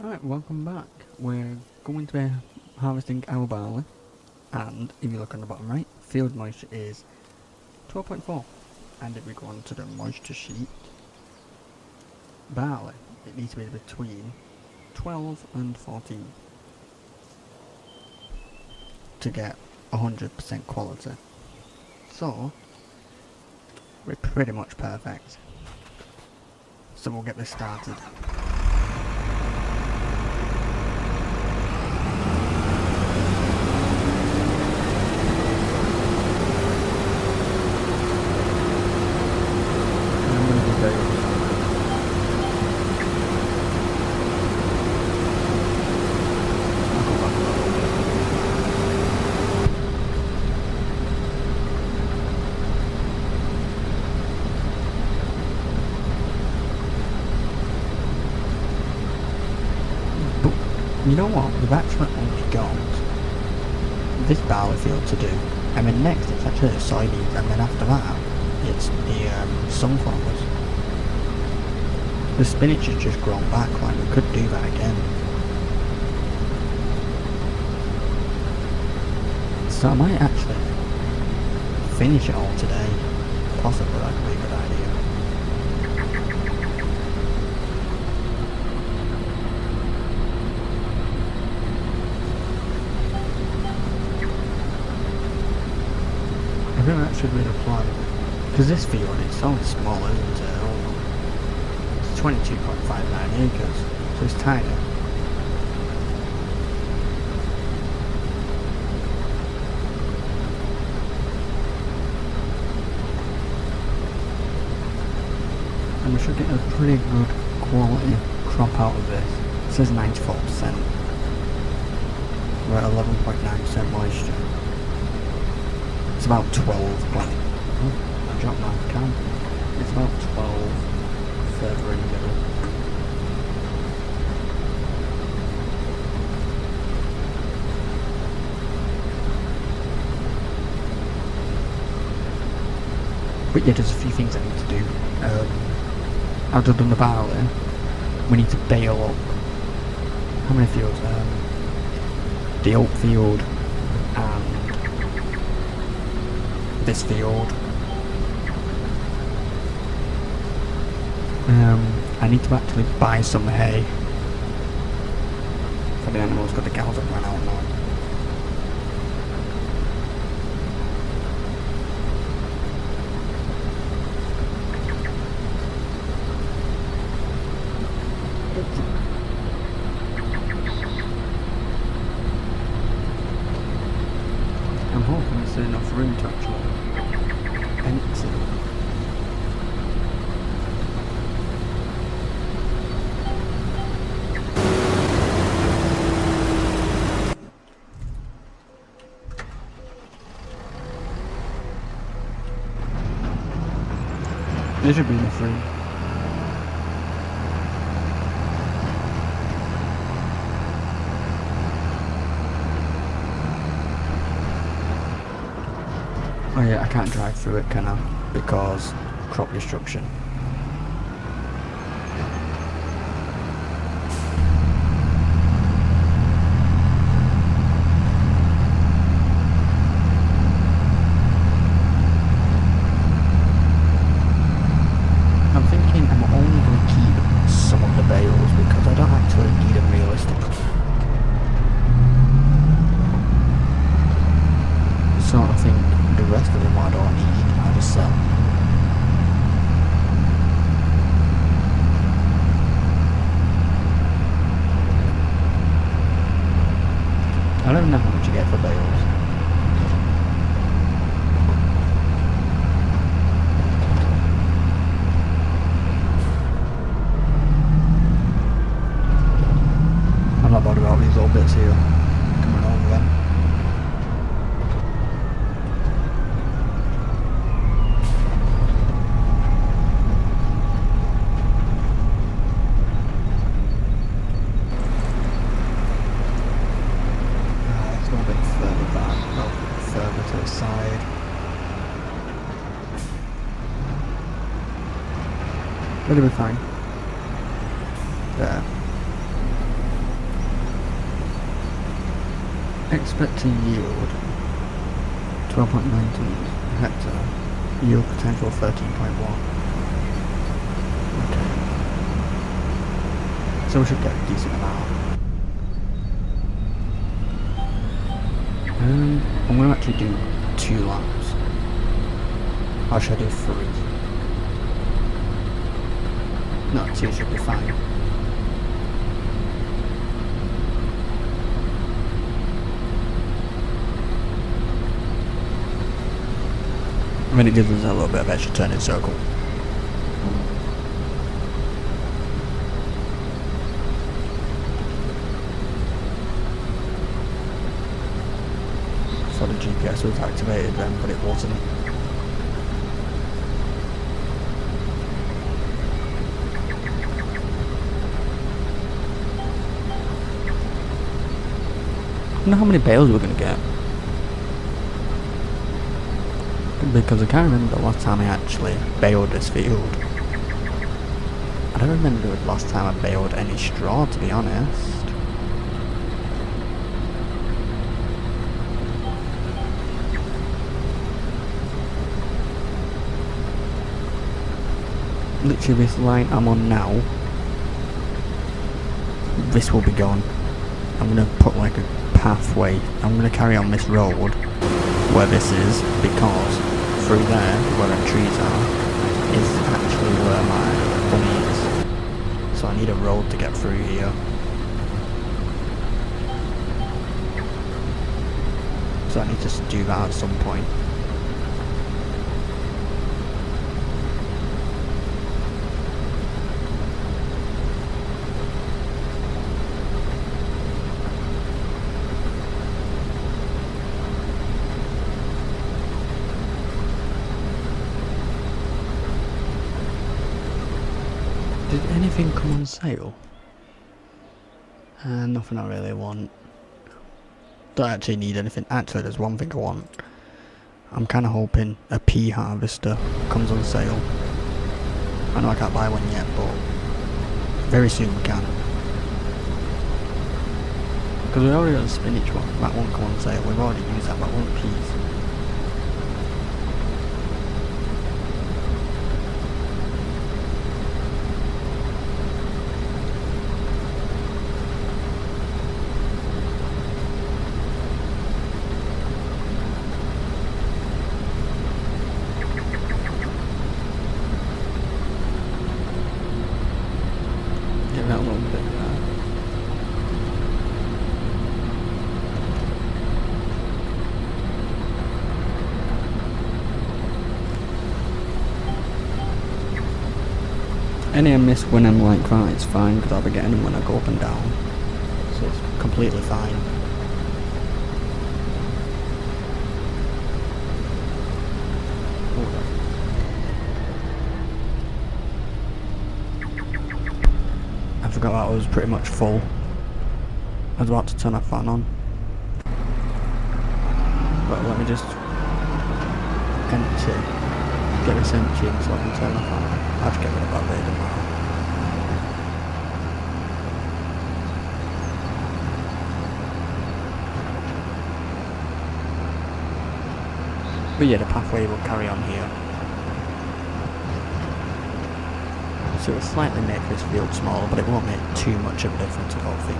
Alright, welcome back. We're going to be harvesting our barley, and if you look on the bottom right, field moisture is 12.4. And if we go on to the moisture sheet, barley, it needs to be between 12 and 14 to get 100% quality. So, we're pretty much perfect. So we'll get this started. You know what, we've actually only got this barley field to do. I mean, next it's actually the soybeans, and then after that it's the sunflowers. The spinach has just grown back, like we could do that again. So I might actually finish it all today. Possibly that could be a good idea. I think that should be the plan. Because this field, it's so small, isn't it? It's 22.59 acres, so it's tiny. And we should get a pretty good quality crop out of this. It says 94%. We're at 11.9% moisture. It's about 12 point. Oh, I dropped my can. It's about 12 further in the middle. But yeah, there's a few things I need to do. Other than the barley, we need to bale up. How many fields? The oat field and this field. I need to actually buy some hay for the animals because the cows have run out now. I'm hoping there's enough room to actually empty. There should be enough room. Oh yeah, I can't drive through it, can I? Because crop destruction. I'm thinking I'm only going to keep some of the bales because I don't actually need them realistically. So I think the rest of them I don't need, I just sell. I don't know how much you get for bales. I'm not bothered about these little bits here coming over them. Let's go a bit further back, well, further to the side. It'll be fine. There. Expected yield 12.9 tons per hectare. Yield potential 13.1. Okay. So we should get a decent amount. I'm going to actually do 2 laps. Or should I do 3? No, 2 should be fine. I mean, it gives us a little bit of extra turning circle. So the GPS was activated then, but it wasn't. I don't know how many bales we're going to get. Because I can't remember the last time I actually baled this field. I don't remember the last time I baled any straw, to be honest. Literally this line I'm on now, this will be gone. I'm going to put like a pathway. I'm going to carry on this road where this is, because through there, where the trees are, is actually where my bunny is. So I need a road to get through here. So I need to do that at some point. Did anything come on sale? Nothing I really want. Don't actually need anything. Actually, there's one thing I want. I'm kind of hoping a pea harvester comes on sale. I know I can't buy one yet, but very soon we can. Because we already got a spinach one. That won't come on sale. We've already used that, but I want peas. That little bit there. Any I miss when I'm like that, it's fine, because I'll be getting them when I go up and down. So it's completely fine. I forgot that was pretty much full. I was about to turn that fan on. But let me just empty. Get this empty so I can turn that fan on. I'll have to get rid of that later now. But yeah, the pathway will carry on here. So it'll slightly make this field smaller, but it won't make too much of a difference, I don't think.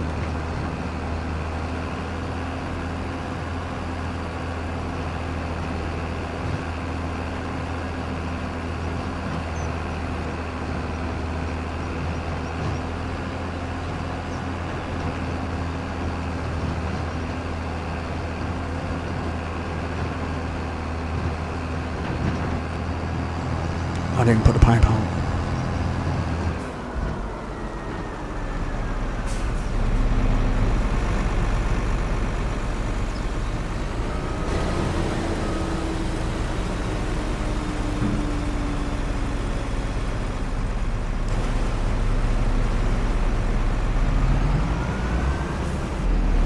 I didn't put the pipe out.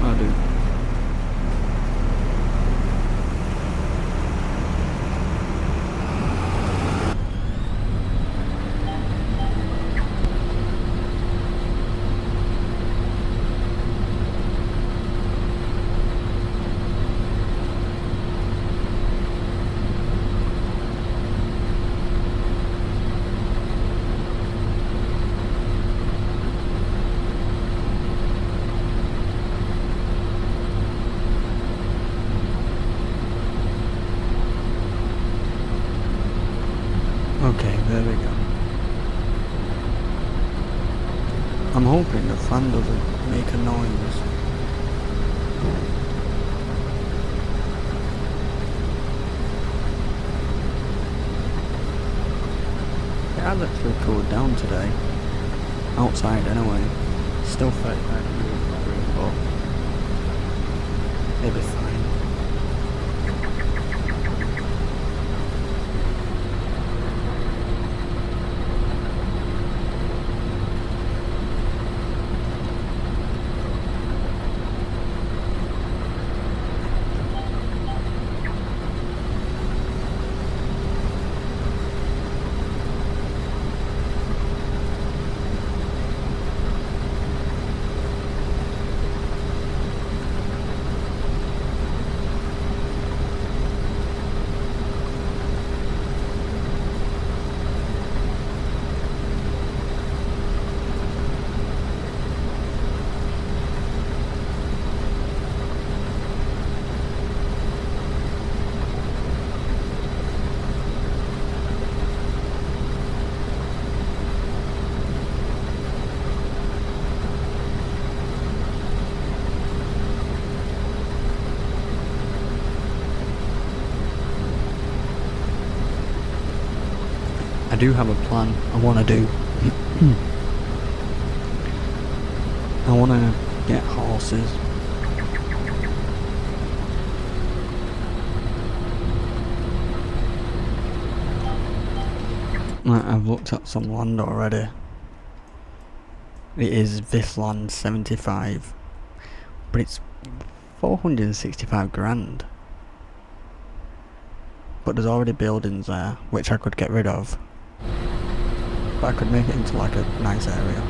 I do. hoping the fan doesn't make a noise. It has actually cooled down today. Outside anyway. Still 35 degrees, but it'll be fine. I do have a plan I want to do. I want to get horses. I've looked at some land already. It is this land 75, but it's 465 grand. But there's already buildings there, which I could get rid of. But I could make it into like a nice area.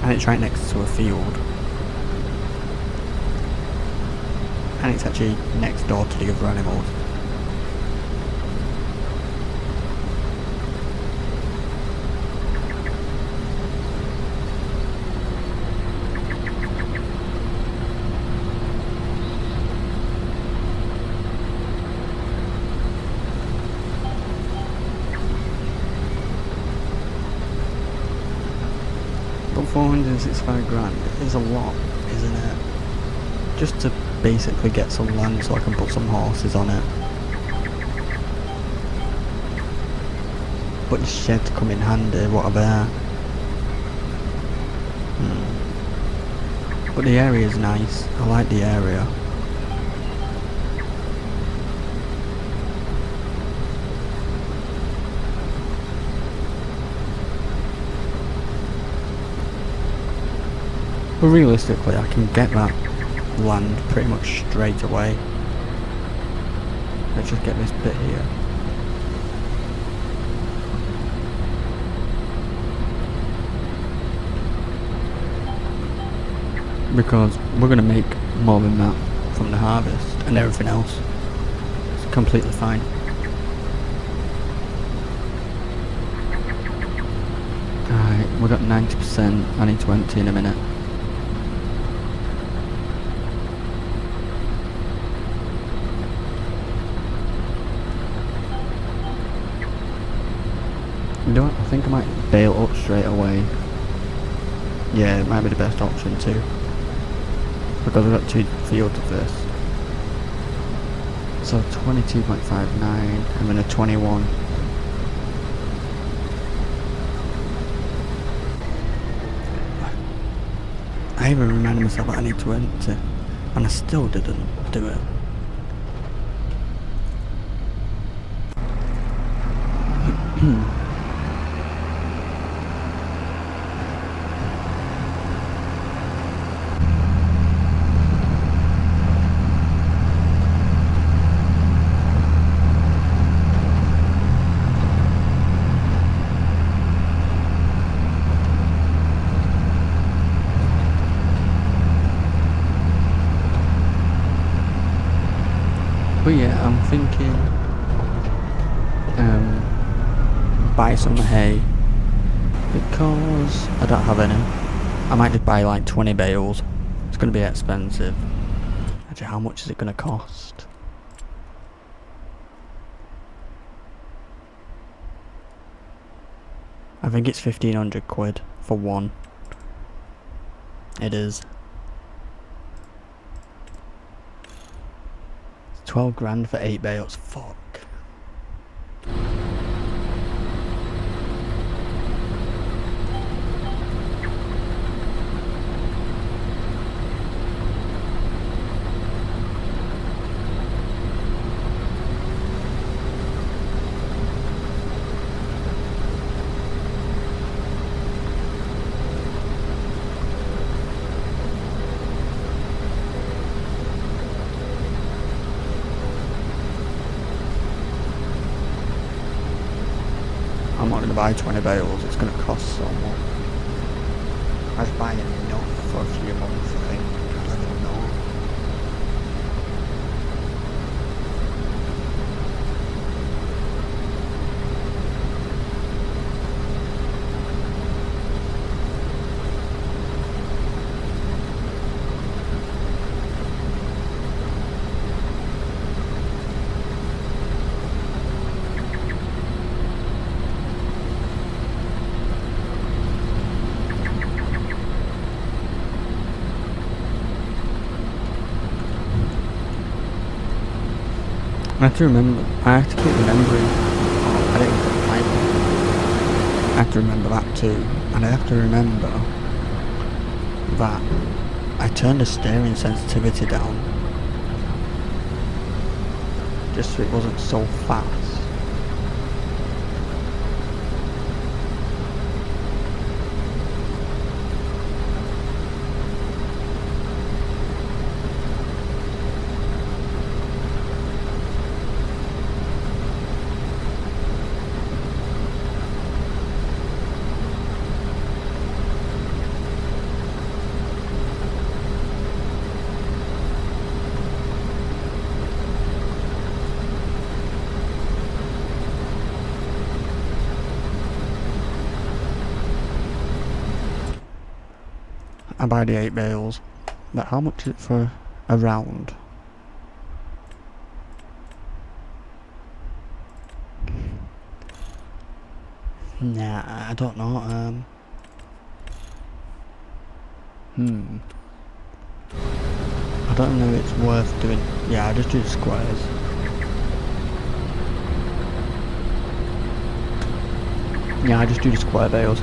And it's right next to a field. And it's actually next door to the other animals. But 465 grand is a lot, isn't it? Just to basically get some land so I can put some horses on it. But the sheds come in handy, what a bear. But the area is nice, I like the area. But realistically, I can get that land pretty much straight away. Let's just get this bit here. Because we're going to make more than that from the harvest and everything else. It's completely fine. Alright, we got 90%, I need to empty in a minute. You know what, I think I might bail up straight away. Yeah, it might be the best option too. Because we've got 2 fields of this. So 22.59 and then a 21. I even reminded myself that I need to empty, and I still didn't do it. But yeah, I'm thinking buy some hay because I don't have any. I might just buy like 20 bales. It's going to be expensive. Actually, how much is it going to cost? I think it's 1,500 quid for one. It is. 12 grand for 8 bales. Fuck. I'm not going to buy 20 bales, it's going to cost so much. I was buying enough for a few months, I think. I don't even know. I have to keep remembering. Oh, I didn't put time on. I have to remember that too. And I have to remember that I turned the steering sensitivity down. Just so it wasn't so fast. I buy the 8 bales, but how much is it for a round? Nah, I don't know, I don't know if it's worth doing. Yeah, I just do the squares. Yeah, I just do the square bales.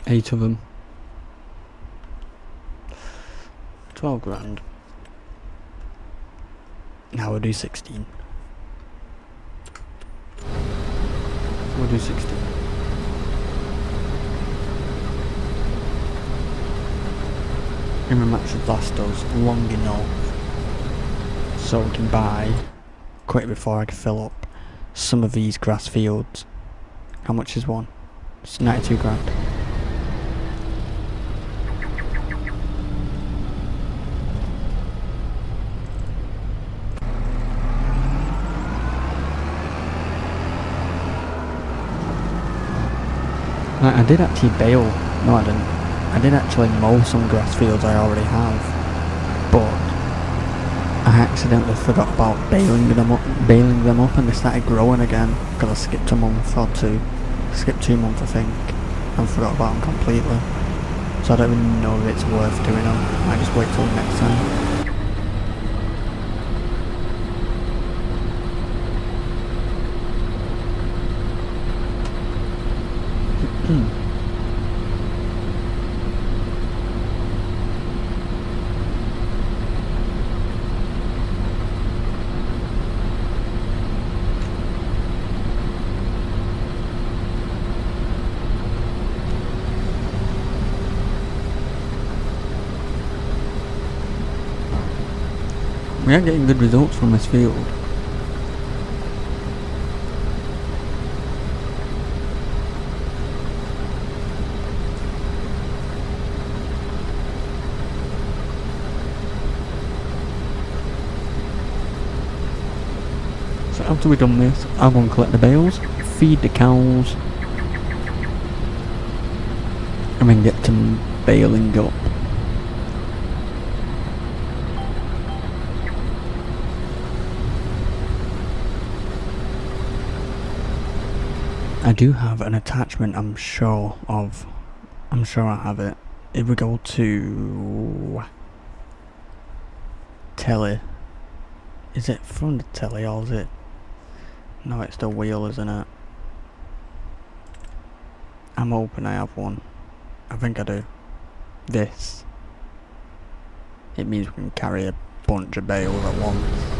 Eight of them. 12 grand. Now we'll do 16. We'll do 16. Remember, that should last us long enough so we can buy, quick before I can fill up, some of these grass fields. How much is one? It's 92 grand. I did actually bale. No, I didn't. I did actually mow some grass fields I already have, but I accidentally forgot about baling them up, and they started growing again because I skipped a month or two. Skipped 2 months, I think, and forgot about them completely. So I don't even know if it's worth doing them. I just wait till next time. We are getting good results from this field. So after we've done this, I'll go and collect the bales, feed the cows, and then get to baling up. I do have an attachment, I'm sure of. I'm sure I have it. If we go to telly, is it from the telly or is it? No, it's the wheel, isn't it? I'm hoping I have one. I think I do. This. It means we can carry a bunch of bales at once.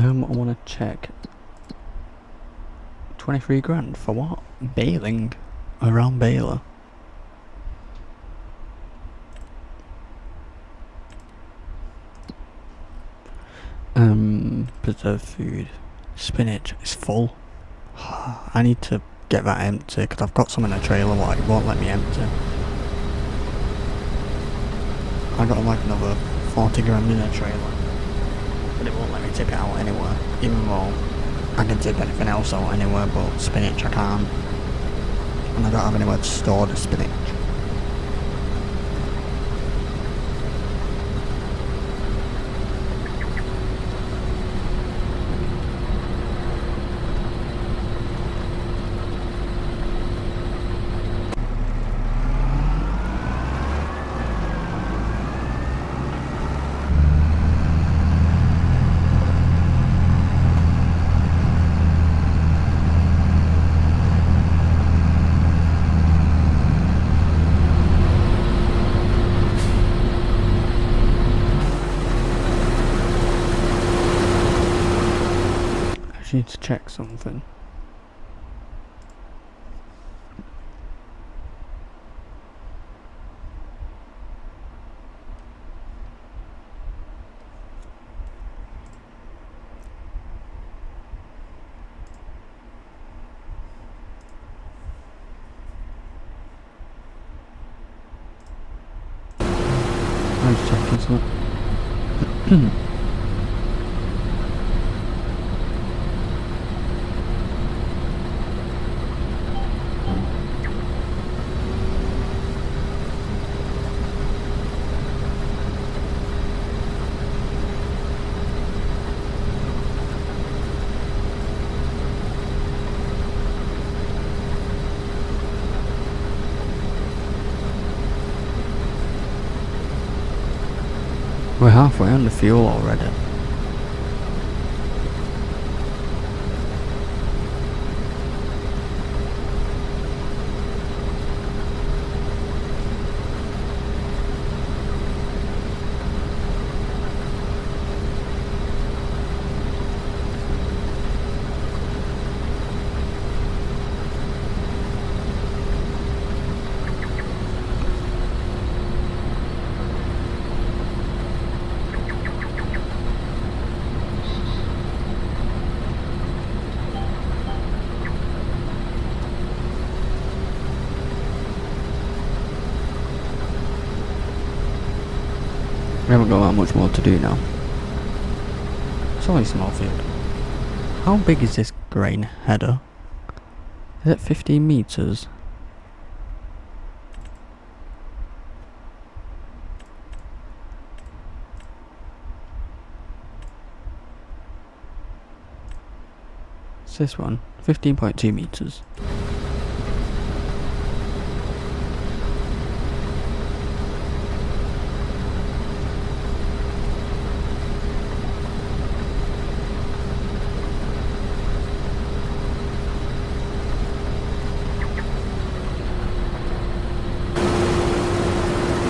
I want to check. 23 grand for what? Baling around Baylor. Preserved food. Spinach is full. I need to get that empty because I've got some in a trailer, but it won't let me empty. I got like another 40 grand in a trailer, but it won't let me tip it out anywhere, even though I can tip anything else out anywhere, but spinach I can't. And I don't have anywhere to store the spinach. I need to check something. I'm just checking something. We're halfway on the fuel already. We haven't got that much more to do now. It's only a small field. How big is this grain header? Is it 15 meters? It's this one, 15.2 meters.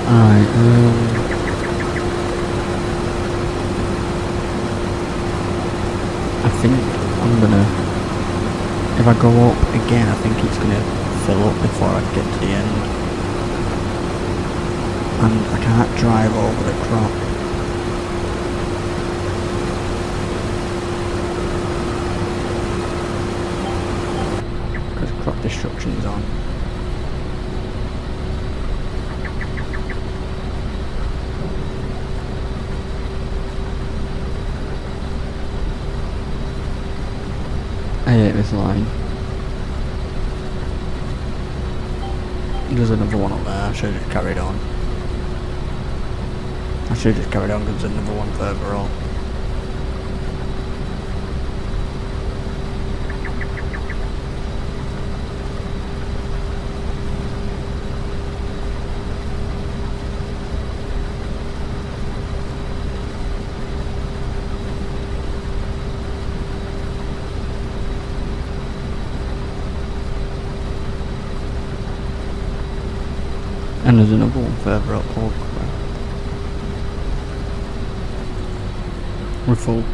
Alright, I think I'm gonna, if I go up again, I think it's gonna fill up before I get to the end. And I can't drive over the crop. Because crop destruction is on. I hate this line. There's another one up there, I should have just carried on. I should have just carried on because there's another one further up. And there's another one further up. Oh, crap. We're full.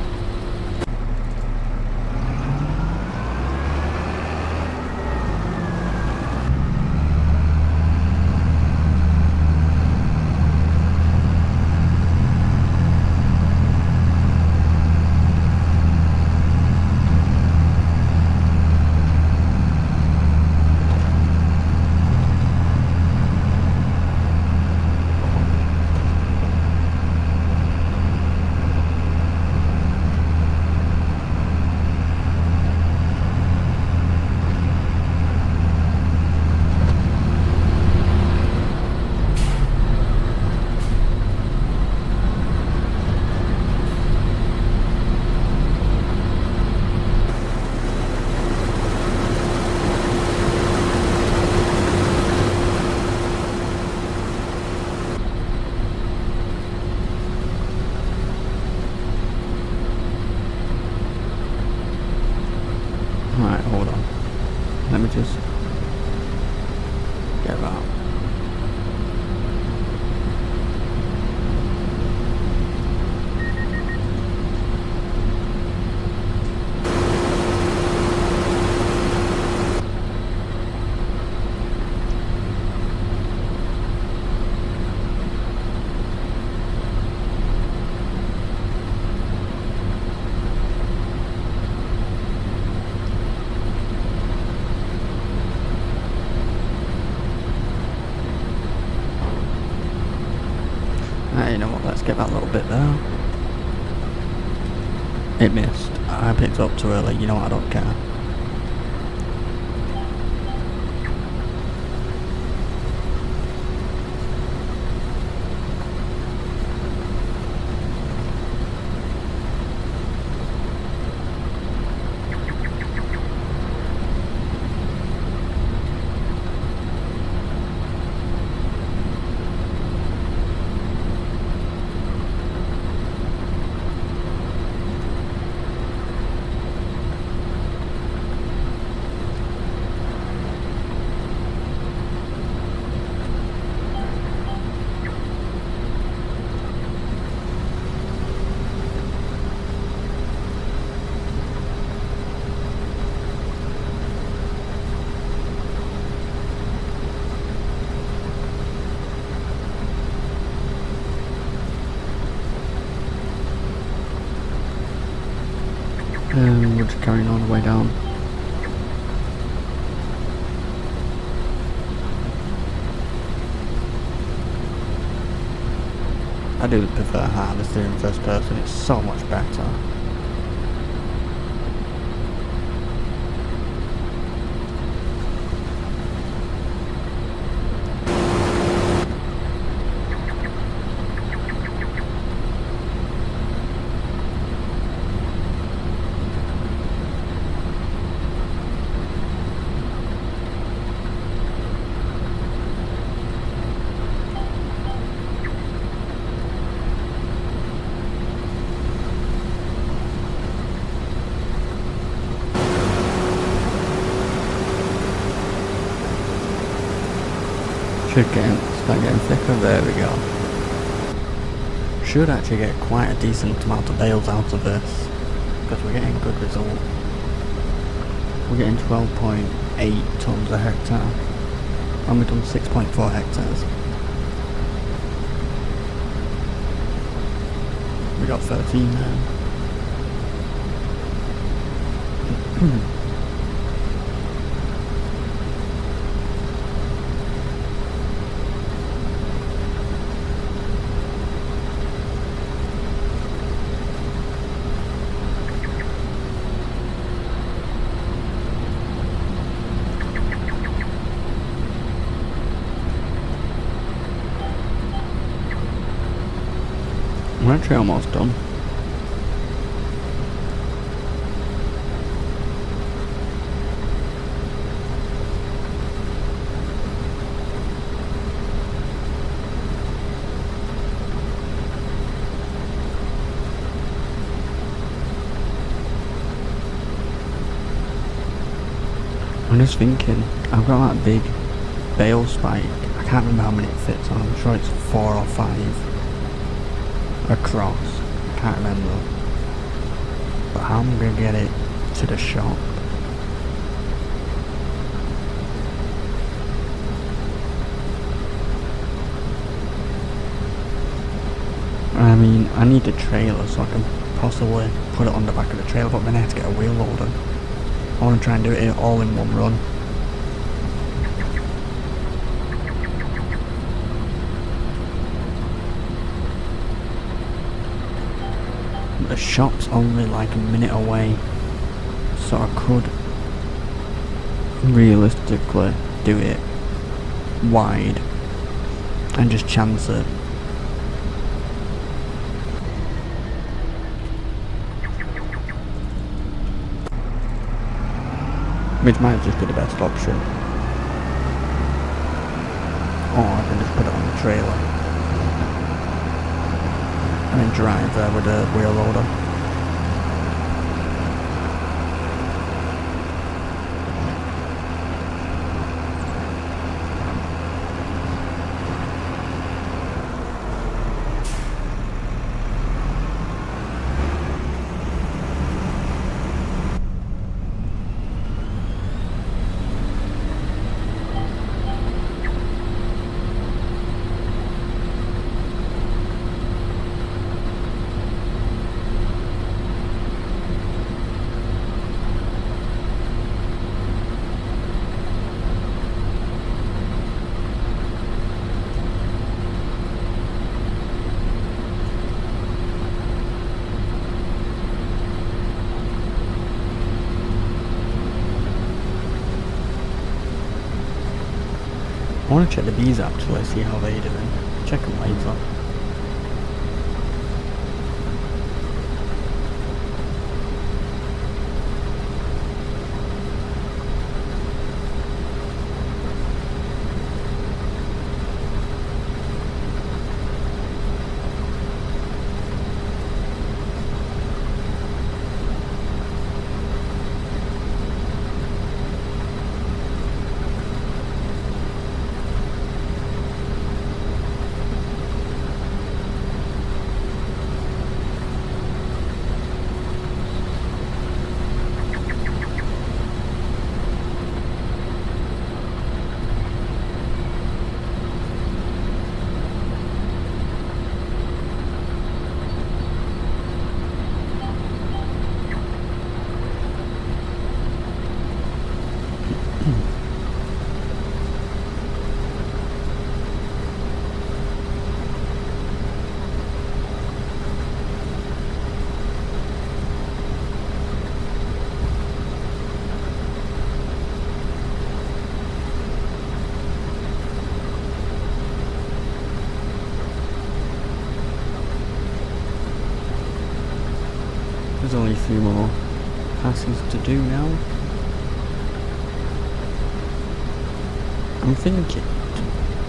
Alright, hold on. Let me just get that. You know what, let's get that little bit there. It missed. I picked up too early, you know what, I don't care. We're just carrying on the way down. I do prefer harvesting in first person, it's so much better. Should start getting thicker, there we go. Should actually get quite a decent amount of bales out of this, because we're getting good results. we're getting 12.8 tonnes a hectare. And we've done 6.4 hectares. We got 13 now. We're actually almost done. I'm just thinking, I've got that big bale spike. I can't remember how many it fits on. I'm sure it's 4 or 5 across. I can't remember. But how am I going to get it to the shop? I mean, I need a trailer so I can possibly put it on the back of the trailer, but then I have to get a wheel loader. I want to try and do it all in one run. The shop's only like a minute away, so I could realistically do it wide and just chance it. Which might just be the best option. Or I can just put it on the trailer and then drive there with a wheel loader. I want to check the bees actually, see how they're doing. Check them later. There's only a few more passes to do now. I'm thinking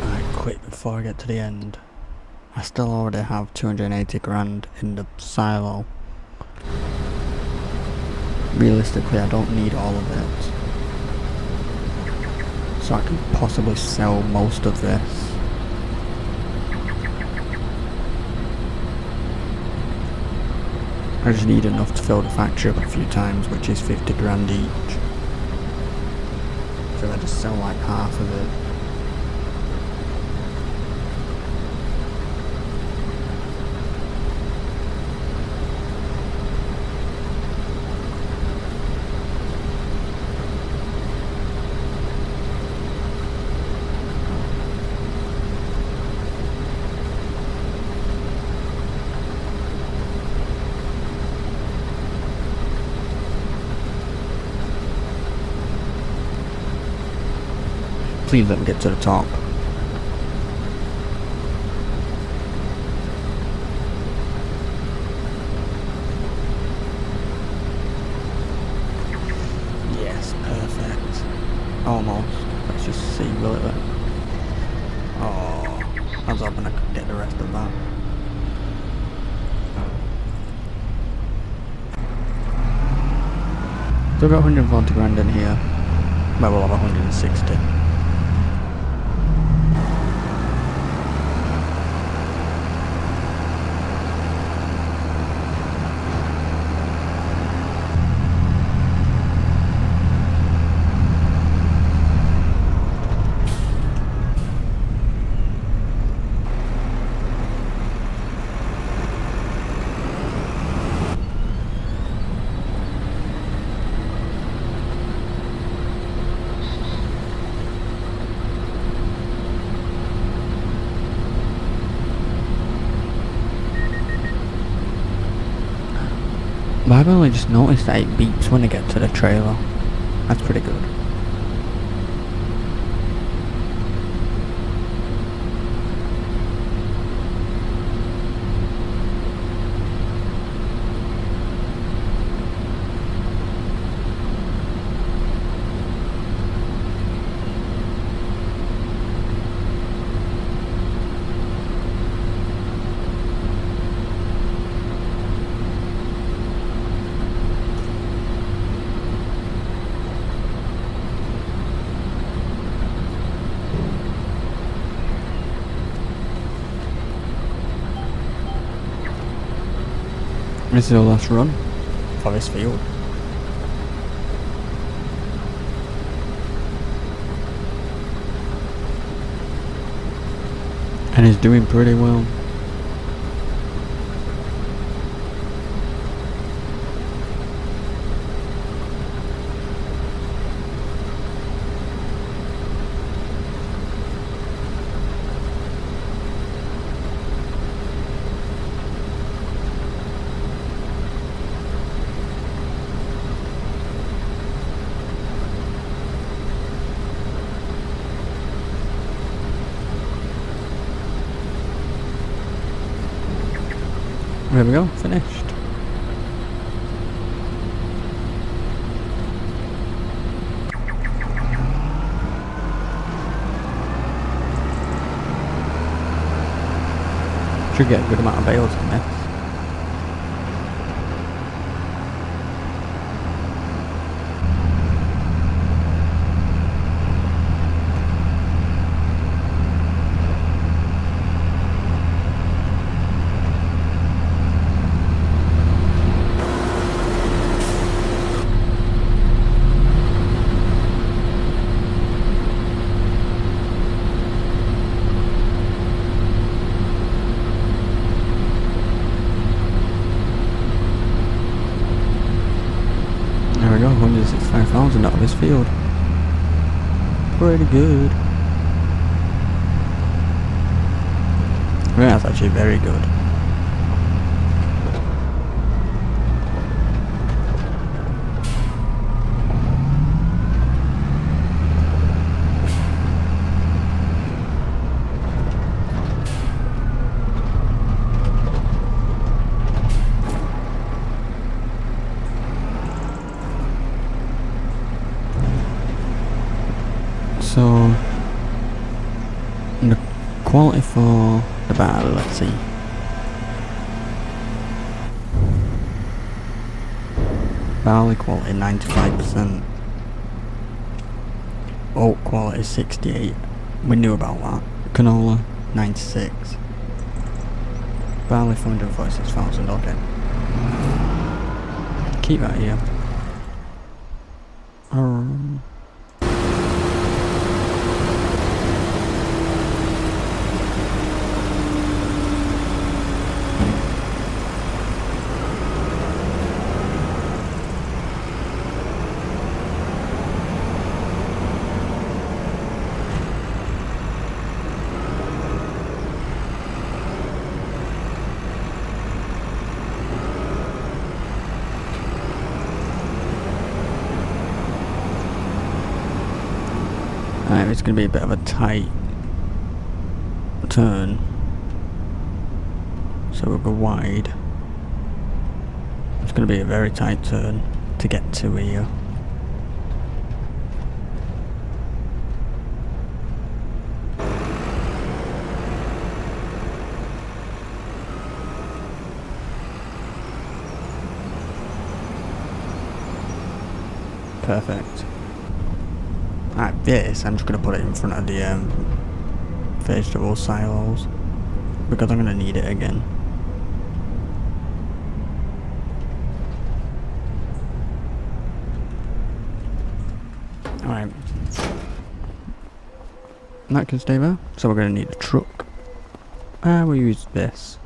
I quit before I get to the end. I still already have 280 grand in the silo. Realistically, I don't need all of it. So I can possibly sell most of this. I just need enough to fill the factory up a few times, which is 50 grand each. I just sell like half of it. Please let me get to the top. Yes, perfect. Almost. Let's just see, will it? Oh, I was hoping I could get the rest of that. Still got 140 grand in here. Well, we'll have 160. But I've only just noticed that it beeps when I get to the trailer. That's pretty good. This is the last run for this field. And he's doing pretty well. There we go, finished. Should get a good amount of bales on this. There we go, 165,000 out of this field. Pretty good. Yeah, that's actually very good. So, the quality for the battle, let's see. Barley quality 95%. Oat quality 68. We knew about that. Canola 96. Barley 446,000, okay. Keep that here. It's going to be a bit of a tight turn, so we'll go wide. It's going to be a very tight turn to get to here. Perfect. Alright, this, I'm just going to put it in front of the vegetable silos, because I'm going to need it again. Alright. That can stay there, so we're going to need a truck. We'll use this.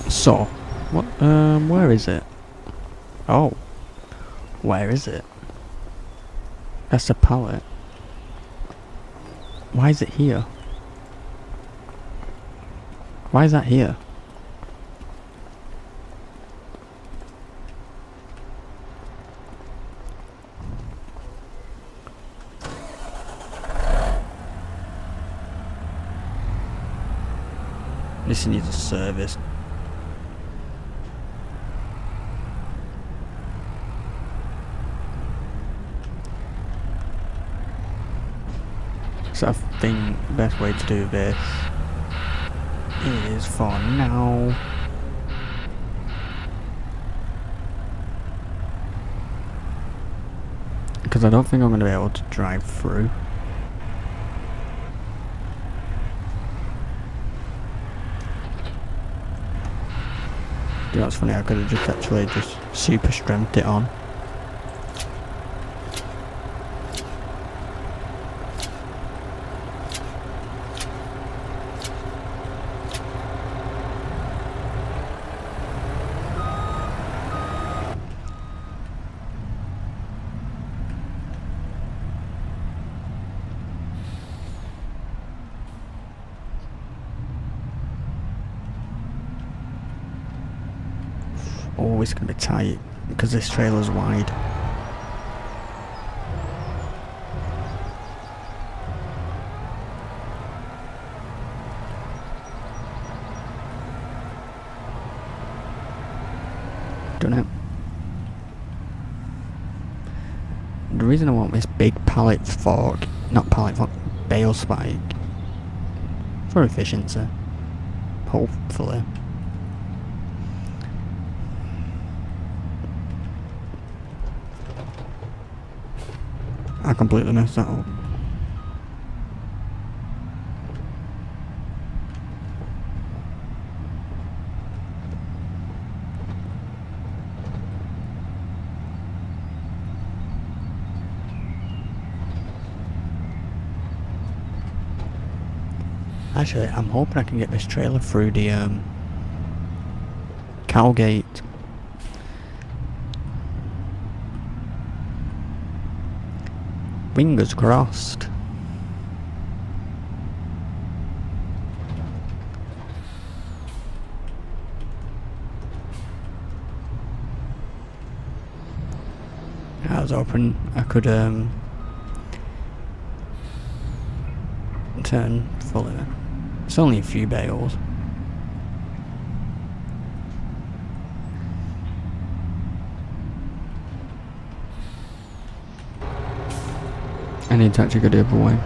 So, what, where is it? Oh. Where is it? That's a pallet. Why is it here? Why is that here? This needs a service. So I think the best way to do this is for now because I don't think I'm going to be able to drive through. You know what's funny, I could have just actually just super strengthed it on. Oh, it's going to be tight because this trailer's wide. Don't know. The reason I want this big pallet fork, not pallet fork, bale spike, for efficiency, hopefully. I completely messed that up. Actually, I'm hoping I can get this trailer through the cow gate. Fingers crossed. I was hoping I could turn fully. It's only a few bales. I need to actually go the other way.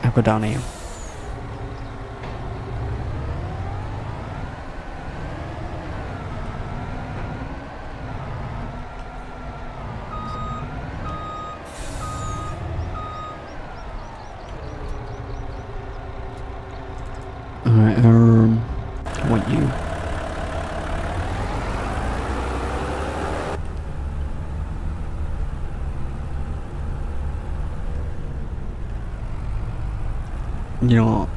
I'll go down here. Alright, I want you. You know what?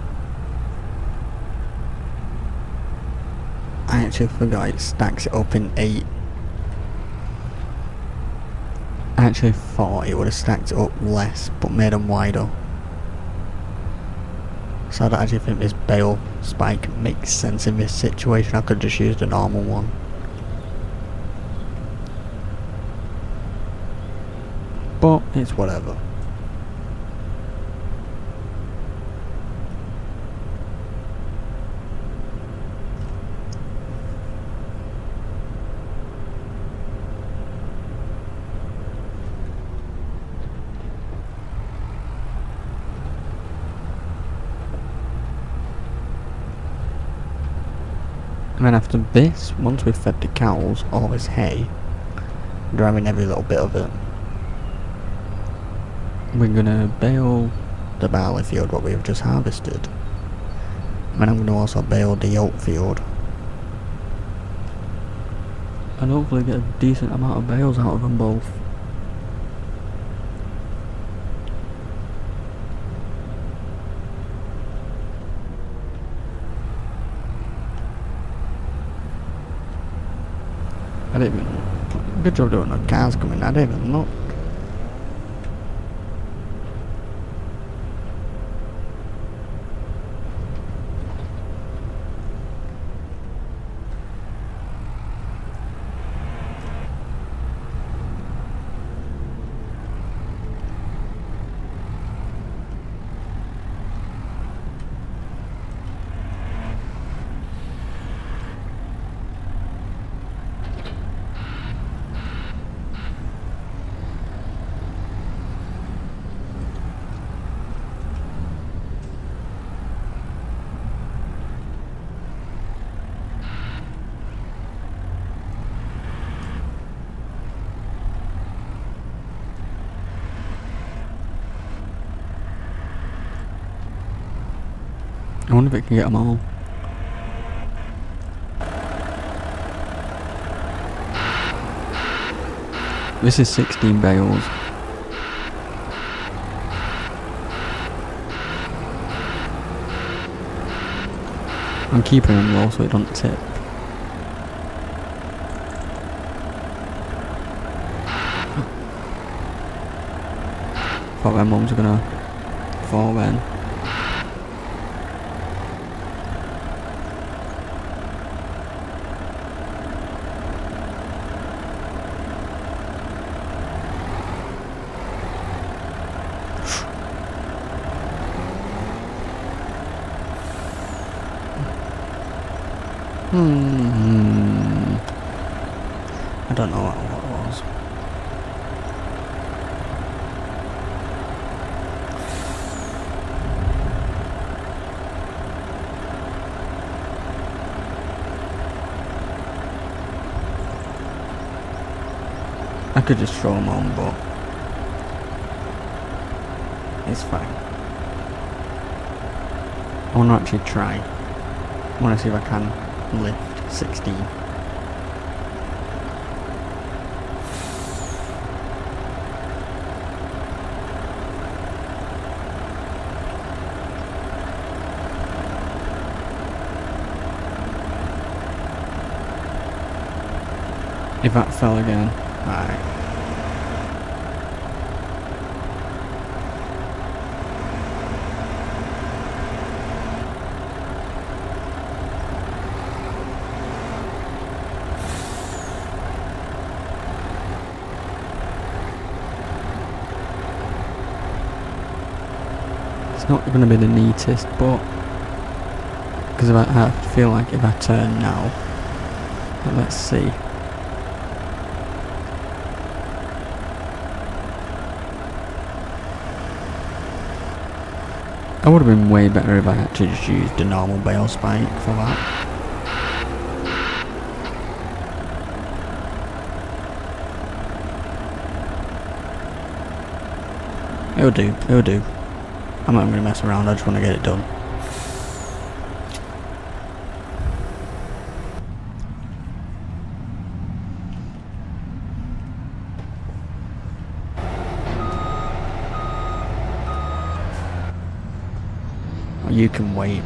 I actually forgot it stacks it up in 8. I actually thought it would have stacked it up less, but made them wider. So I don't actually think this bale spike makes sense in this situation. I could just use the normal one. But it's whatever. And then after this, once we've fed the cows all this hay, driving every little bit of it, we're gonna bale the barley field what we've just harvested. And then I'm gonna also bale the oat field. And hopefully get a decent amount of bales out of them both. I didn't even... Good job doing the cars coming, I didn't even look. I wonder if it can get them all. This is 16 bales. I'm keeping them low so it don't tip. Thought their mums are gonna fall then. I don't know what it was. I could just throw them on, but it's fine. I want to actually try. I want to see if I can lift 16. If that fell again, alright. It's not going to be the neatest, but because I feel like if I turn now, But let's see. It would have been way better if I actually just used a normal bale spike for that. It'll do, it'll do. I'm not going to mess around, I just want to get it done. You can wait.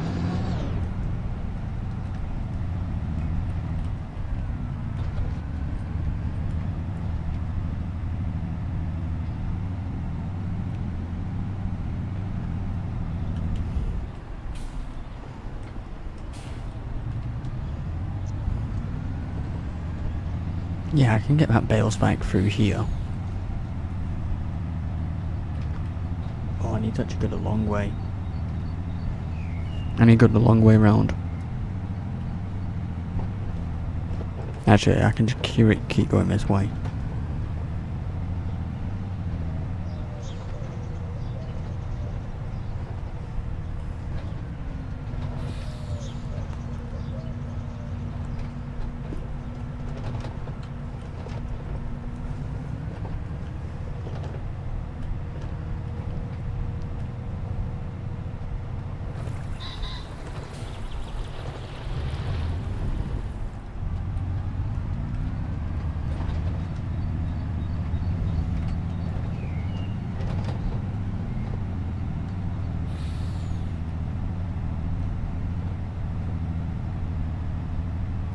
Yeah, I can get that bale spike through here. Oh, I need to actually go the long way. I need to go the long way round. Actually, I can just keep going this way.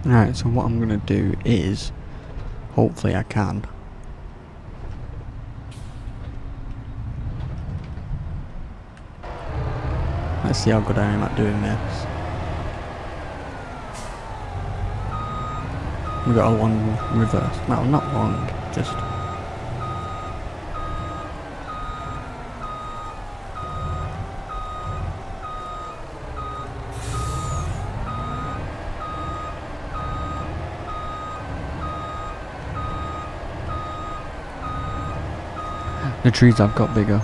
Alright, so what I'm gonna do is, hopefully I can. Let's see how good I am at doing this. We've got a long reverse. Well, not long, just... The trees have got bigger.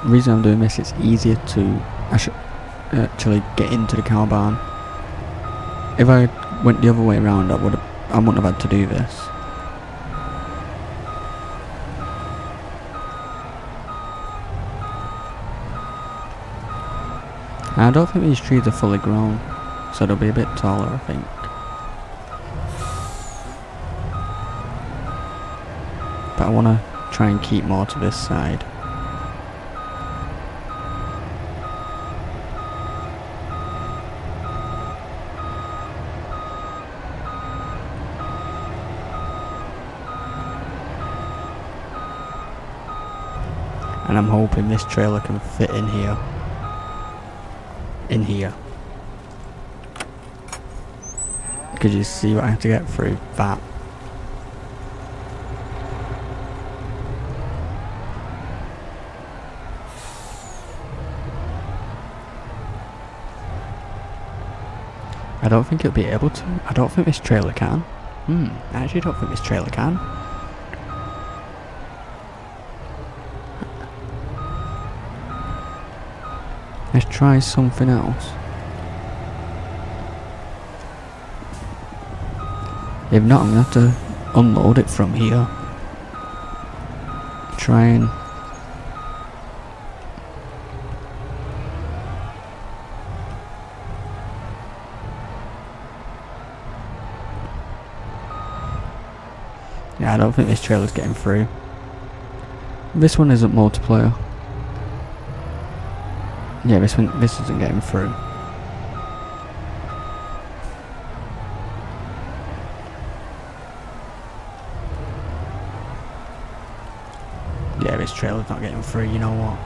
The reason I'm doing this, it's easier to actually get into the cow barn. If I went the other way around, I wouldn't have had to do this. I don't think these trees are fully grown, so they'll be a bit taller, I think. But I want to try and keep more to this side. And I'm hoping this trailer can fit in here. In here. Because you see what I have to get through that. I don't think it'll be able to. I don't think this trailer can. I actually don't think this trailer can. Let's try something else. If not, I'm going to have to unload it from here. Try and... Yeah, I don't think this trailer's getting through. This one isn't multiplayer. Yeah, this isn't getting through. Yeah, this trailer's not getting through, you know what?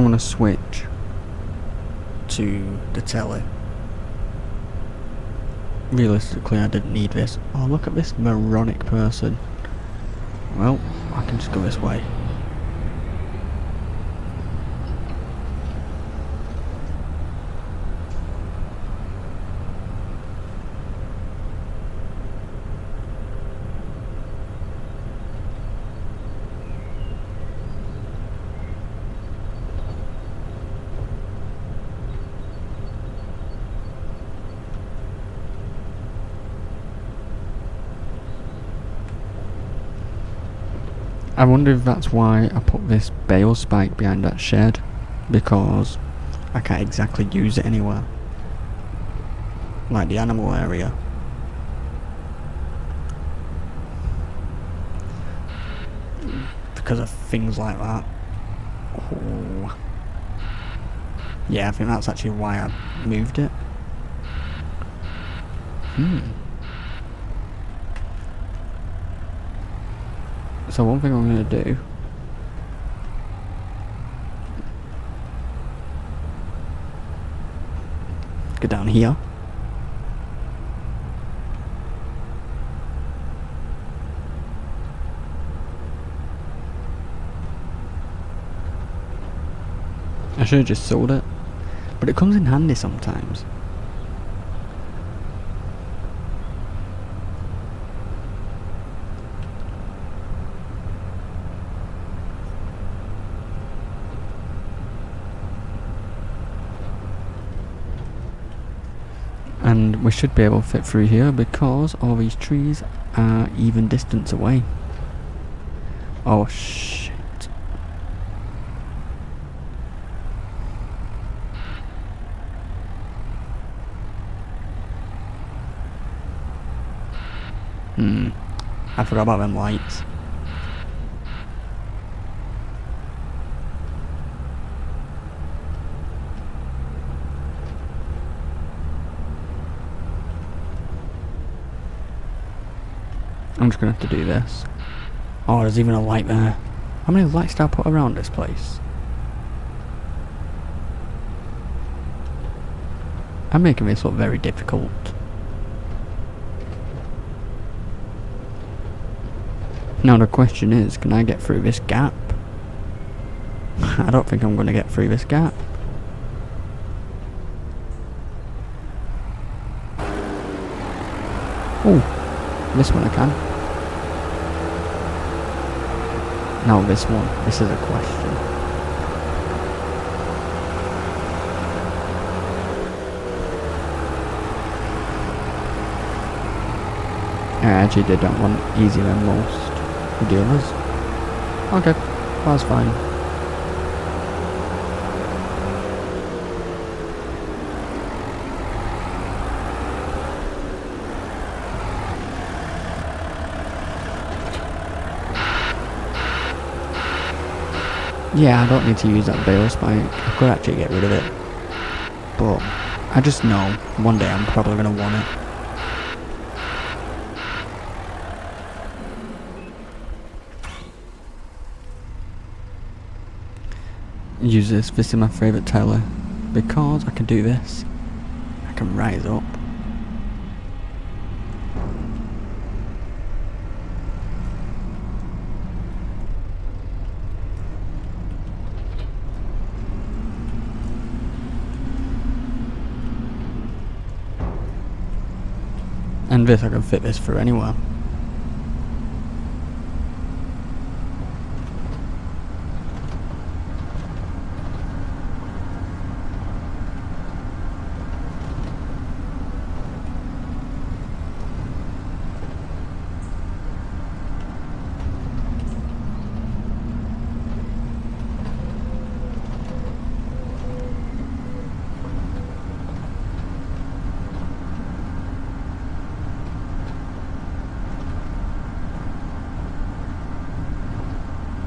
I'm gonna switch to the telly. Realistically, I didn't need this. Oh, look at this moronic person. Well, I can just go this way. I wonder if that's why I put this bale spike behind that shed, because I can't exactly use it anywhere. Like the animal area. Because of things like that. Oh. Yeah, I think that's actually why I moved it. So one thing I'm going to do, go down here. I should have just sold it, but it comes in handy sometimes. And we should be able to fit through here because all these trees are even distance away. Oh shit. I forgot about them lights. I'm just gonna have to do this. Oh, there's even a light there. How many lights did I put around this place? I'm making this look very difficult. Now the question is, can I get through this gap? I don't think I'm gonna get through this gap. Oh, this one I can. Now this one, this is a question. I actually did that one easier than most dealers. Okay, that's fine. Yeah, I don't need to use that bale spike. I could actually get rid of it. But I just know one day I'm probably going to want it. Use this is my favourite telly because I can do this. I can rise up. And this, I can fit this through anywhere.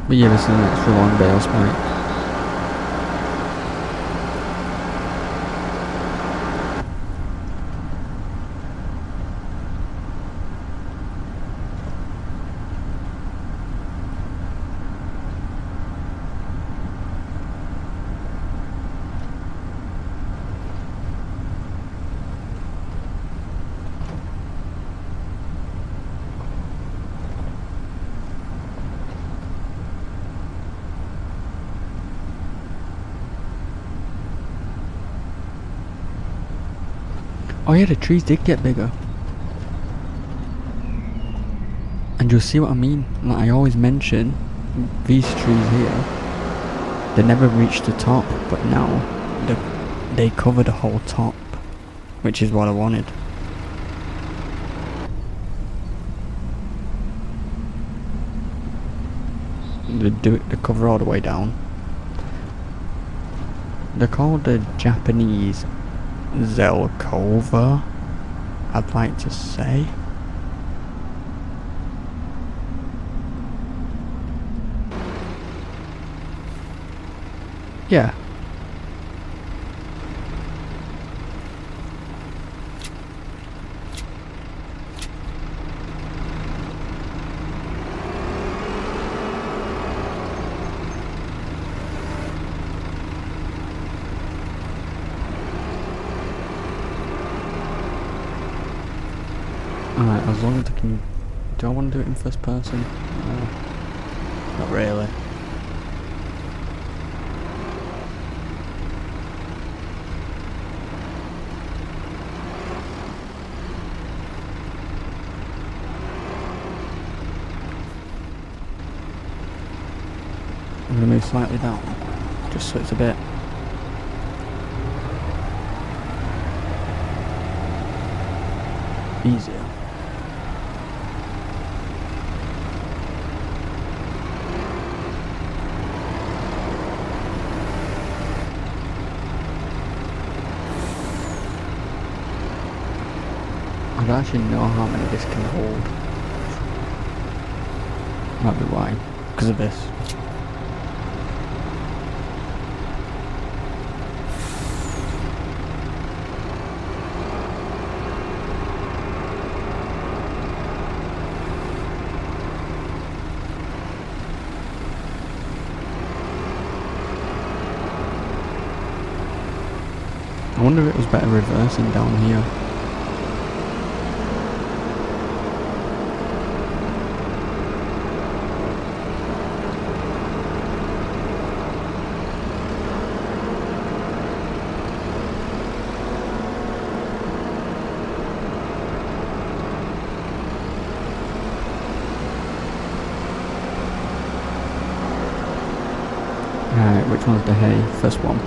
But yeah, this is an extra long bale spike. Oh yeah, the trees did get bigger. And you'll see what I mean. Like I always mention, these trees here, they never reached the top, but now they cover the whole top, which is what I wanted. They cover all the way down. They're called the Japanese Zelkova, I'd like to say. Yeah. Alright, as long as I can... Do I want to do it in first person? Not really. I'm going to move slightly down, just so it's a bit... easier. I don't actually know how many this can hold. Might be why, because of this. I wonder if it was better reversing down here. Right, which one's the hay? First one.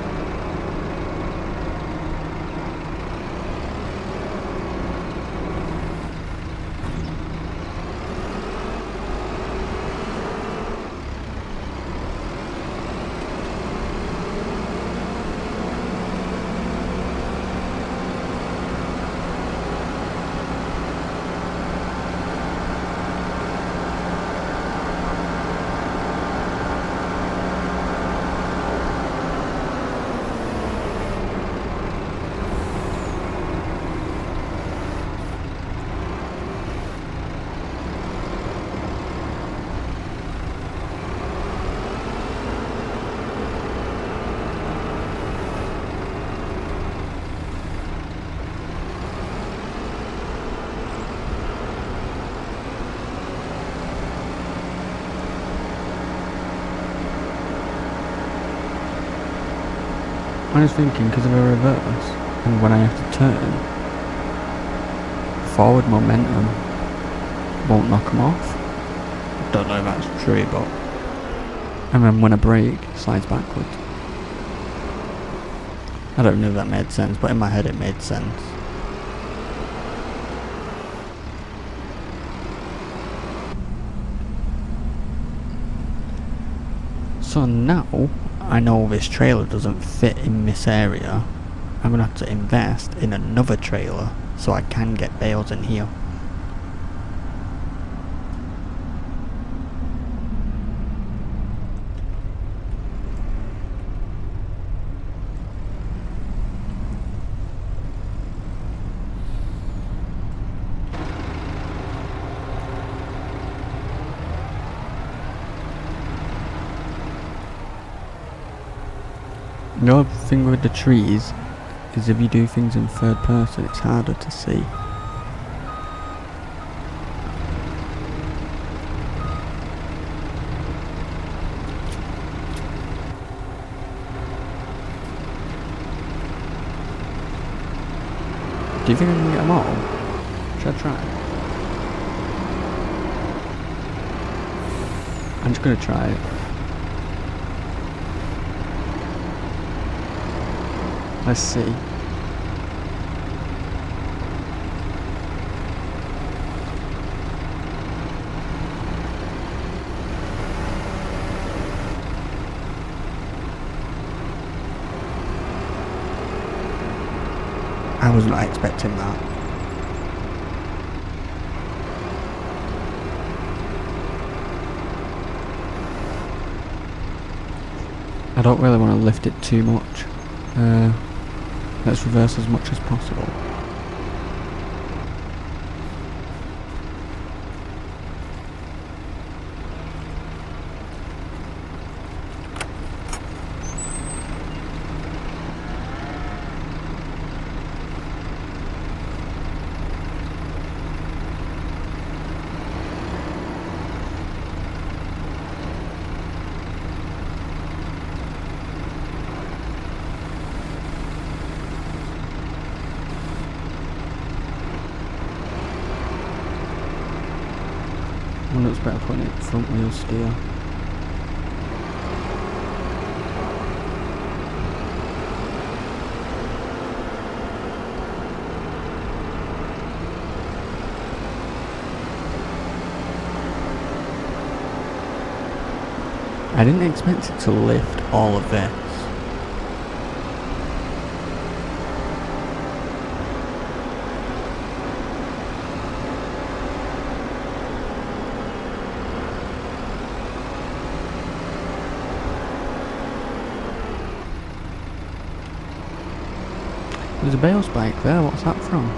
I was thinking because of a reverse, and when I have to turn, forward momentum won't knock them off. Don't know if that's true, but... And then when I brake, it slides backwards. I don't know if that made sense, but in my head it made sense. So now, I know this trailer doesn't fit in this area. I'm going to have to invest in another trailer so I can get bales in here. The other thing with the trees is if you do things in third person, it's harder to see. Do you think I can get them all? Should I try? I'm just gonna try it. Let's see. I was not expecting that. I don't really want to lift it too much. Let's reverse as much as possible. I wonder it's better putting it front wheel steer. I didn't expect it to lift all of this. There's a bale spike there, what's that from?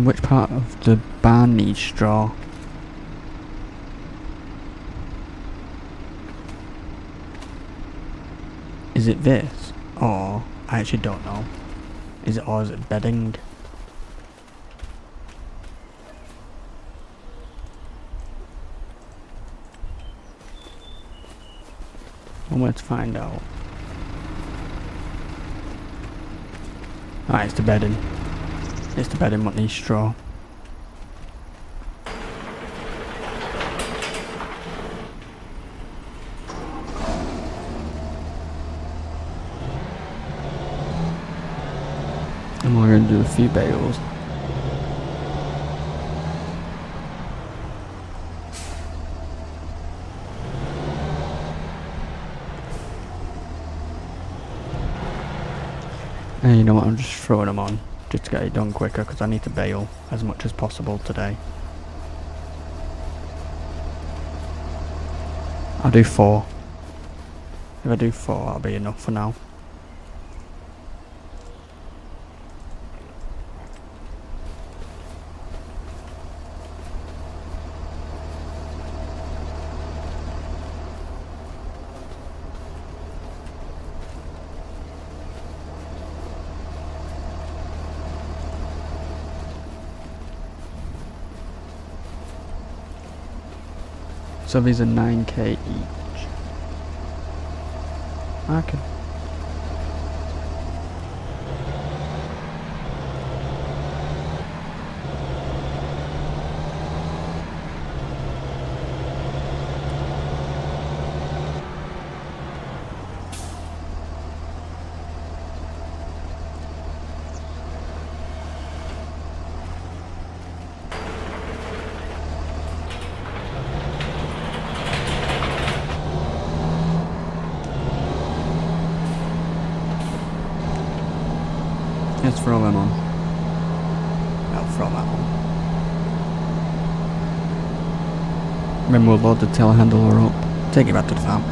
Which part of the barn needs straw? Is it this? Or, I actually don't know. Is it bedding? One way to find out. It's the bedding. It's the bedding what needs straw. And we're going to do a few bales. And you know what, I'm just throwing them on just to get it done quicker because I need to bale as much as possible today. I'll do 4. If I do 4, that'll be enough for now. So these are 9k each. Okay. Let's throw them on. I'll throw that on. Then we'll load the telehandler up, take it back to the farm.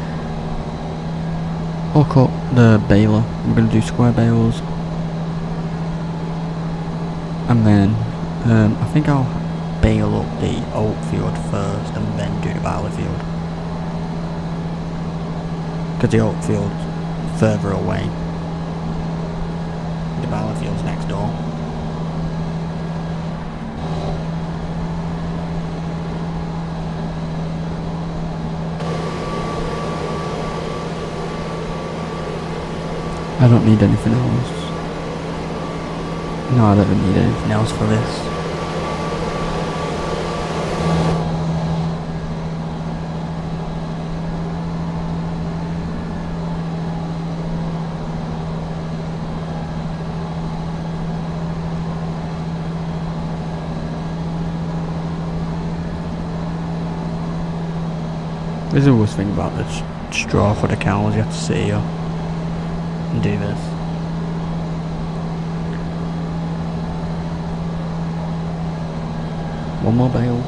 Hook up the baler. We're going to do square bales. And then, I think I'll bale up the oat field first and then do the barley field. Because the oat field's further away. the barley fields next door. I don't need anything else. No, I don't need anything else for this. There's always thing about the straw for the cows. You have to sit here and do this. One more bale.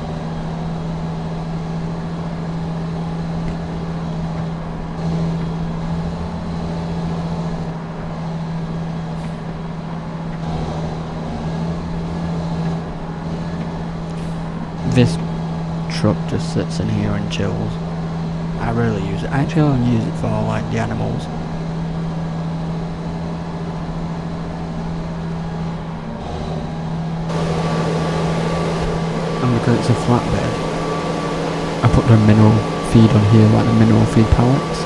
This truck just sits in here and chills. I rarely use it. Actually, I only use it for like the animals. And because it's a flatbed, I put the mineral feed on here, like the mineral feed pallets.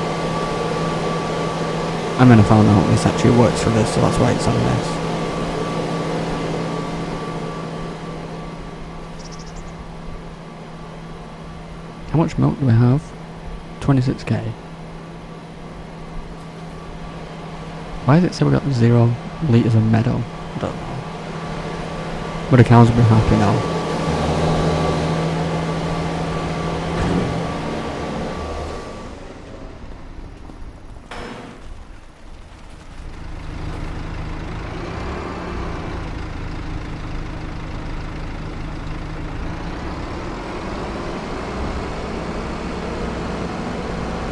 And then I found out this actually works for this, so that's why it's on this. How much milk do we have? 26k. Why does it say we got 0 litres of meadow? I don't know. But the cows will be happy now.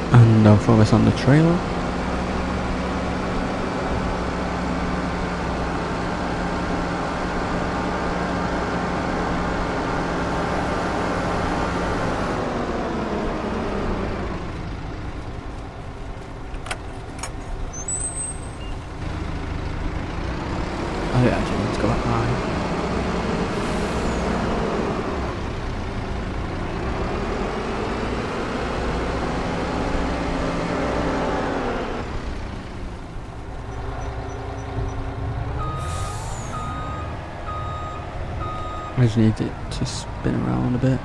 And I'll throw this on the trailer. Oh, actually, let's go high. I just need it to spin around a bit.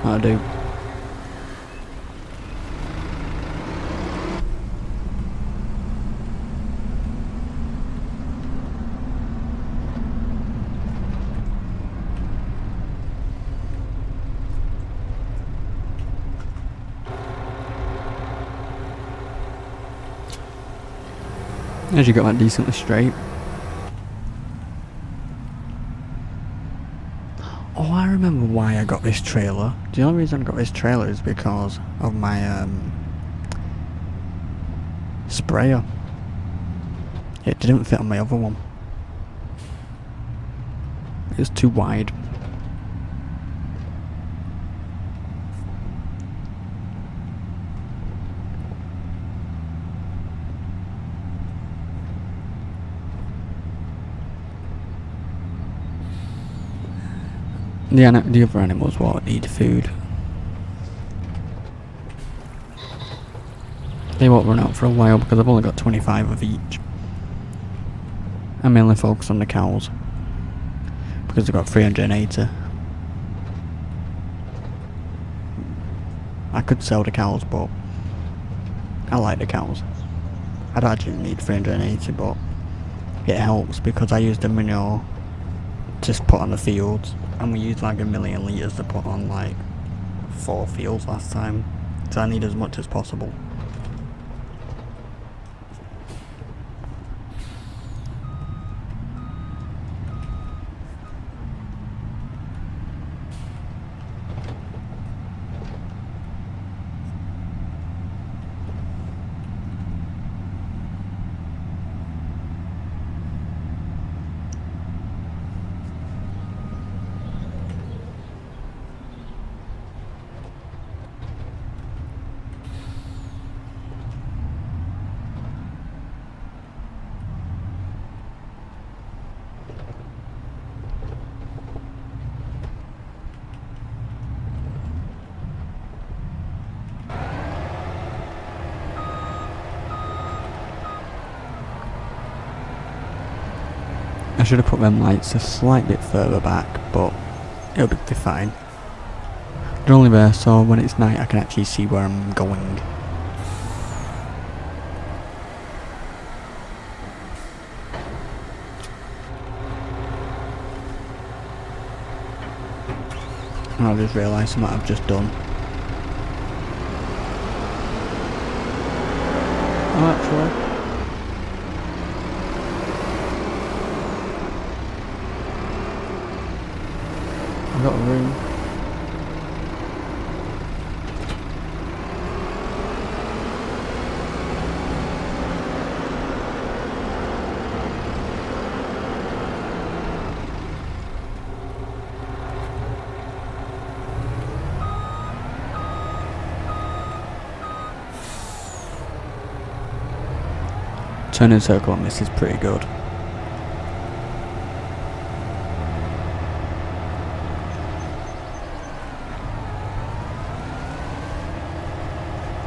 I do. As you got that decently straight. Oh, I remember why I got this trailer. The only reason I got this trailer is because of my sprayer. It didn't fit on my other one. It was too wide. The other animals won't need food. They won't run out for a while because I've only got 25 of each. I mainly focus on the cows because I've got 380. I could sell the cows, but I like the cows. I don't actually need 380, but it helps because I use the manure to put on the fields. And we used like 1 million litres to put on like 4 fields last time. So I need as much as possible. I should have put them lights a slight bit further back, but it'll be fine. They're only there so when it's night I can actually see where I'm going. And I just realised something I've just done. Oh, actually, I've got a room. Turning circle on this is pretty good.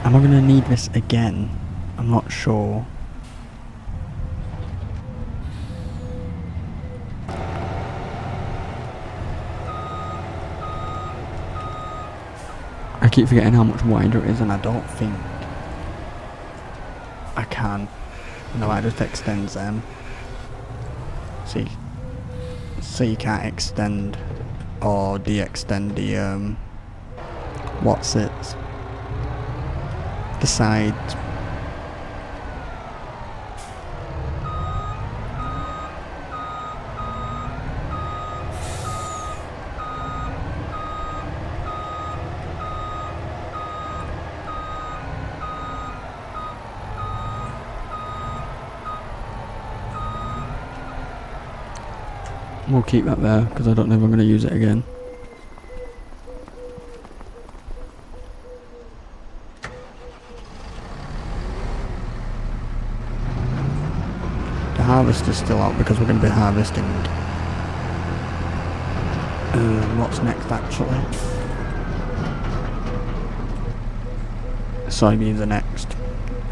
Am I going to need this again? I'm not sure. I keep forgetting how much wider it is and I don't think I can. No, it just extends them. So you can't extend or de-extend the the sides. We'll keep that there because I don't know if I'm going to use it again. The harvester's still out because we're going to be harvesting. What's next actually? Soybeans are next,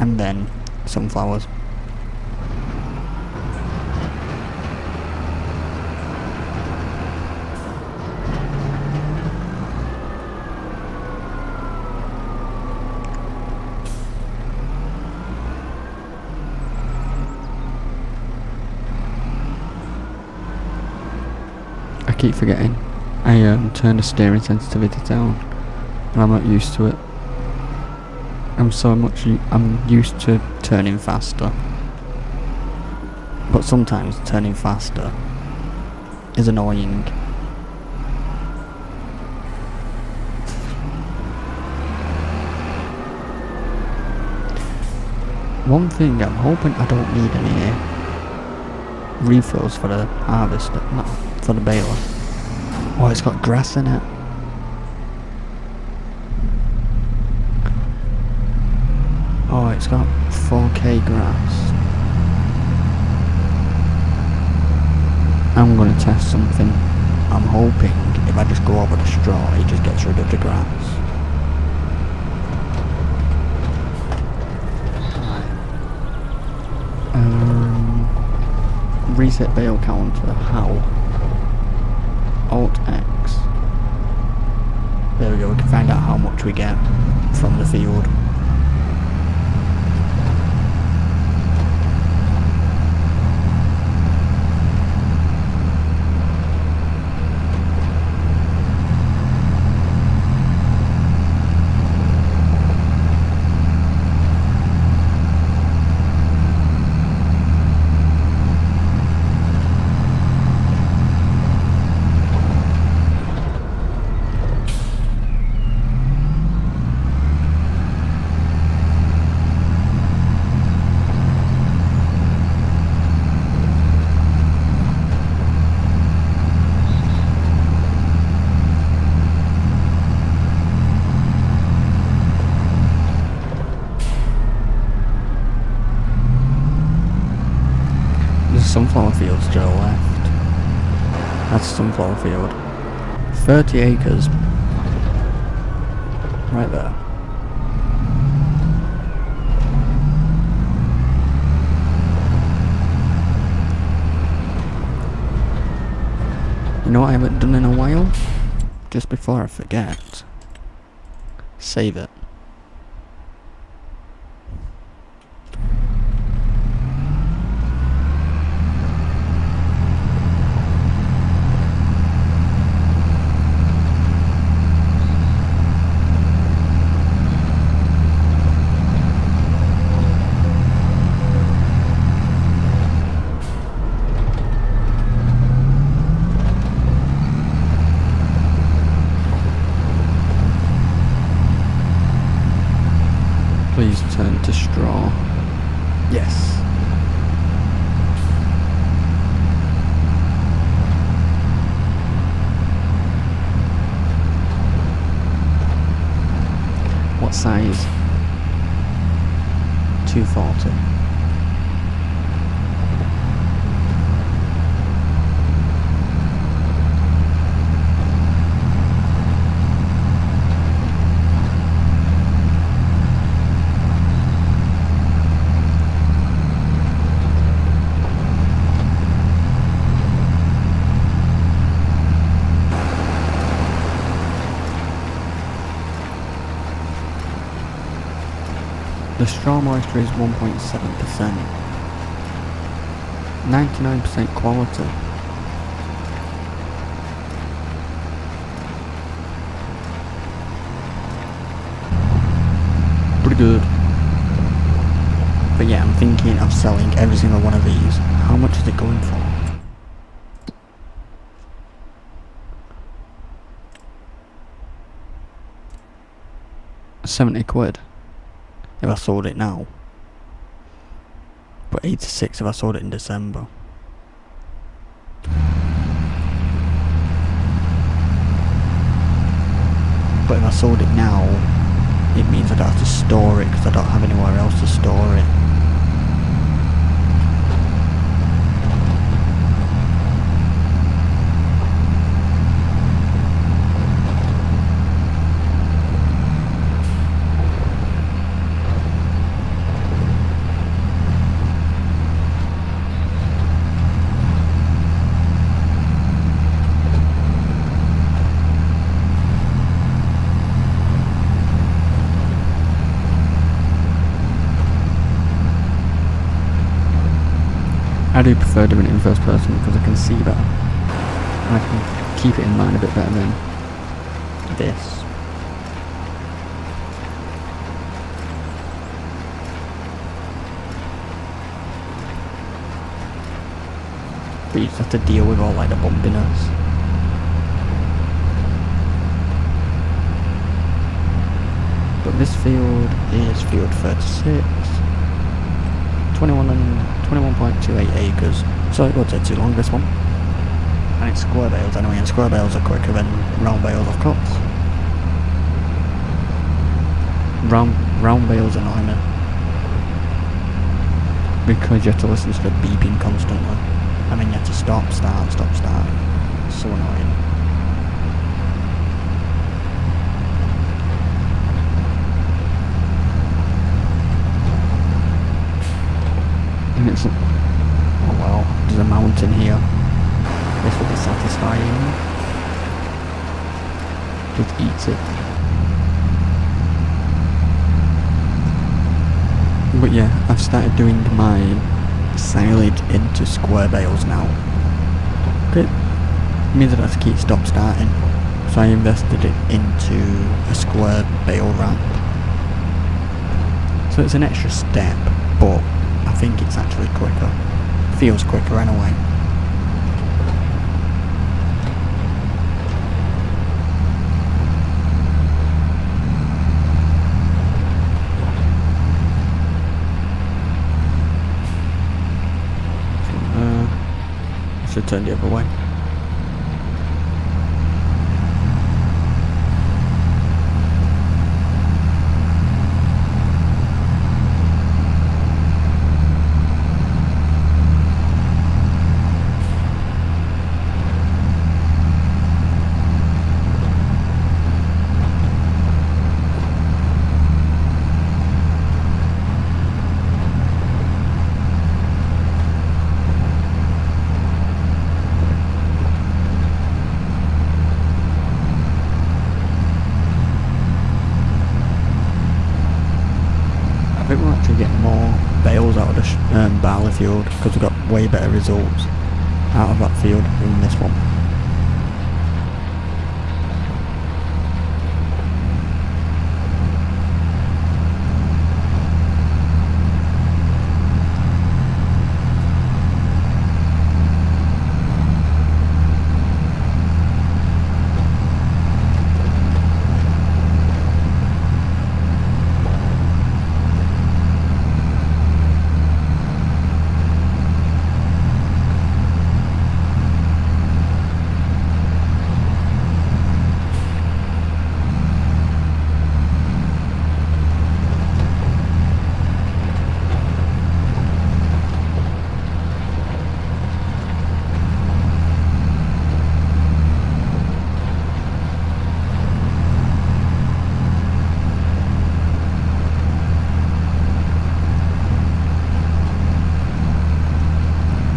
and then sunflowers. I keep forgetting. I turned the steering sensitivity down, and I'm not used to it. I'm used to turning faster, but sometimes turning faster is annoying. One thing, I'm hoping I don't need any refills for the harvester, no, for the baler. Oh, it's got grass in it. Oh, it's got 4K grass. I'm gonna test something. I'm hoping if I just go over the straw, it just gets rid of the grass. Reset bale counter, how? Alt X. There we go, we can find out how much we get from the field. Sunflower fields to the left. That's a sunflower field. 30 acres. Right there. You know what I haven't done in a while? Just before I forget. Save it. Please turn to straw. Yes. What size? 240. The straw moisture is 1.7%. 99% quality. Pretty good. But yeah, I'm thinking of selling every single one of these. How much is it going for? £70 if I sold it now. But 86 if I sold it in December. But if I sold it now, it means I'd have to store it because I don't have anywhere else to store it. I do prefer doing it in first person because I can see better. And I can keep it in mind a bit better than this. But you just have to deal with all like the bumpiness. But this field is field 36. 21.28 acres, so it won't take too long, this one. And it's square bales anyway, and square bales are quicker than round bales, of course. Round bales annoy me because you have to listen to the beeping constantly. I mean, you have to stop, start. It's so annoying. And it's, oh well, there's a mountain here. This will be satisfying. Just eat it. But yeah, I've started doing my silage into square bales now. It means that I have to keep stop starting. So I invested it into a square bale wrap. So it's an extra step, but I think it's actually quicker. Feels quicker anyway. I should turn the other way. field because we got way better results out of that field than this one.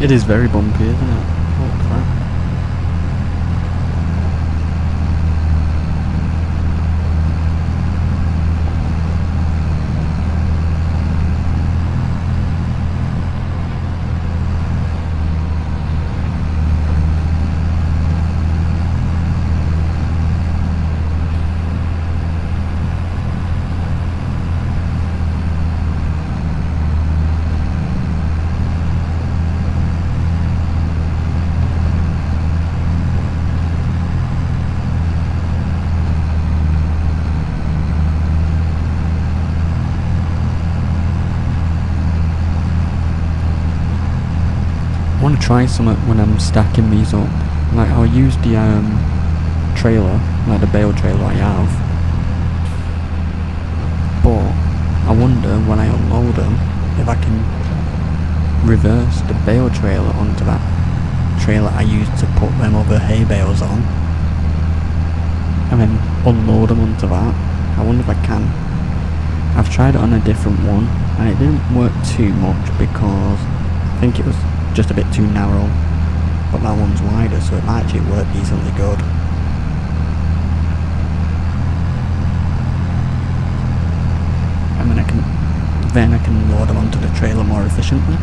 It is very bumpy, isn't it? Oh crap. I want to try something when I'm stacking these up. Like I'll use the trailer, like the bale trailer I have. But I wonder when I unload them if I can reverse the bale trailer onto that trailer I used to put them other hay bales on. And then unload them onto that. I wonder if I can. I've tried it on a different one and it didn't work too much because I think it was just a bit too narrow, but that one's wider, so it might actually work decently good. And then I can load them onto the trailer more efficiently.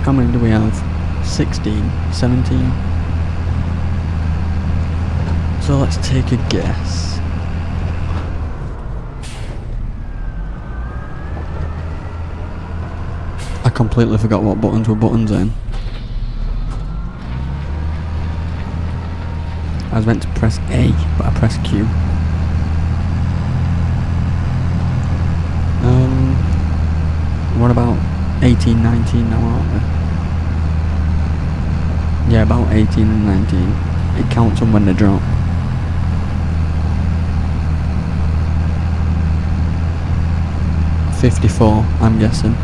How many do we have? 16, 17. So let's take a guess. I completely forgot what buttons were buttons in. I was meant to press A, but I pressed Q. What about 18, 19 now, aren't we? Yeah, about 18 and 19. It counts them when they drop. $54, I'm guessing.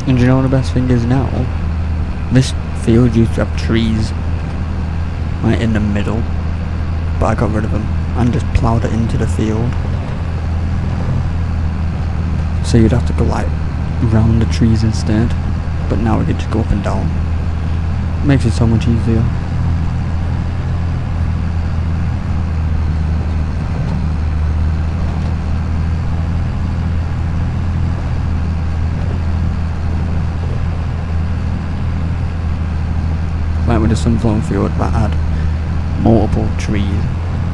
And do you know what the best thing is now? This field used to have trees right in the middle, but I got rid of them and just ploughed it into the field. So you'd have to go like round the trees instead. but now we can just go up and down. Makes it so much easier. Like with the sunflower field that had multiple trees,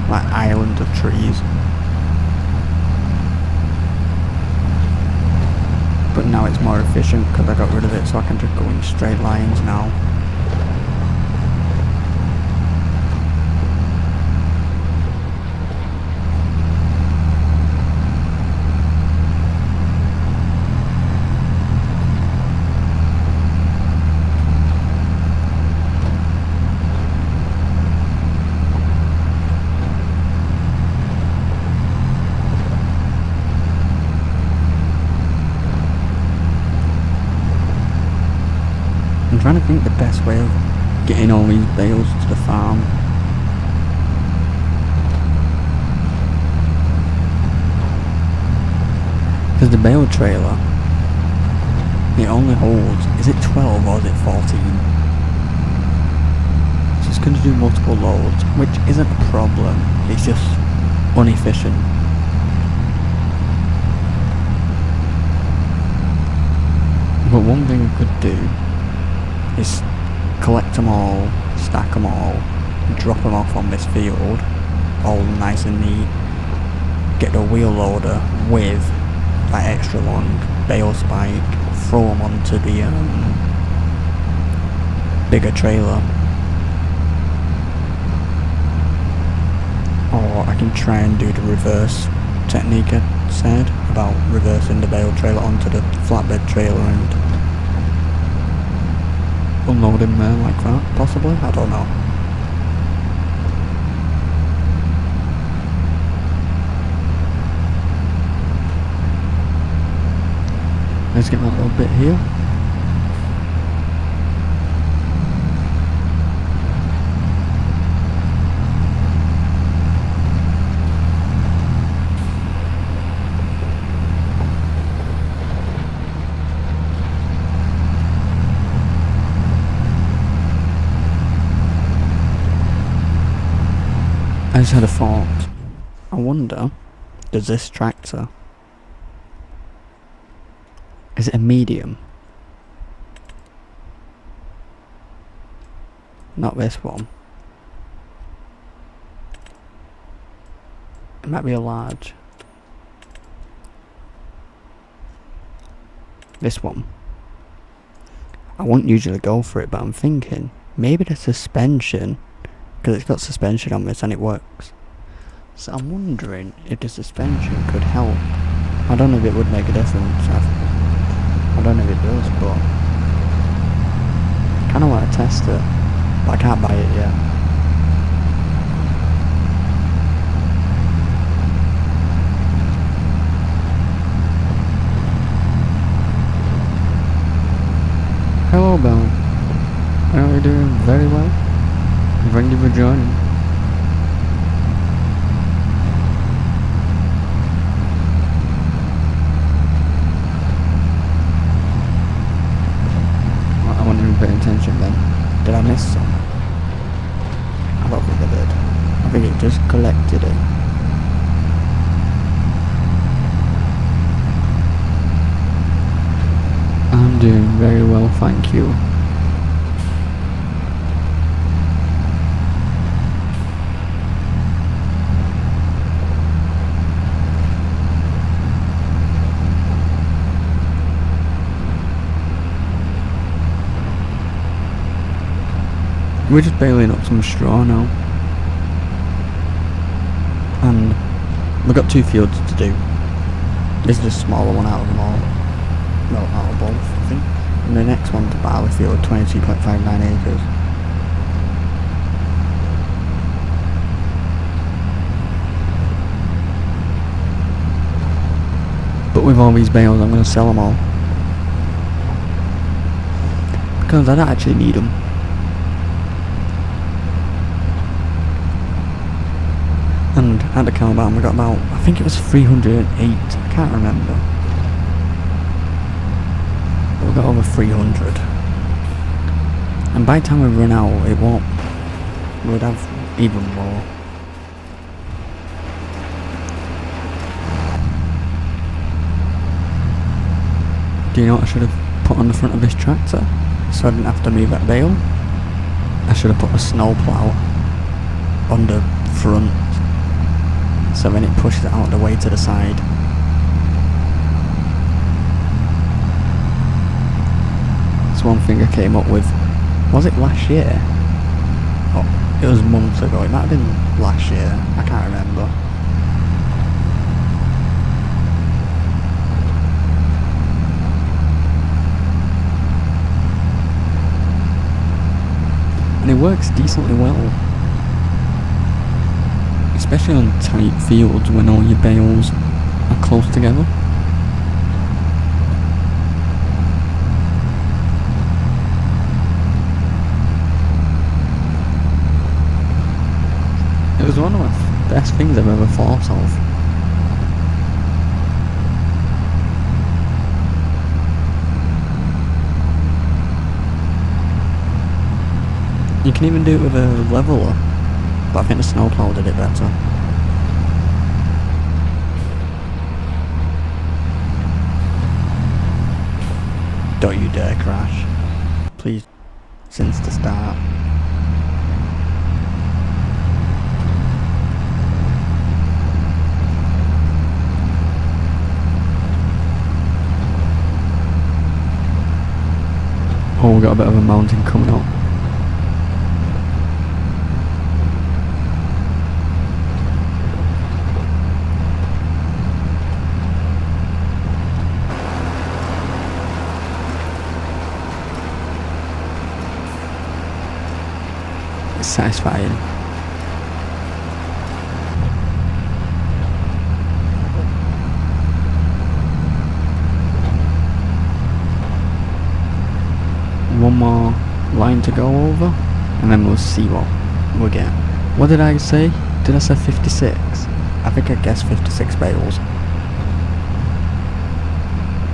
like islands of trees. But now it's more efficient because I got rid of it, so I can just go in straight lines now. I'm trying to think the best way of getting all these bales to the farm. Because the bale trailer, it only holds, is it 12 or is it 14? So it's going to do multiple loads, which isn't a problem, it's just inefficient. But one thing we could do is collect them all, stack them all, drop them off on this field, all nice and neat, get the wheel loader with that extra long bale spike, throw them onto the bigger trailer. Or I can try and do the reverse technique I said, about reversing the bale trailer onto the flatbed trailer and unload him there like that, possibly? I don't know. Let's get that little bit here. I just had a thought. I wonder, does this tractor, is it a medium? Not this one. It might be a large. This one. I won't usually go for it, but I'm thinking maybe the suspension, because it's got suspension on this and it works. So I'm wondering if the suspension could help. I don't know if it would make a difference. I don't know if it does, but I kind of want to test it, but I can't buy it yet. Hello, Bell. Are you doing very well? Thank you for joining. I wasn't even paying attention then. Did I miss some? I don't think I did. I think it just collected it. I'm doing very well, thank you. We're just baling up some straw now. And we've got 2 fields to do. This is the smaller one out of them all. Well, out of both, I think. And the next one's a barley field, 22.59 acres. But with all these bales, I'm going to sell them all. Because I don't actually need them. And at the cow barn we got about, I think it was 308, I can't remember. we've got over 300. And by the time we run out, it won't. We'd have even more. Do you know what I should have put on the front of this tractor? So I didn't have to move that bale? I should have put a snow plough on the front. So then it pushes it out of the way to the side. That's one thing I came up with. Was it last year? Oh, it was months ago. It might have been last year. I can't remember. And it works decently well. Especially on tight fields when all your bales are close together. It was one of the best things I've ever thought of. You can even do it with a leveler, but I think the snowplow did it better. Don't you dare crash. Please, since the start. Oh, we've got a bit of a mountain coming up. It's satisfying. One more line to go over, and then we'll see what we'll get. What did I say? Did I say 56? I think I guessed 56 bales.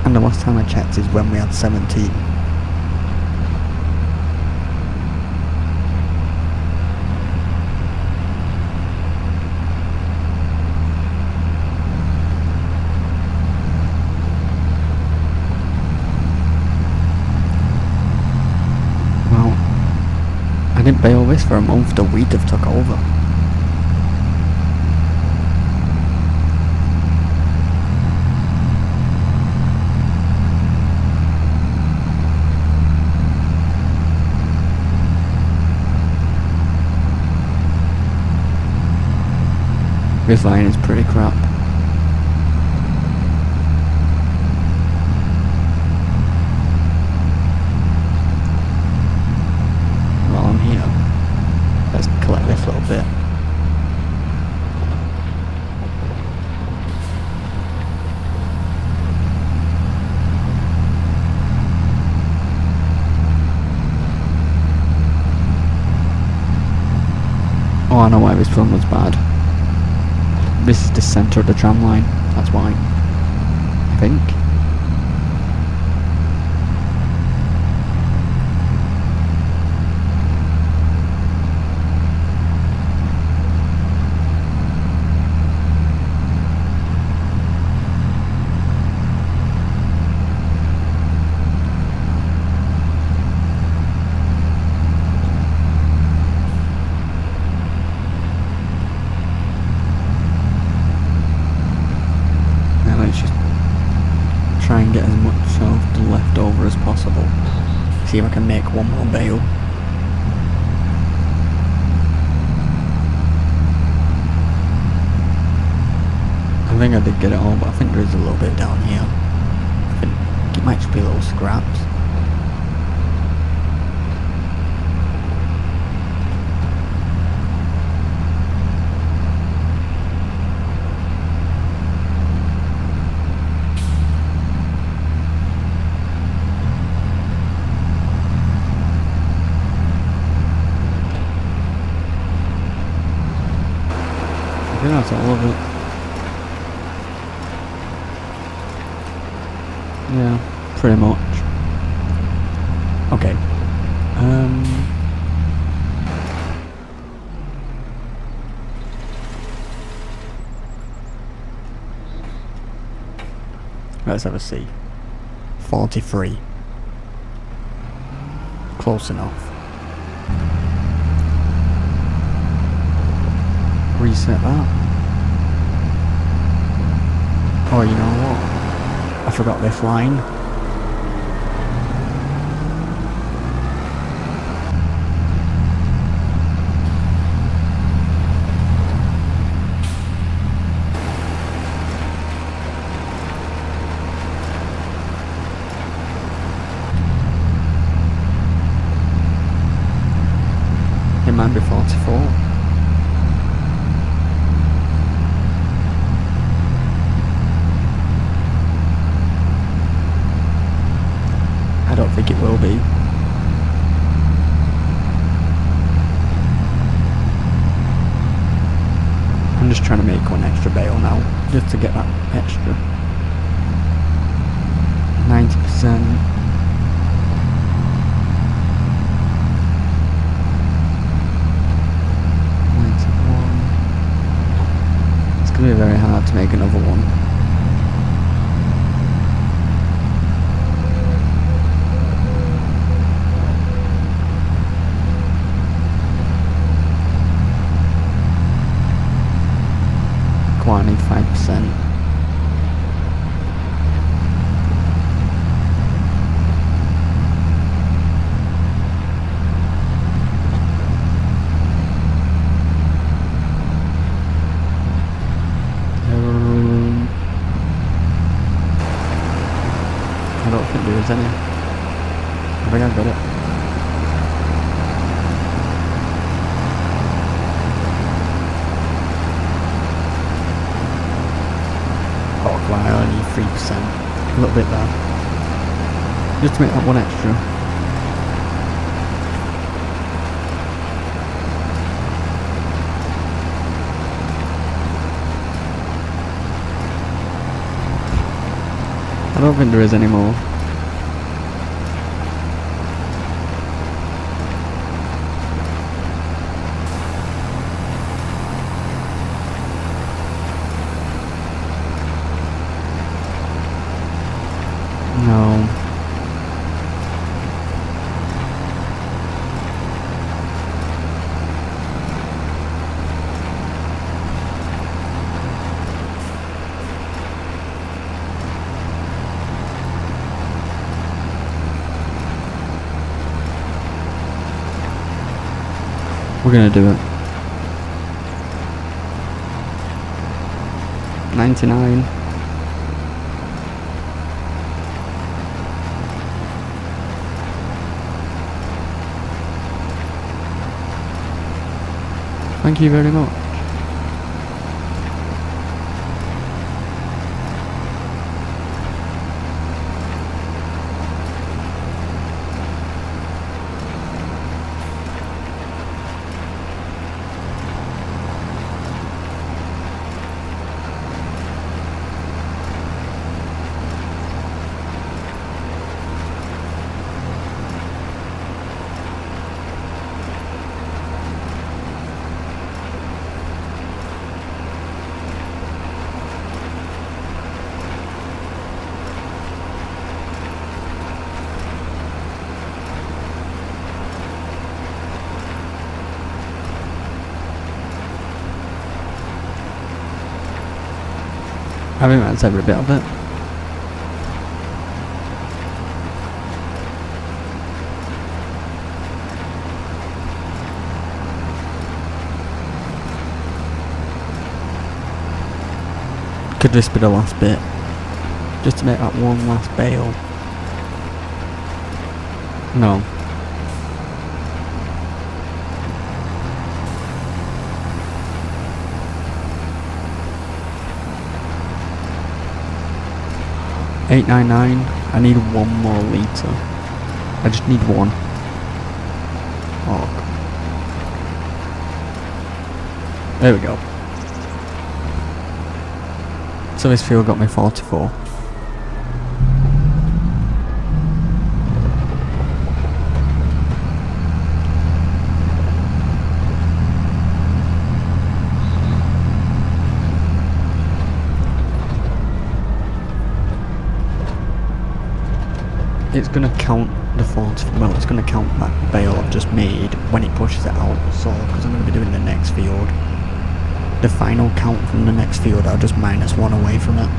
And the last time I checked is when we had 17. I didn't bale this for a month, the wheat have took over. This line is pretty crap. Collect this little bit. Oh, I know why this one was bad. This is the centre of the tram line, that's why. I think. Try and get as much of the leftover as possible. See if I can make one more bale. I think I did get it all, but I think there is a little bit down here. I think it might just be little scraps. I think that's all of it. Yeah, pretty much. Let's have a see. 43. Close enough. Reset that. Oh, you know what? I forgot this line. It might be 44. I don't think it will be. I'm just trying to make one extra bale now, just to get that extra 90%. It's gonna be very hard to make another one. Come on, I need 5%. I don't think there is any. I think I got it. Oh, wow, I only need 3%. A little bit there. Just to make that one extra. I don't think there is any more. No. We're gonna do it. 99. Thank you very much. I think that's every bit of it. Could this be the last bit? Just to make that one last bale. No. $8.99. I need one more litre. I just need one. Oh. There we go. So this fuel got me 44. it's going to count the 40, well, it's going to count that bale I've just made when it pushes it out, so, because I'm going to be doing the next field. The final count from the next field, I'll just minus 1 away from it.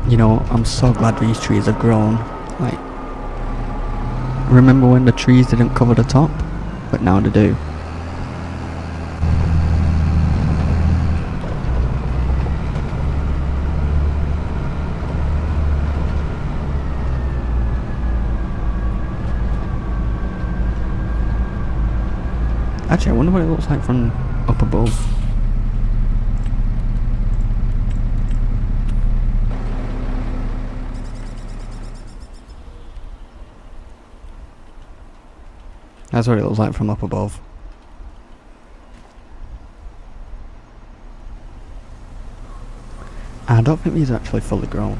You know, I'm so glad these trees have grown. Like, remember when the trees didn't cover the top? But now they do. Actually, I wonder what it looks like from up above. That's what it looks like from up above. I don't think these are actually fully grown.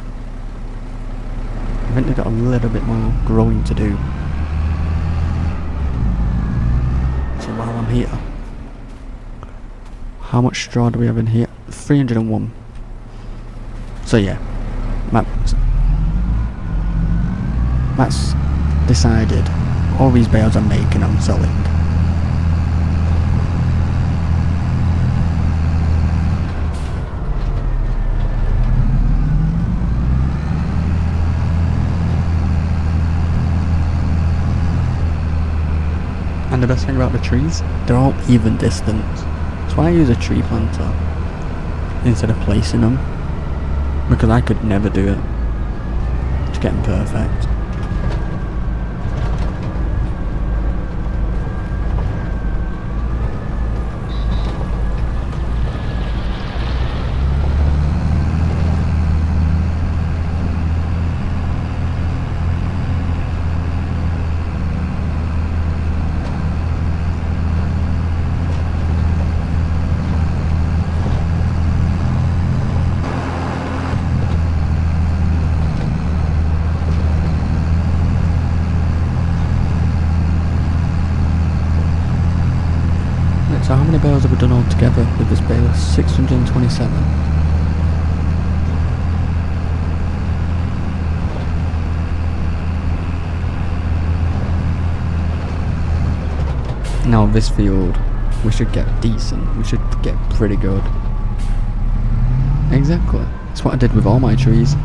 I think they've got a little bit more growing to do. So while I'm here, how much straw do we have in here? 301. So yeah, that's decided. All these bales I'm making, I'm selling. And the best thing about the trees, they're all even distance. That's why I use a tree planter instead of placing them, because I could never do it to get them perfect. So how many bales have we done altogether with this bale? 627. Now this field, we should get decent. We should get pretty good. Exactly. That's what I did with all my trees.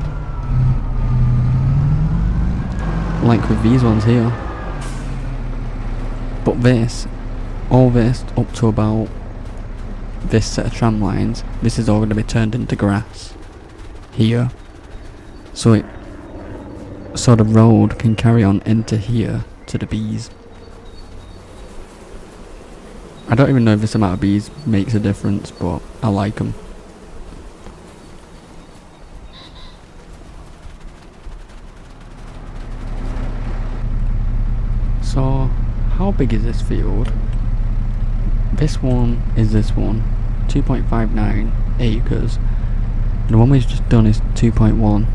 Like with these ones here. But this, all this up to about this set of tram lines, this is all going to be turned into grass here, so the road can carry on into here to the bees. I don't even know if this amount of bees makes a difference, but I like them. So how big is this field? This one is this one, 2.59 acres. The one we've just done is 2.1.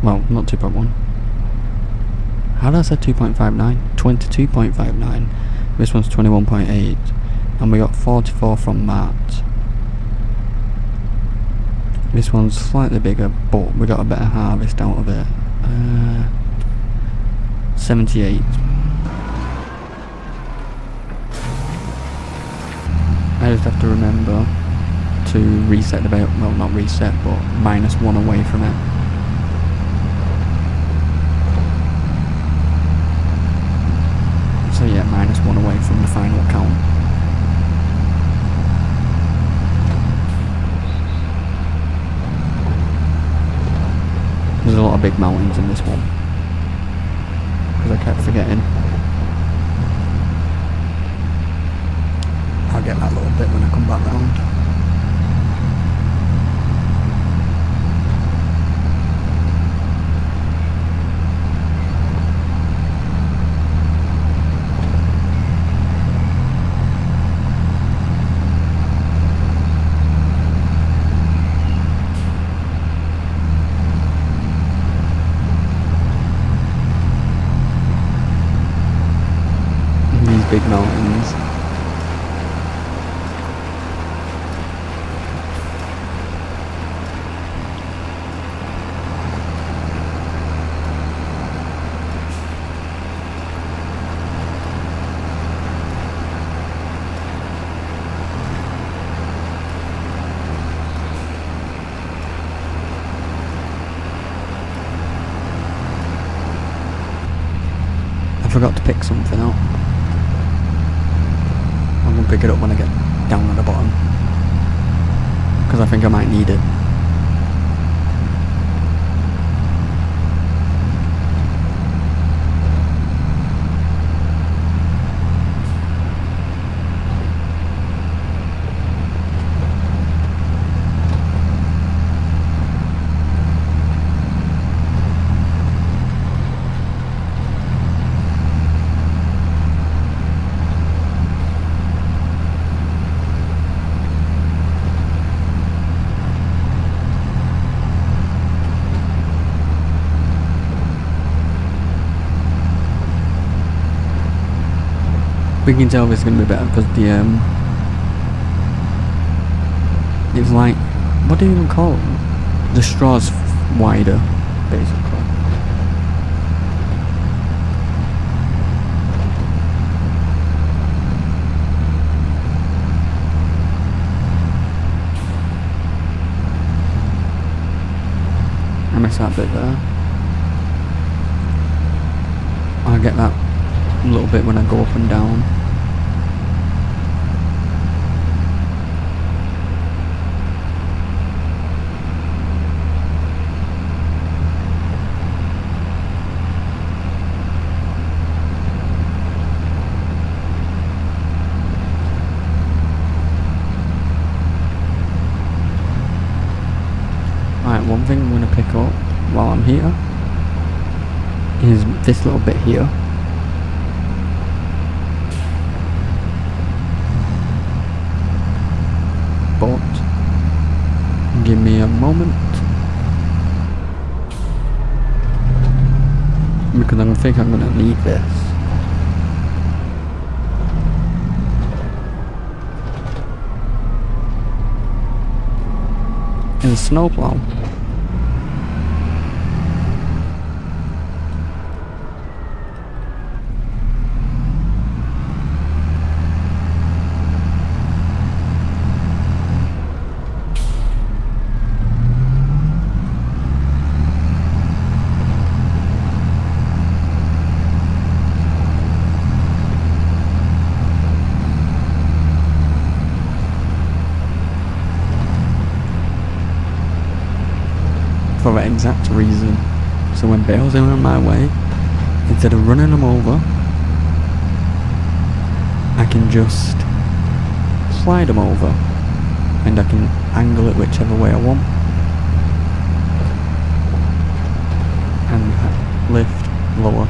Well, not 2.1. How did I say 2.59? 22.59. This one's 21.8. And we got 44 from Matt. This one's slightly bigger, but we got a better harvest out of it. 78. I just have to remember to reset the bale, well not reset, but minus 1 away from it. So yeah, minus 1 away from the final count. There's a lot of big mountains in this one, because I kept forgetting. I'll get that little bit when I come back round. big mountains. I forgot to pick something up. I'm gonna pick it up when I get down at the bottom, because I think I might need it. We can tell this is going to be better because it's like, what do you even call it? The straw's wider, basically. I missed that bit there. I get that a little bit when I go up and down. Right, one thing I'm going to pick up while I'm here is this little bit here. But give me a moment, because I think I'm gonna need this. In the snowplow. For that exact reason. So when bales are on my way, instead of running them over, I can just slide them over, and I can angle it whichever way I want, and lift, lower.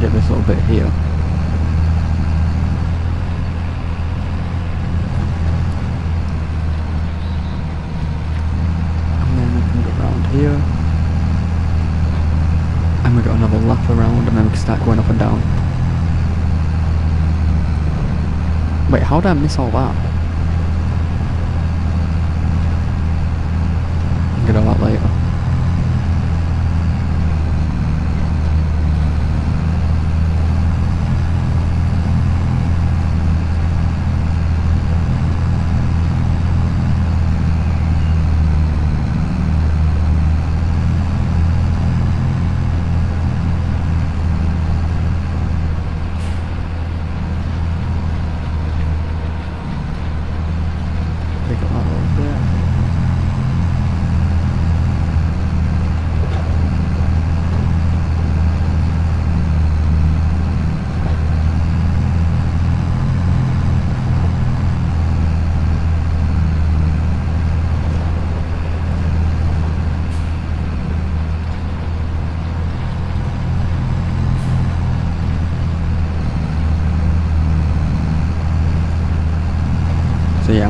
Get this little bit here. And then we can go around here. And we got another lap around, and then we can start going up and down. Wait, how did I miss all that? I'll get all that later.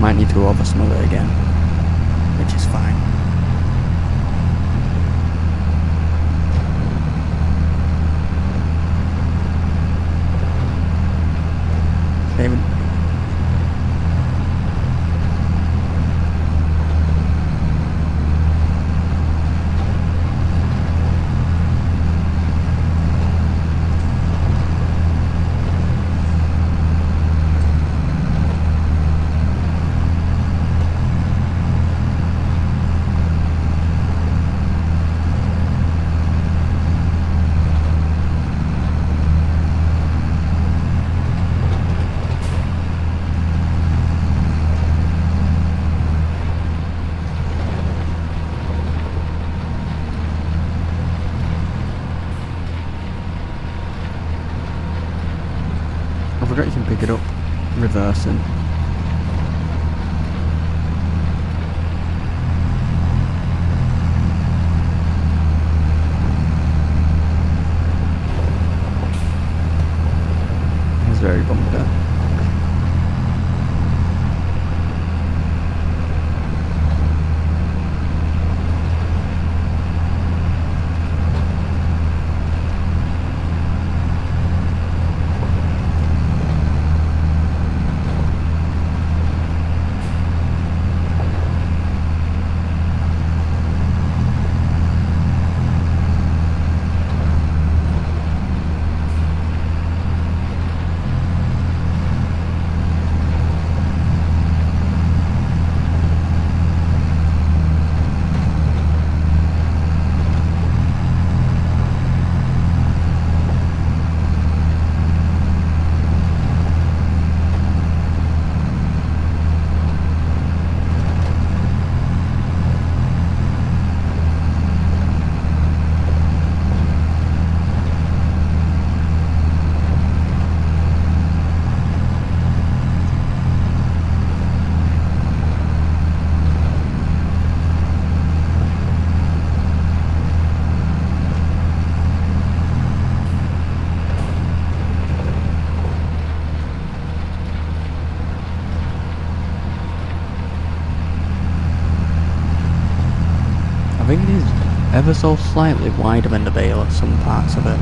might need to over smother it again, which is fine. David. I forgot you can pick it up reversing. It's very bumpy. I think it is ever so slightly wider than the Baylor, some parts of it.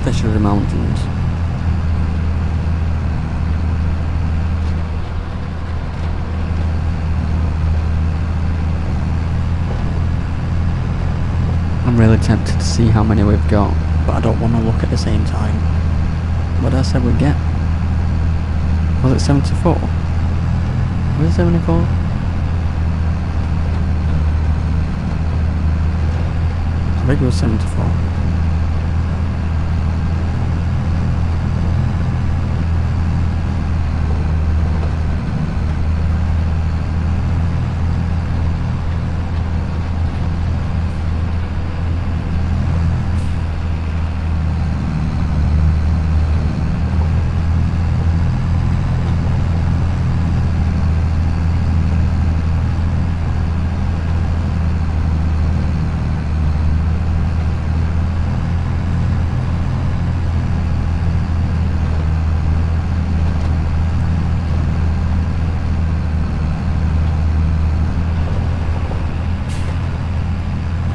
Especially the mountains. I'm really tempted to see how many we've got, but I don't want to look at the same time. What did I say we'd get? Was it 74? Was it 74? I think it was 74.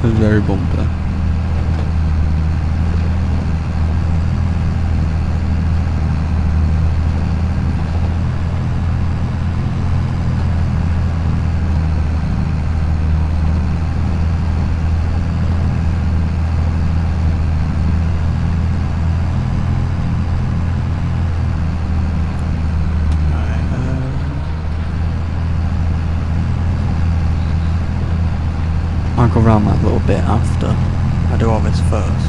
It was very bumpy. I'll go around that little bit after I do all this first.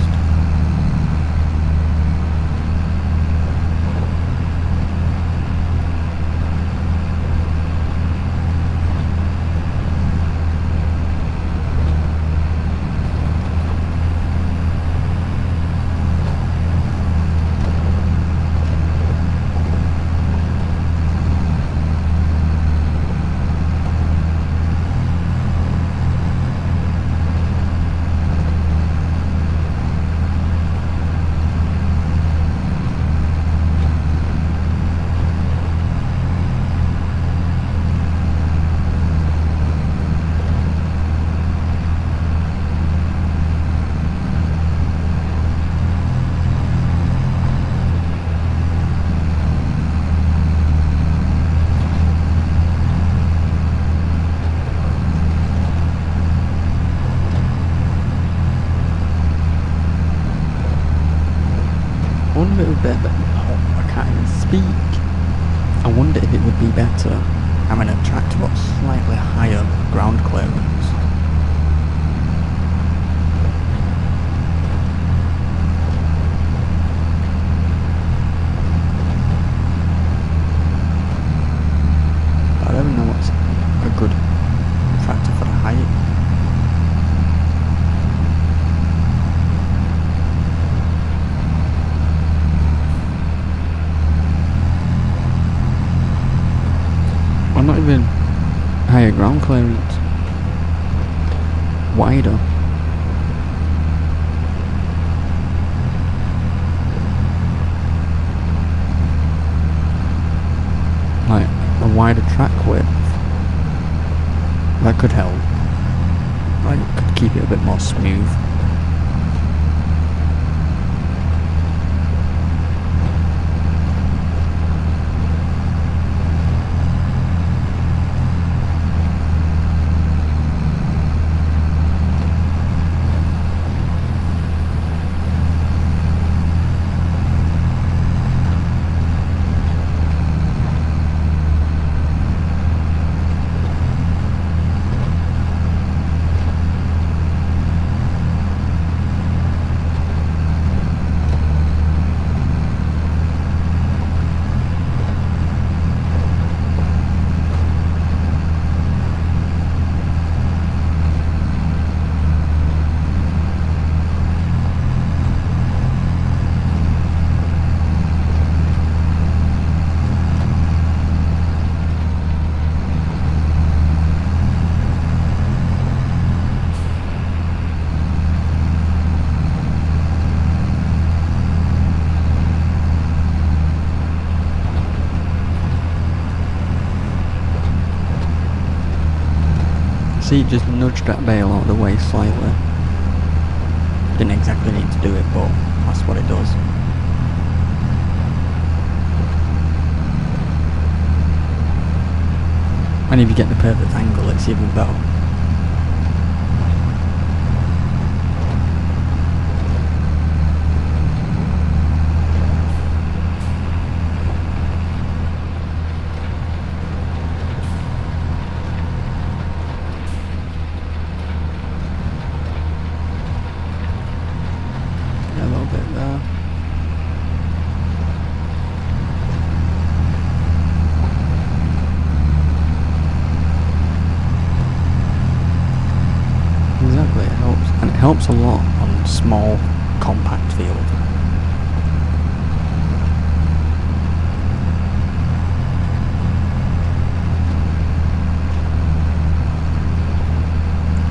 I wonder if it would be better having a tractor got slightly higher ground clearance. But I don't know what's a good tractor for the height. Well, not even higher ground clearance. Wider. Like a wider track width. That could help. Like, could keep it a bit more smooth. See, it just nudged that bale out of the way slightly. Didn't exactly need to do it, but that's what it does. And if you get the perfect angle, it's even better. Exactly, it helps, and it helps a lot on small, compact field.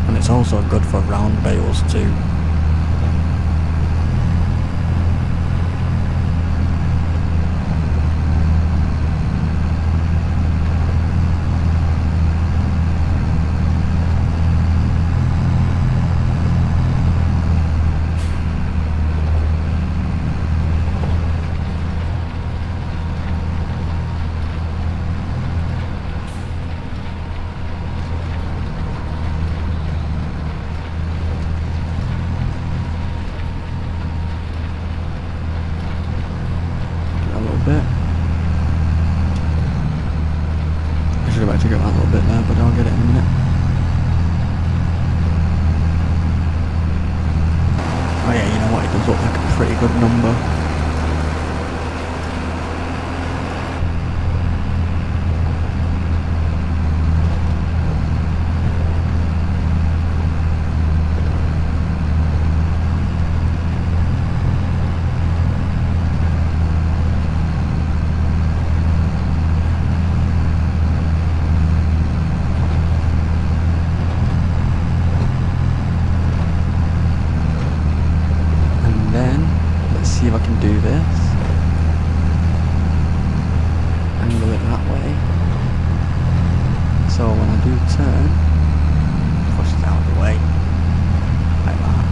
And it's also good for round bales too. Bit. I should have actually got that little bit there, but I'll get it in a minute. Oh yeah, you know what, it does look like a pretty good number. See if I can do this. Angle it that way. So when I do turn, push it out of the way. Like that.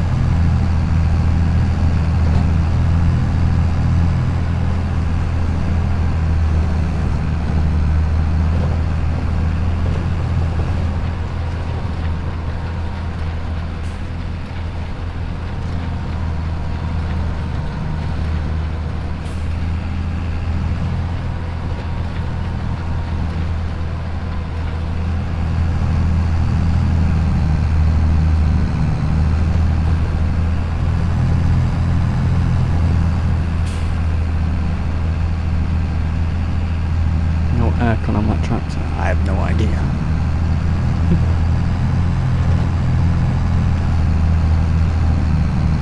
aircon on my tractor? I have no idea.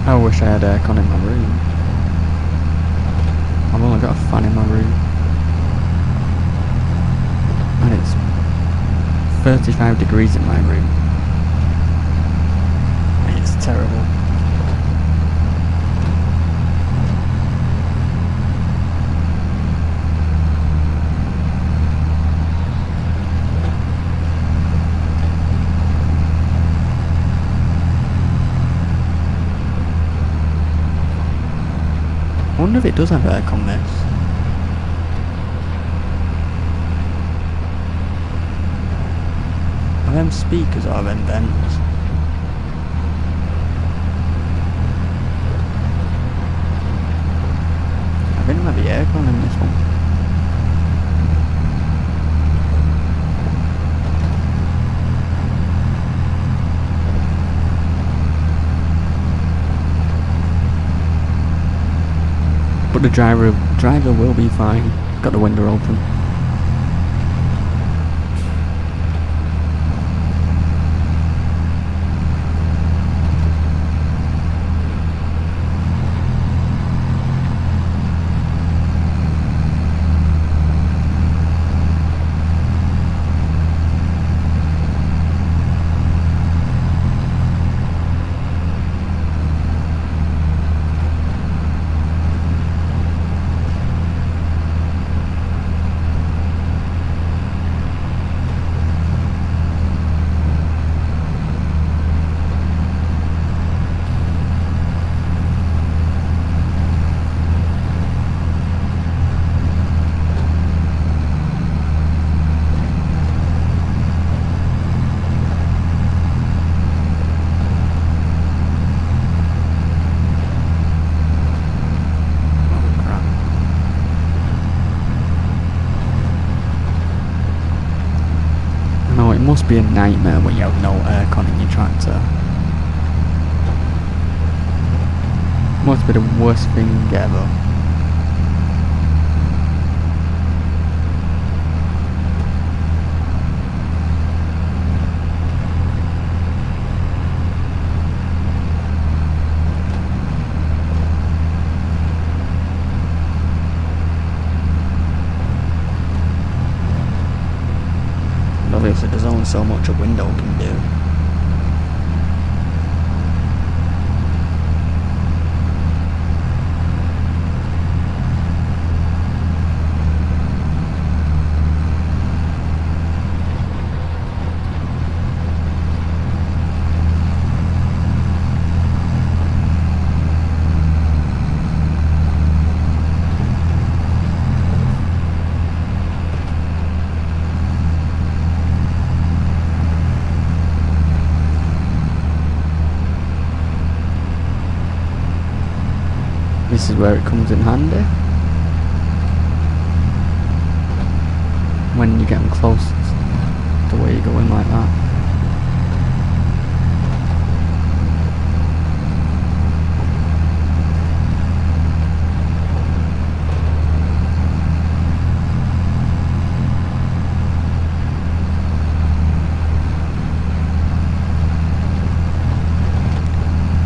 I wish I had aircon in my room. I've only got a fan in my room. And it's 35 degrees in my room. It's terrible. I wonder if it does have aircon this. Are them speakers or are them vents? I think there might be aircon in this one. But the driver will be fine. Got the window open. It must be a nightmare when you have no aircon in your tractor. Must be the worst thing ever. Obviously there's only so much a window can do. This is where it comes in handy. When you're getting close to where you're going like that.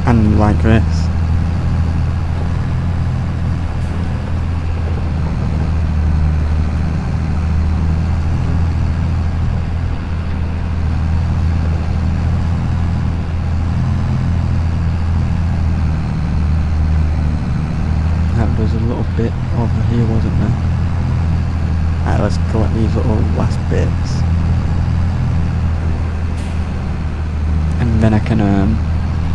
And like this. There's a little bit over here, wasn't there? Alright, let's collect these little last bits. And then I can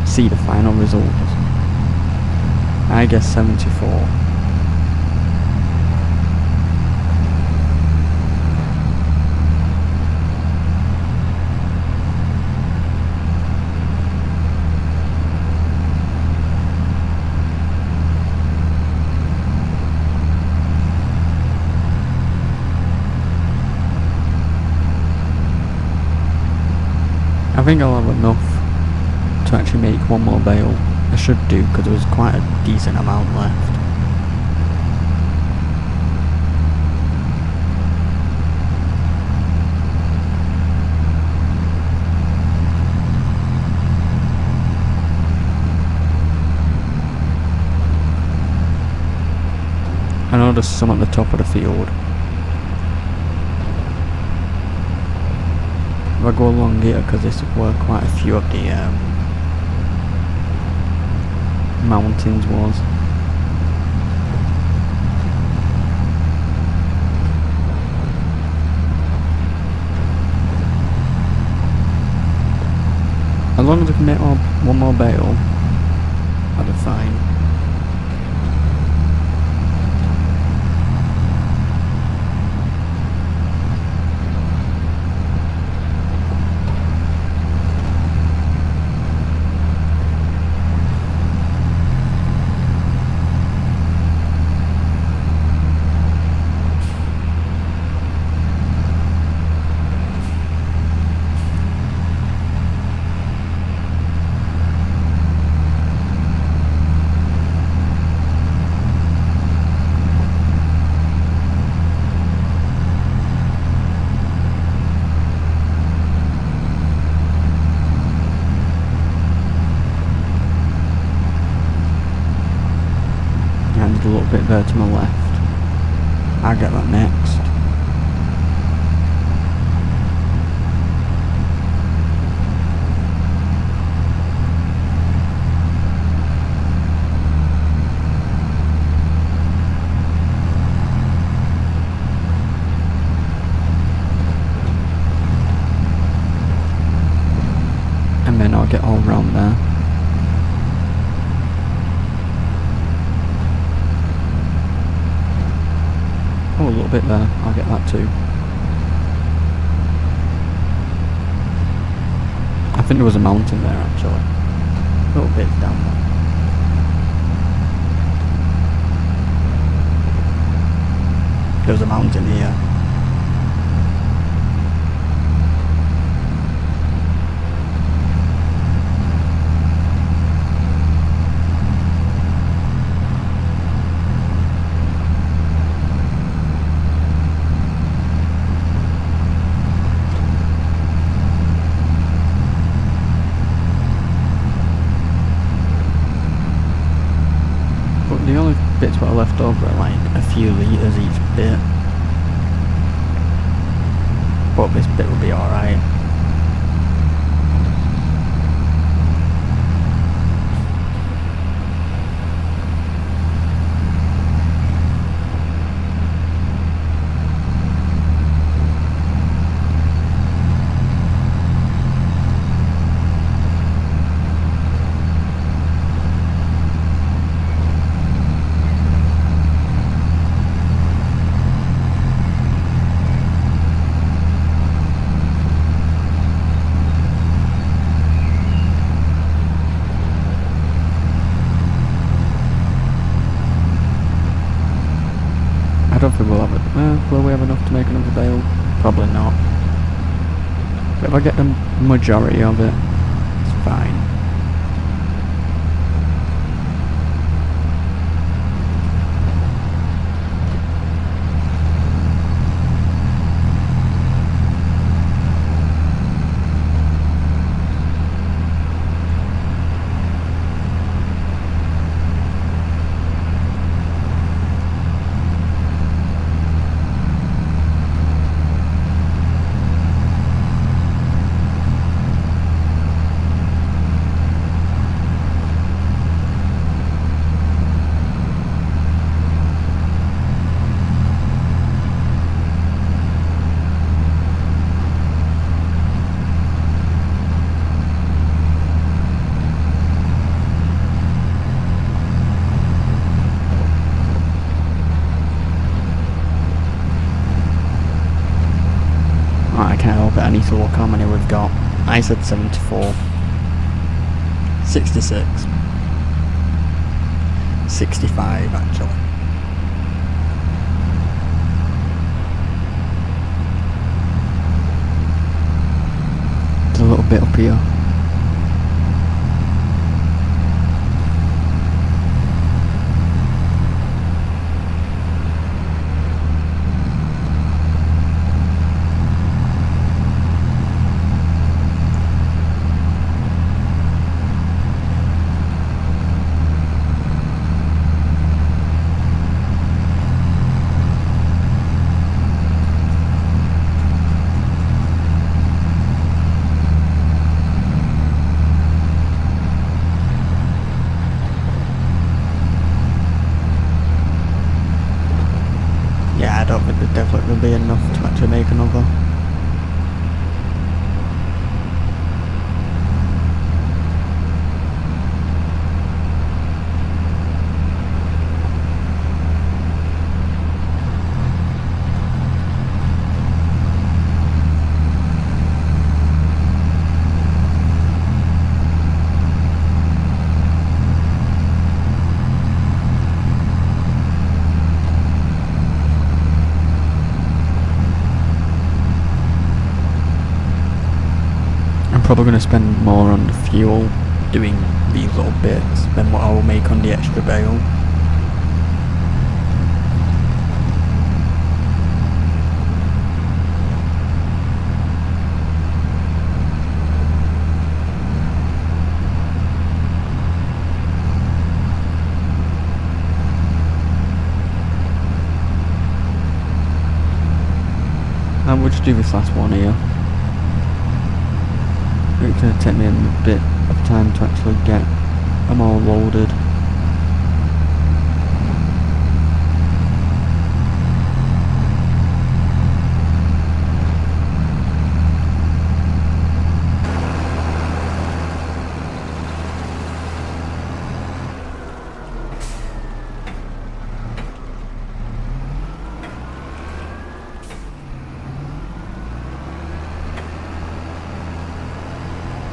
see the final result. I guess 74. I think I'll have enough to actually make one more bale. I should do, because there was quite a decent amount left. there's some at the top of the field. If I go along here, because this were quite a few of the mountains was. As long as I can make one more bale, I'll be fine. A little bit there to my left. I'll get that next. And then I'll get all round there. Oh, a little bit there. I'll get that too. I think there was a mountain there actually. A little bit down there. There's a mountain here. The only bits that are left over are like a few litres each bit, but this bit will be alright. I don't think we'll have it. Will we have enough to make another bale? Probably not. But if I get the majority of it, it's fine. I can't help it, I need to look how many we've got. I said 74. 66. 65 actually. There's a little bit up here. enough to actually make another. Probably going to spend more on the fuel doing these little bits than what I will make on the extra bale. I will just do this last one here. It's going to take me a bit of time to actually get them all loaded.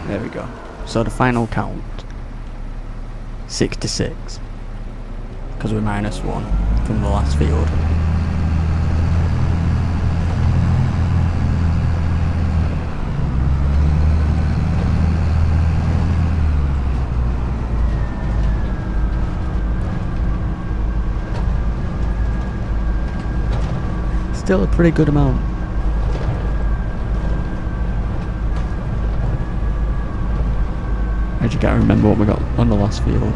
There we go. So the final count, 66, because we're -1 from the last field. Still a pretty good amount. I just can't remember what we got on the last field.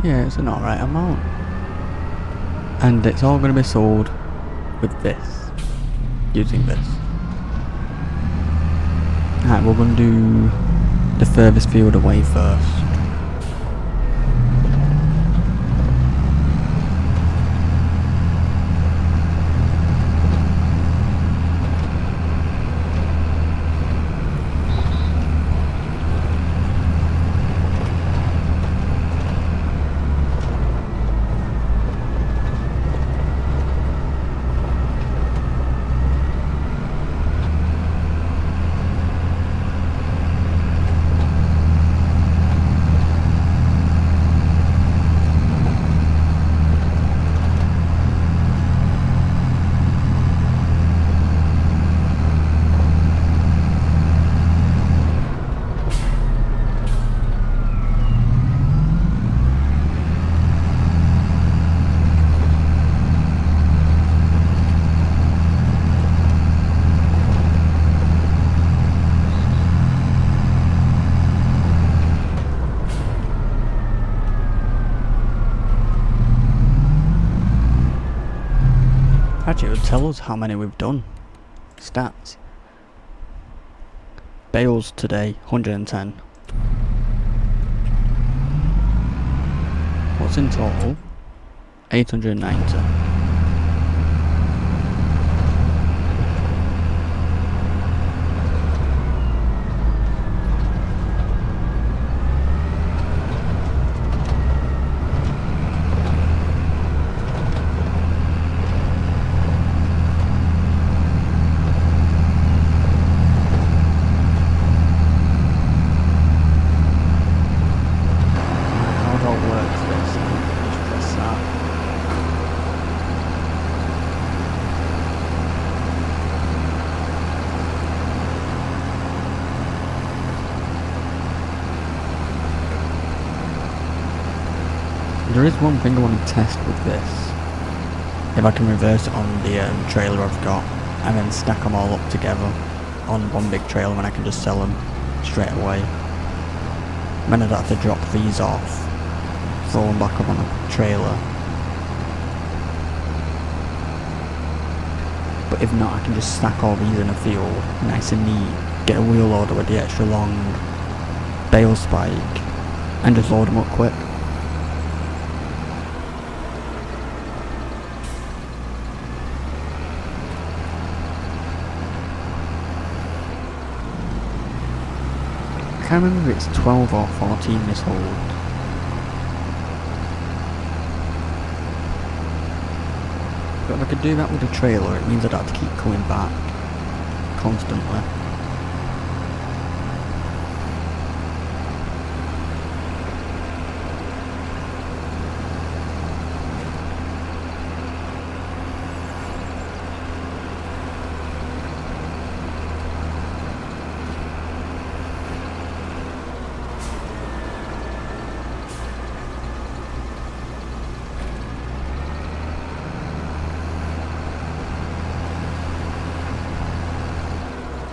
Yeah, it's an alright amount. And it's all going to be sold with this. Using this. Alright, we're going to do the furthest field away first. Actually, it would tell us how many we've done. Stats. Bales today, 110. What's in total? 890. there is one thing I want to test with this. If I can reverse it on the trailer I've got, and then stack them all up together on one big trailer, and I can just sell them straight away. Then I'd have to drop these off, throw them back up on a trailer. But if not, I can just stack all these in a field, nice and neat, get a wheel loader with the extra long bale spike, and just load them up quick. I can't remember if it's 12 or 14 this hold. But if I could do that with a trailer, it means I'd have to keep coming back constantly.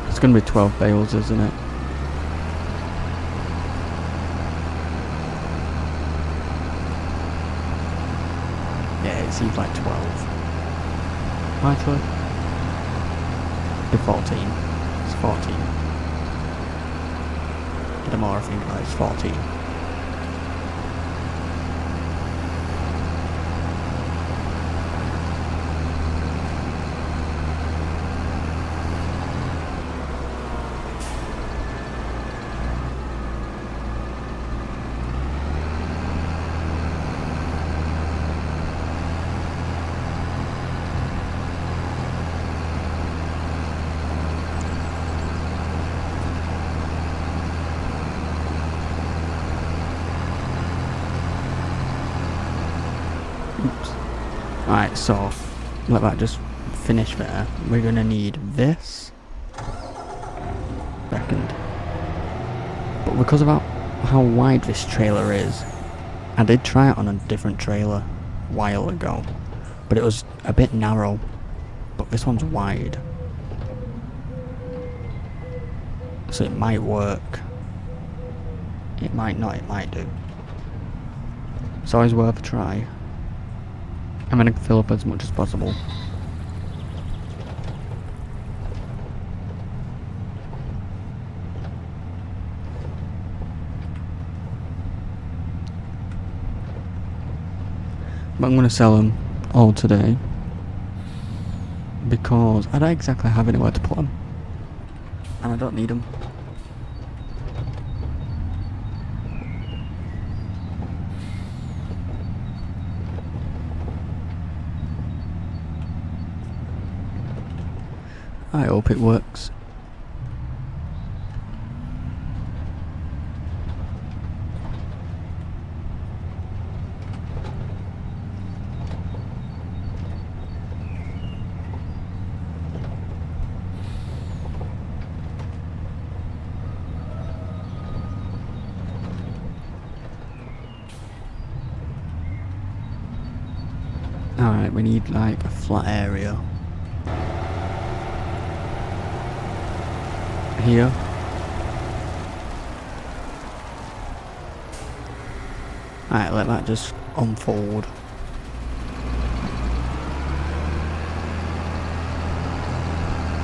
It's going to be 12 bales, isn't it? Yeah, it seems like 12. Actually, it's 14. It's 14. The more I think about it, it's 14. Alright, so let that just finish there. We're gonna need this. Second. But because of how wide this trailer is, I did try it on a different trailer a while ago, but it was a bit narrow. But this one's wide, so it might work. It might not, it might do. It's always worth a try. I'm gonna fill up as much as possible. But I'm gonna sell them all today because I don't exactly have anywhere to put them, and I don't need them. I hope it works. Alright, we need like a flat area. Here. Alright, let that just unfold.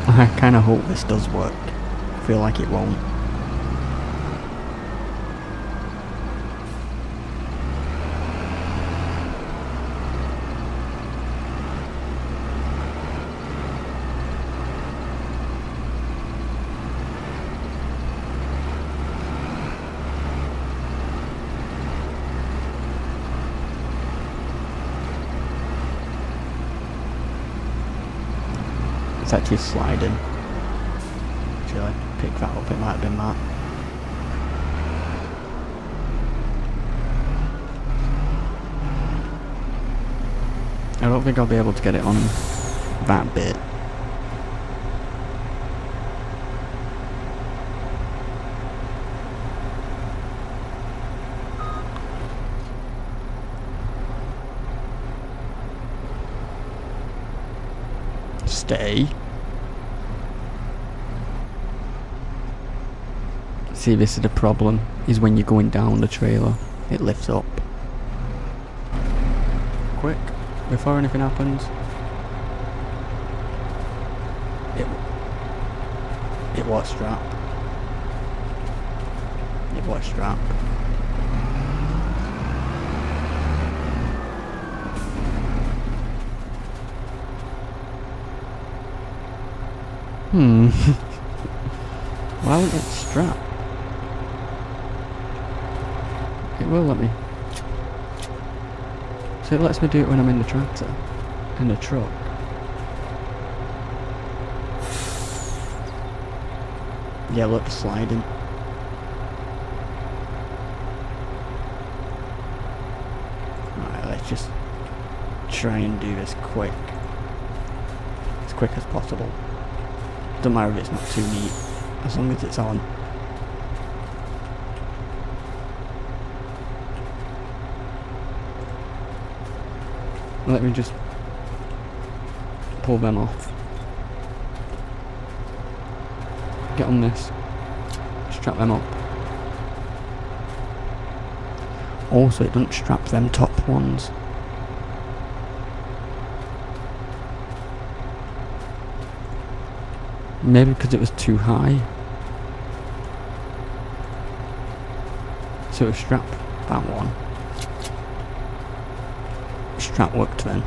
I kinda hope this does work. I feel like it won't. It's actually sliding. Actually, pick that up, it might have been that. I don't think I'll be able to get it on that bit. Stay. See, this is the problem, is when you're going down the trailer, it lifts up. Quick, before anything happens. It was strap. It was strap. Why won't it strap? It will let me. So it lets me do it when I'm in the tractor. In the truck. Yeah, look, sliding. Alright, let's just try and do this quick. As quick as possible. Don't matter if it's not too neat, as long as it's on. Let me just pull them off. Get on this. Strap them up. Also, it doesn't strap them top ones. Maybe because it was too high. So it strapped that one. Strap worked then.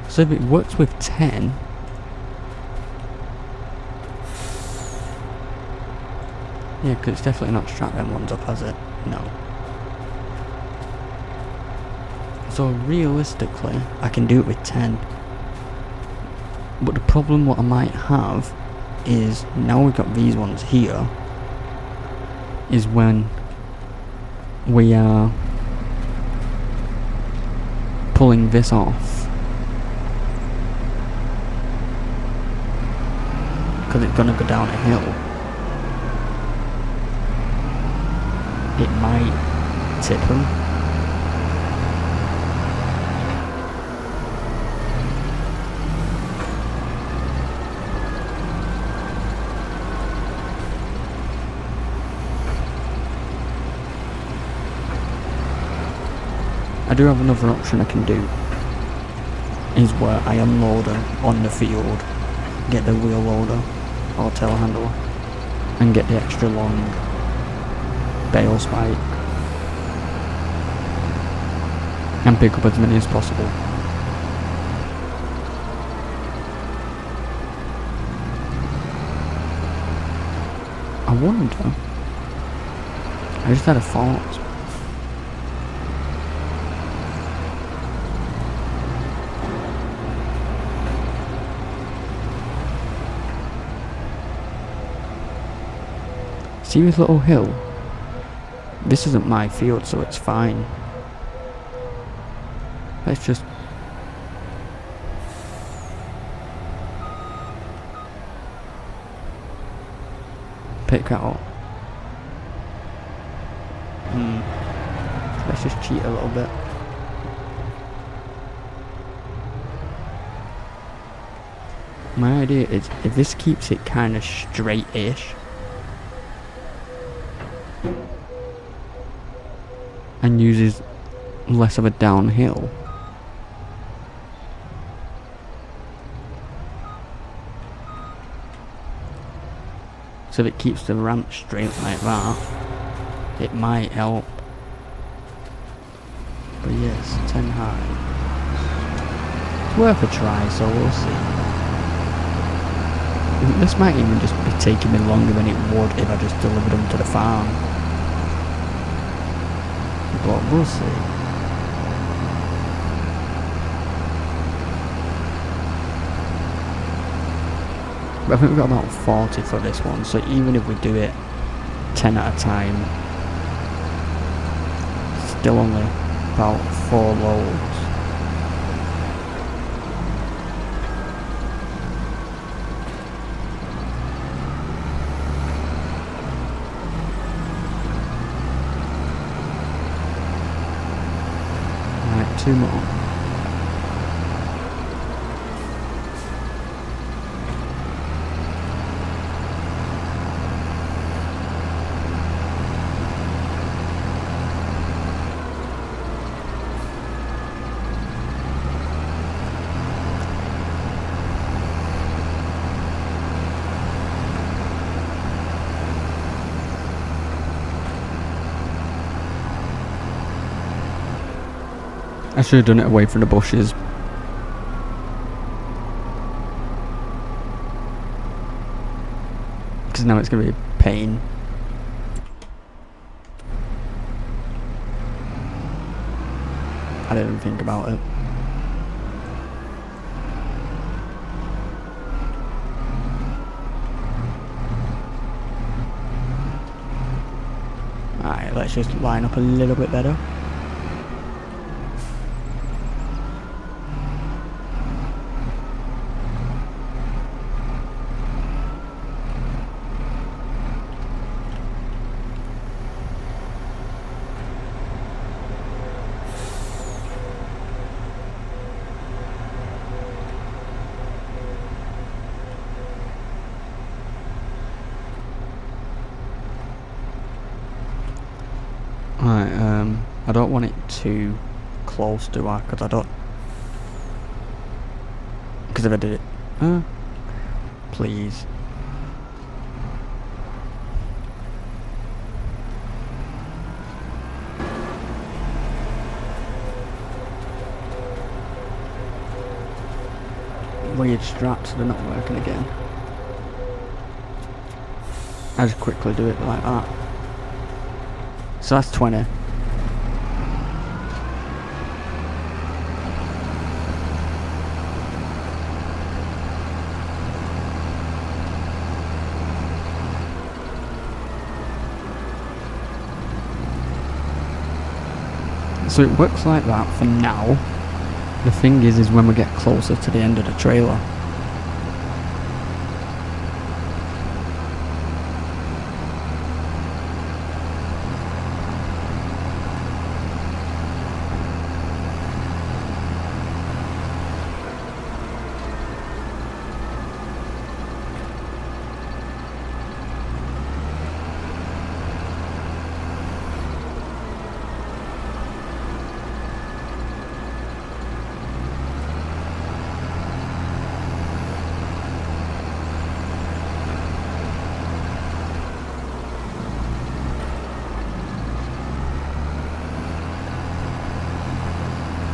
So if it works with 10, yeah, because it's definitely not strapped them ones up, has it? No. So realistically, I can do it with 10. But the problem what I might have is, now we've got these ones here, is when we are pulling this off. Because it's going to go down a hill. It might tip them. I do have another option I can do, is where I unload them on the field, get the wheel loader or telehandler, and get the extra long bale spike, and pick up as many as possible. I wonder, I just had a thought. See this little hill? This isn't my field, so it's fine. Let's just pick that up. Let's just cheat a little bit. My idea is, if this keeps it kind of straight-ish, and uses less of a downhill, so if it keeps the ramp straight like that, it might help. But yes, 10 high. It's worth a try, so we'll see. This might even just be taking me longer than it would if I just delivered them to the farm. But we'll see. But I think we've got about 40 for this one, so even if we do it 10 at a time, still only about 4 loads. 2 more. I should have done it away from the bushes. Because now it's going to be a pain. I didn't think about it. Alright, let's just line up a little bit better. Right, I don't want it too close, do I? Because I don't... Because if I did it... please. Weird straps, they're not working again. I just quickly do it like that. So that's 20. So it works like that for now. The thing is when we get closer to the end of the trailer.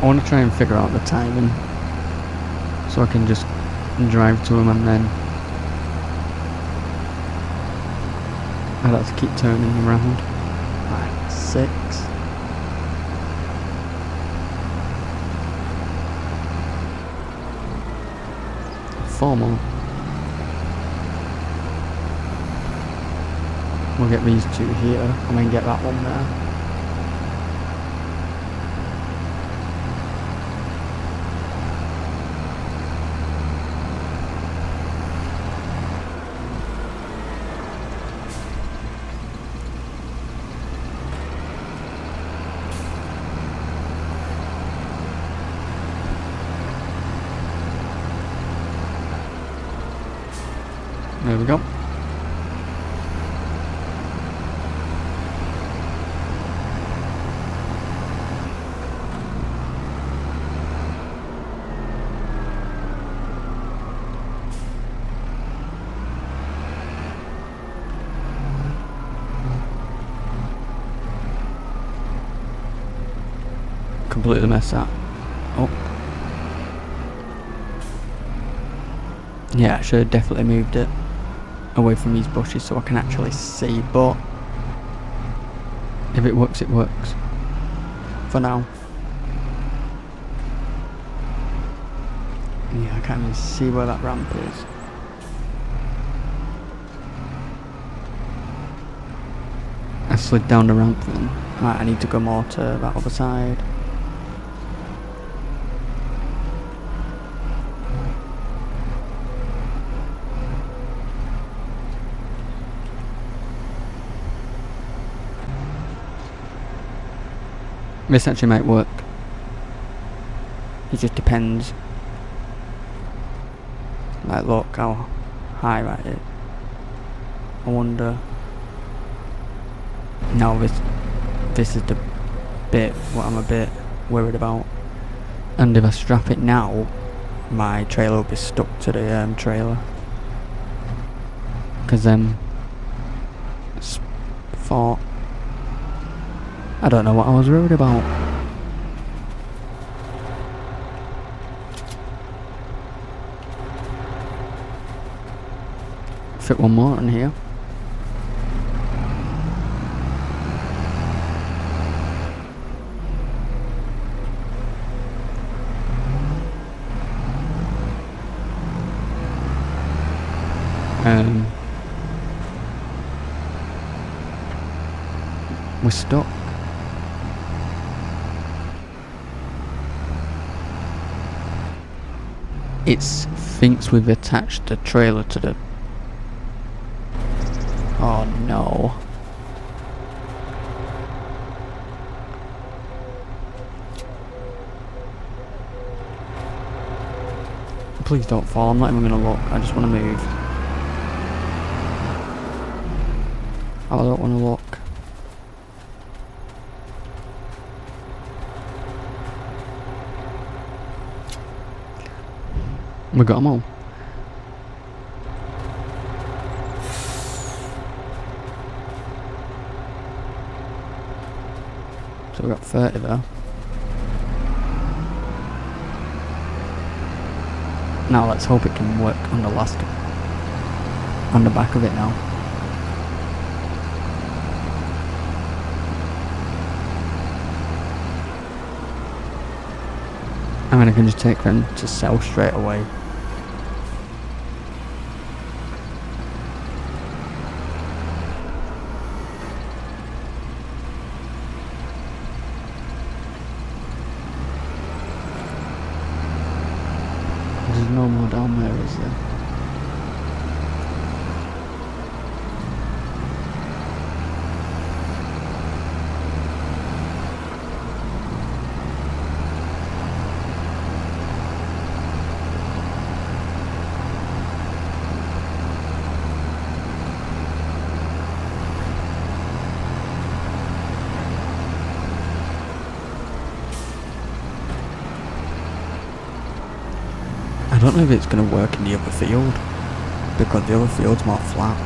I want to try and figure out the timing so I can just drive to them, and then I'd have to keep turning around. Right, 6. Four more. We'll get these 2 here and then get that one there. There we go. Completely messed up. Oh. Yeah, I should have definitely moved it away from these bushes so I can actually see, but if it works, it works. For now. Yeah, I can't even see where that ramp is. I slid down the ramp then. Right, I need to go more to that other side. This actually might work. It just depends. Like, look how high that is. I wonder. Now this is the bit what I'm a bit worried about. And if I strap it now, my trailer will be stuck to the trailer. Because thought, I don't know what I was worried about. Fit one more in here. We're stuck. It thinks we've attached the trailer to the... Oh no. Please don't fall, I'm not even gonna look, I just wanna move. I don't wanna look. We got them all. So we got 30 there. Now let's hope it can work on the last, on the back of it now. I mean, I can just take them to sell straight away. There's no more down there, is there? I don't know if it's going to work in the other field, because the other field's more flat.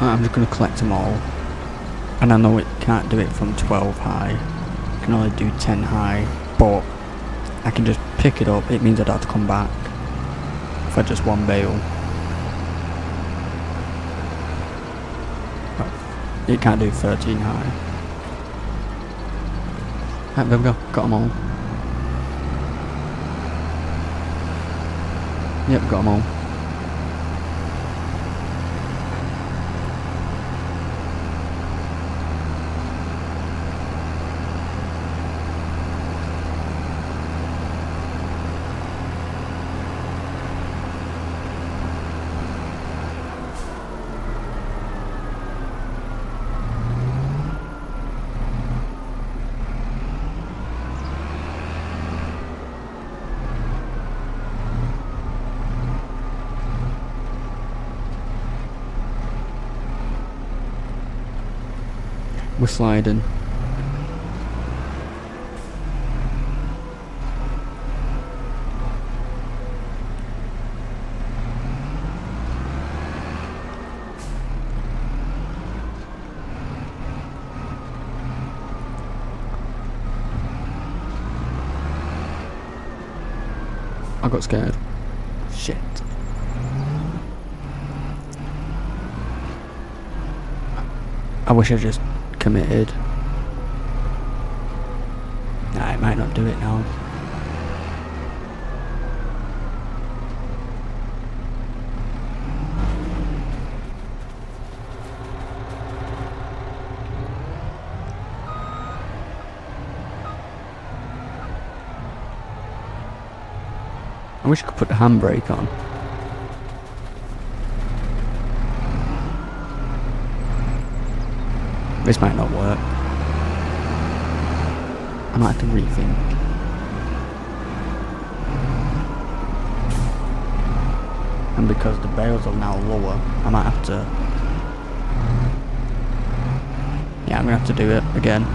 I'm just going to collect them all, and I know it can't do it from 12 high, it can only do 10 high, but I can just pick it up. It means I'd have to come back for just one bale. But it can't do 13 high. Right, there we go, got them all. Yep, got them all. We're sliding. I got scared. Shit. I wish I just committed. Nah, it might not do it now. I wish I could put the handbrake on. This might not work. I might have to rethink. And because the bales are now lower, I might have to... Yeah, I'm gonna have to do it again.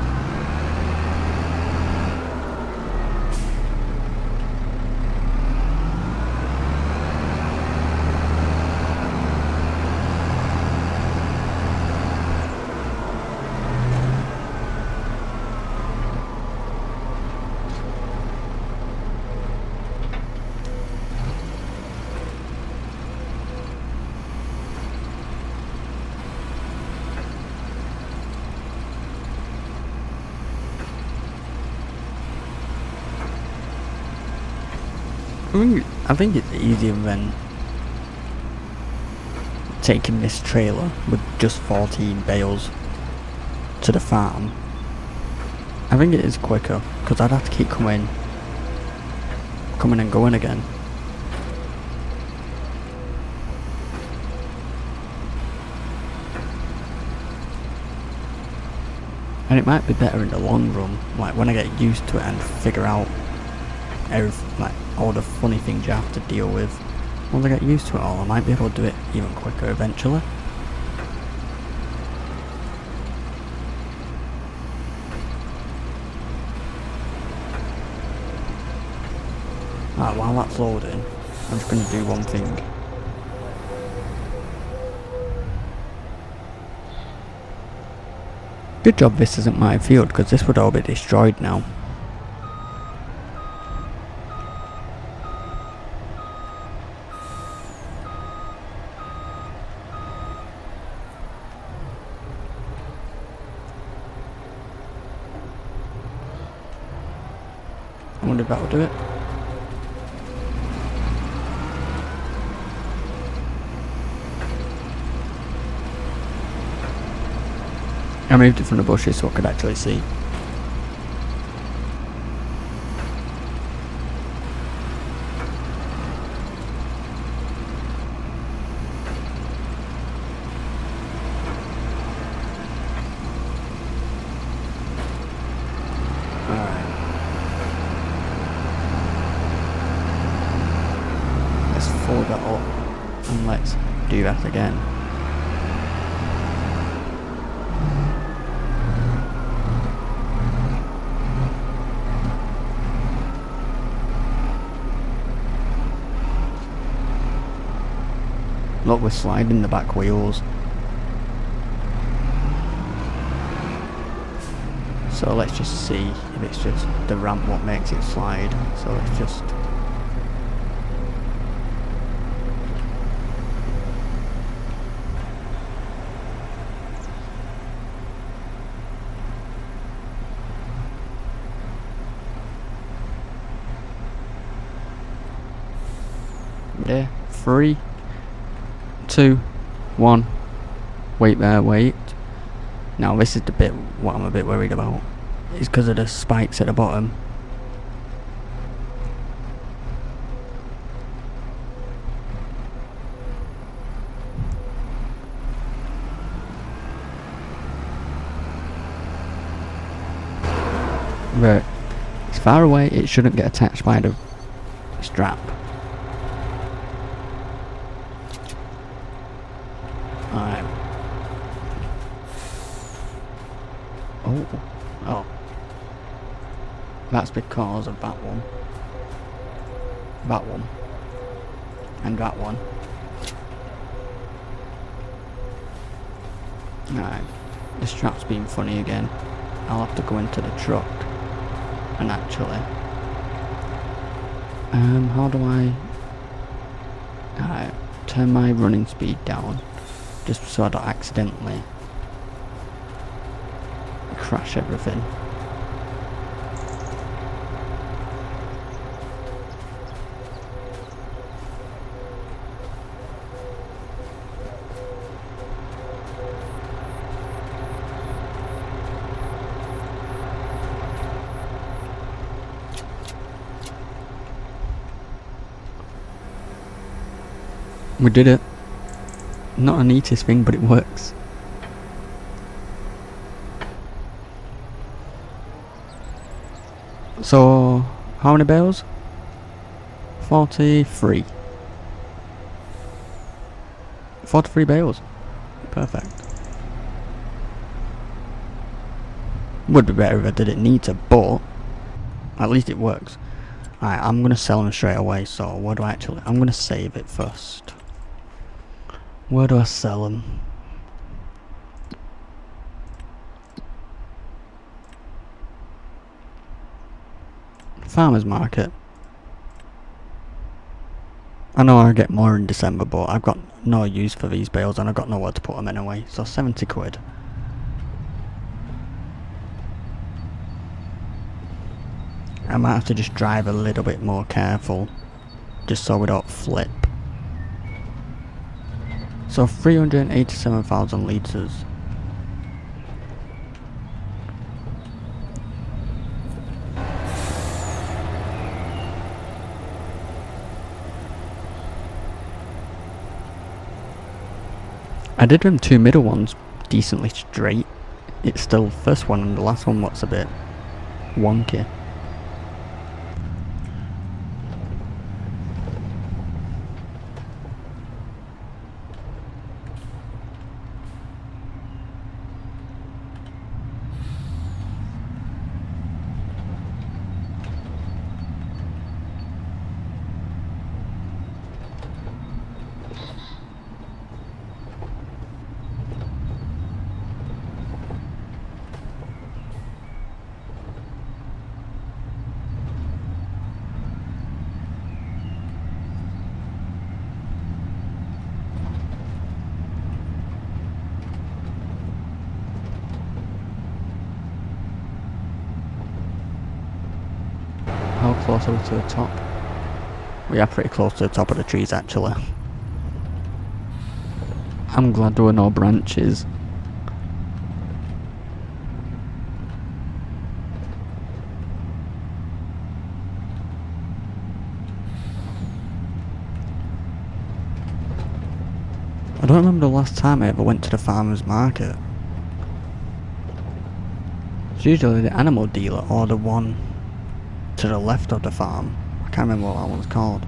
I think it's easier than taking this trailer with just 14 bales to the farm. I think it is quicker because I'd have to keep coming and going again. And it might be better in the long run, like when I get used to it and figure out like all the funny things you have to deal with. Once I get used to it all, I might be able to do it even quicker eventually. Alright, while that's loading, I'm just going to do one thing. Good job this isn't my field, because this would all be destroyed now. I wonder if that'll do it. I moved it from the bushes so I could actually see. Alright. Let's fold that up and let's do that again. Look, we're sliding the back wheels. So let's just see if it's just the ramp what makes it slide. So let's just... Yeah, 3, 2, 1, wait there, wait. Now this is the bit what I'm a bit worried about. It's because of the spikes at the bottom. Right, it's far away, it shouldn't get attached by the strap. Alright. Oh. That's because of that one. That one. And that one. Alright. The strap's being funny again. I'll have to go into the truck and actually How do I turn my running speed down just so I don't accidentally crash everything? We did it. Not the neatest thing, but it works. So, how many bales? 43. 43 bales. Perfect. Would be better if I did it neater, but at least it works. Alright, I'm gonna sell them straight away, so what do I actually... I'm gonna save it first. Where do I sell them? Farmers market. I know I get more in December, but I've got no use for these bales and I've got nowhere to put them anyway, so 70 quid. I might have to just drive a little bit more careful, just so we don't flip. So 387,000 litres. I did them two middle ones decently straight. It's still the first one and the last one what's a bit wonky. How close are we to the top? We are pretty close to the top of the trees actually. I'm glad there were no branches. I don't remember the last time I ever went to the farmer's market. It's usually the animal dealer or the one to the left of the farm. I can't remember what that one's called.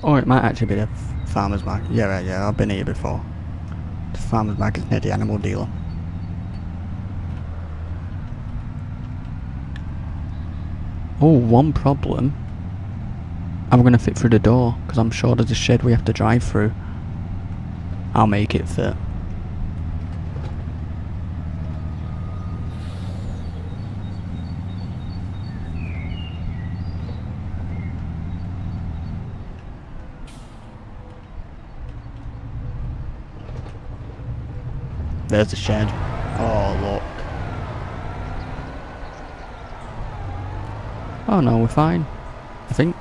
Or it might actually be the farmer's market. Yeah, right, yeah, I've been here before. The farmer's market's near the animal dealer. Oh, one problem. I'm gonna fit through the door, because I'm sure there's a shed we have to drive through. I'll make it fit. There's the shed. Oh, look. Oh no, we're fine. I think.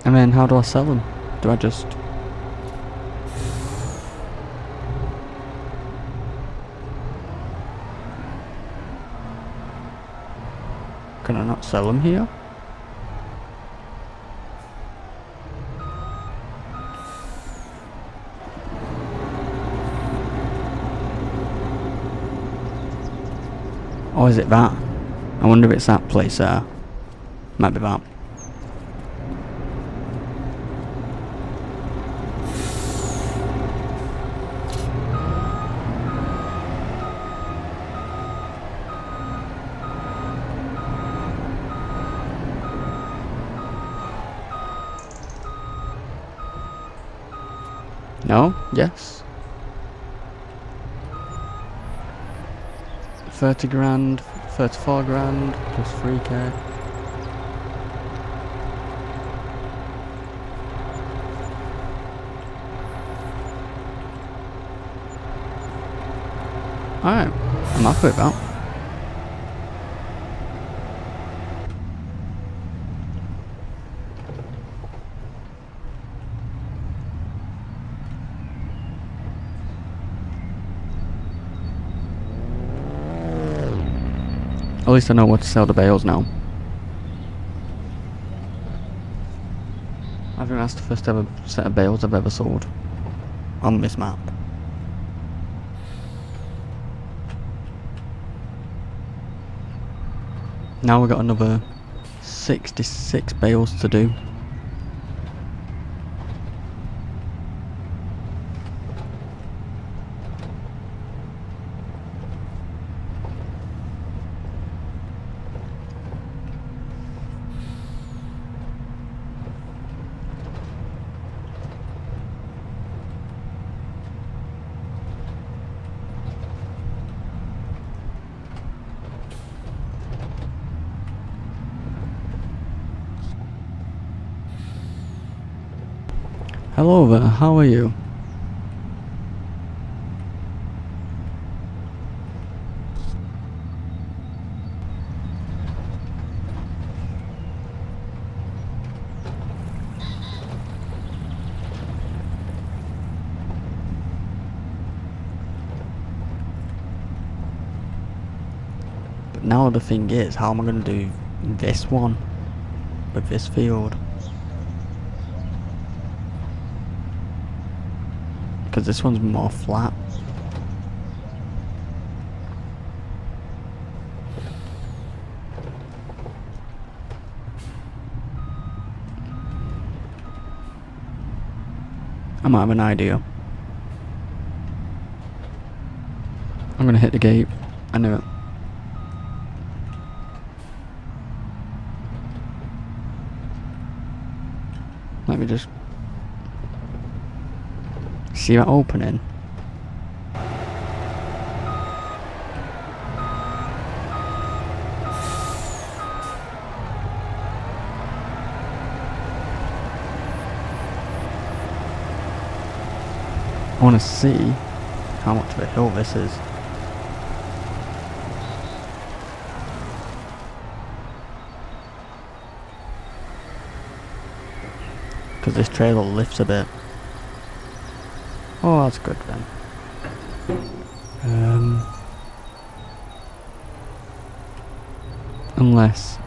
And then how do I sell them? Do I just... Can I not sell them here? Or is it that? I wonder if it's that place there. Might be that. No? Yes? 30 grand, 34 grand, plus 3k. Alright, I'm happy with that. At least I know where to sell the bales now. I think that's the first ever set of bales I've ever sold on this map. Now we've got another 66 bales to do. Hello there, how are you? But now the thing is, how am I going to do this one with this field? Because this one's more flat. I might have an idea. I'm gonna hit the gate. I knew it. Let me just see that opening. I want to see how much of a hill this is. Because this trailer lifts a bit. Oh, that's good then. Unless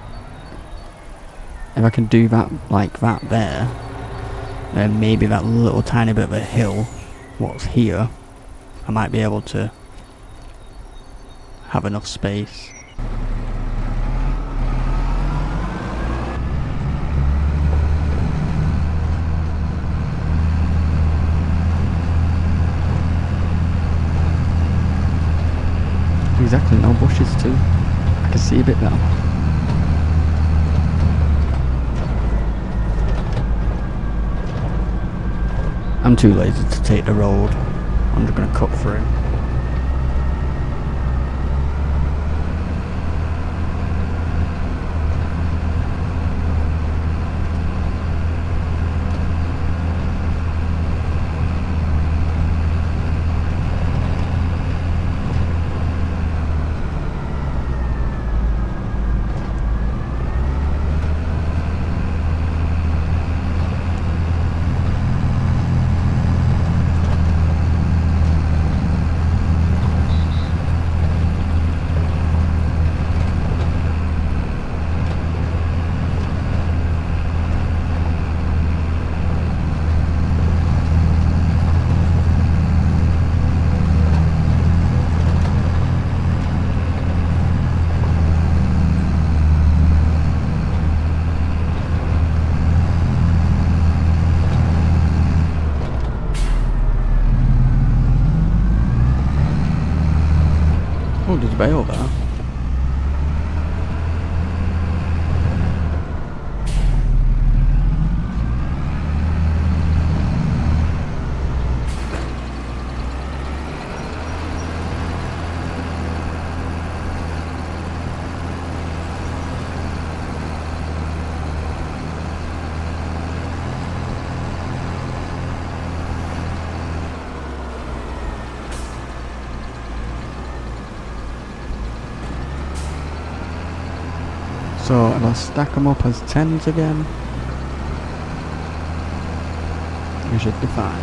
if I can do that like that there, then maybe that little tiny bit of a hill, what's here, I might be able to have enough space. Exactly, no bushes too. I can see a bit now. I'm too lazy to take the road. I'm just gonna cut through. So if I stack them up as 10s again, we should be fine.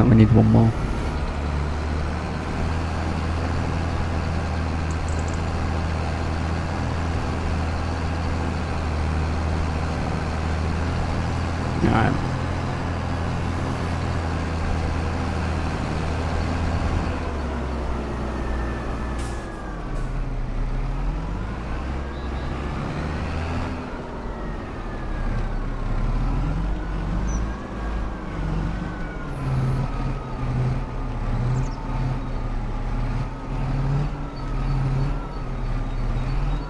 We need one more. Alright.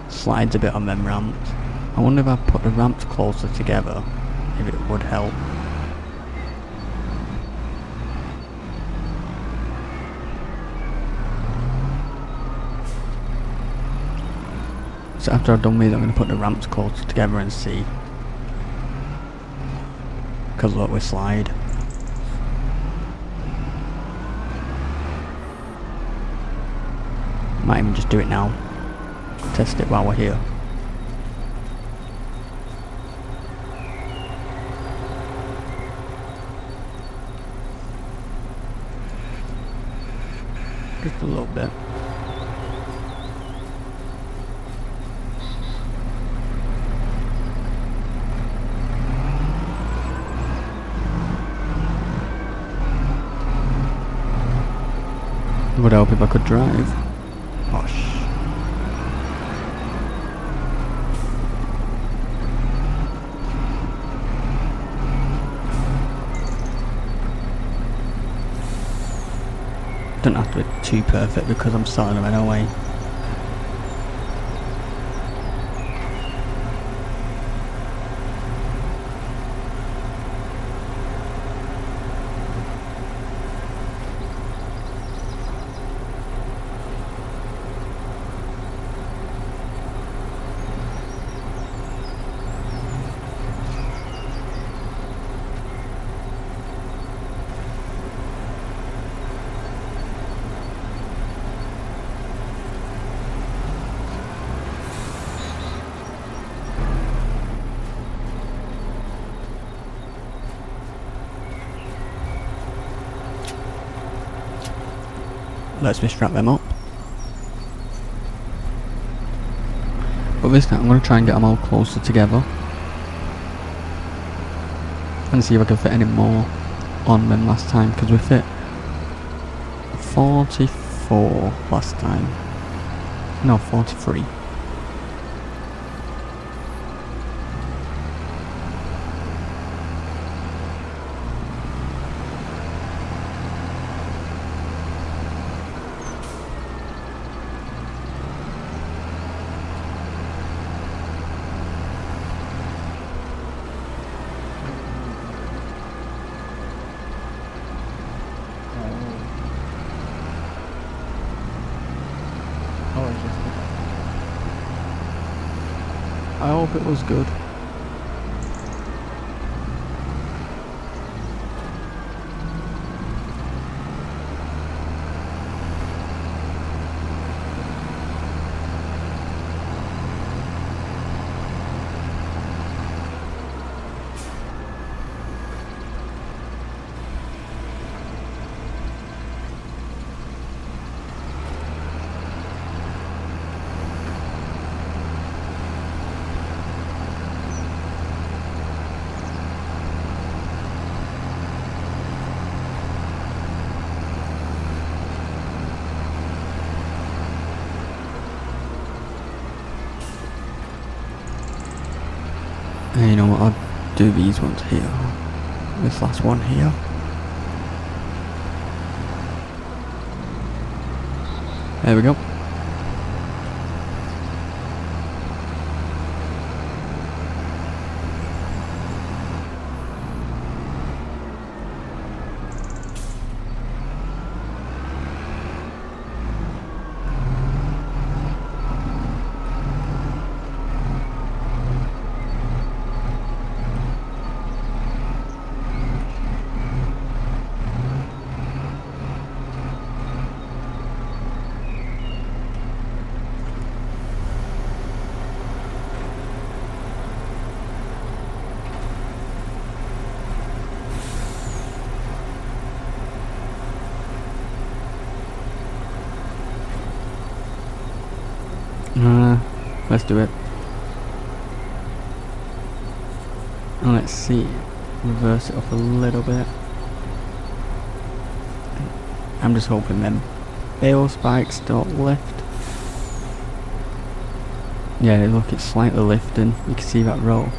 Slides a bit on them ramps. I wonder if I put the ramps closer together, if it would help. So after I've done these, I'm going to put the ramps closer together and see. Because look, we slide. Might even just do it now. Test it while we're here. Just a little bit. It would help if I could drive. Gosh. Don't have to be too perfect because I'm starting them anyway. Let's just strap them up. But this time I'm going to try and get them all closer together. And see if I can fit any more on than last time, because we fit 44 last time. No, 43. I hope it was good. You know what, I'll do these ones here. This last one here. There we go. Let's do it. And let's see. Reverse it up a little bit. I'm just hoping them bale spikes don't lift. Yeah, look, it's slightly lifting. You can see that roll.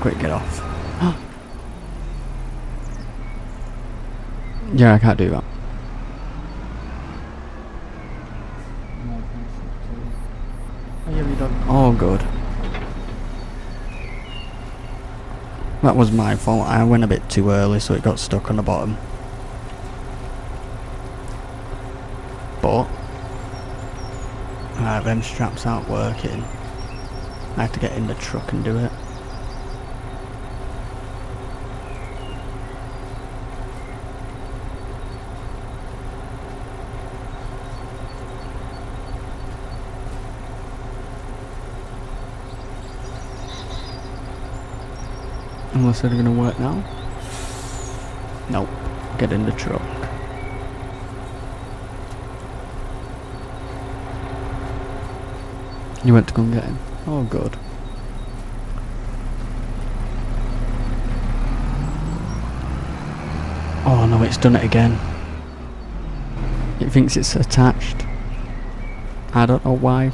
Quick, get off. Yeah, I can't do that. Oh, good. That was my fault. I went a bit too early, so it got stuck on the bottom. But them straps aren't working. I have to get in the truck and do it. Unless they're gonna work now. Nope. Get in the truck. You went to go and get him. Oh, good. Oh no, it's done it again. It thinks it's attached. I don't know why.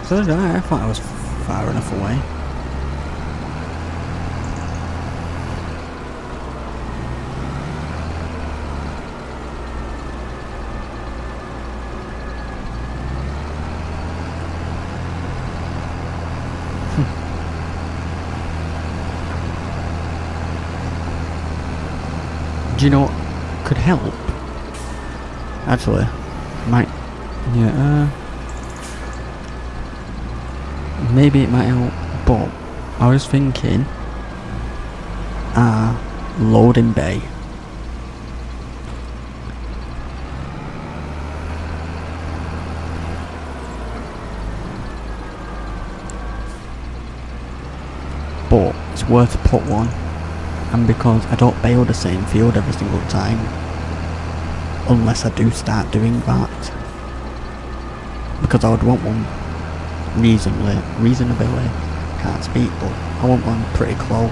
So did I thought I was far enough away. Do you know what could help? Actually, might. Yeah. Maybe it might help, but I was thinking loading bay. But it's worth to put one, and because I don't bail the same field every single time, unless I do start doing that, because I would want one reasonably, can't speak, but I want one pretty close.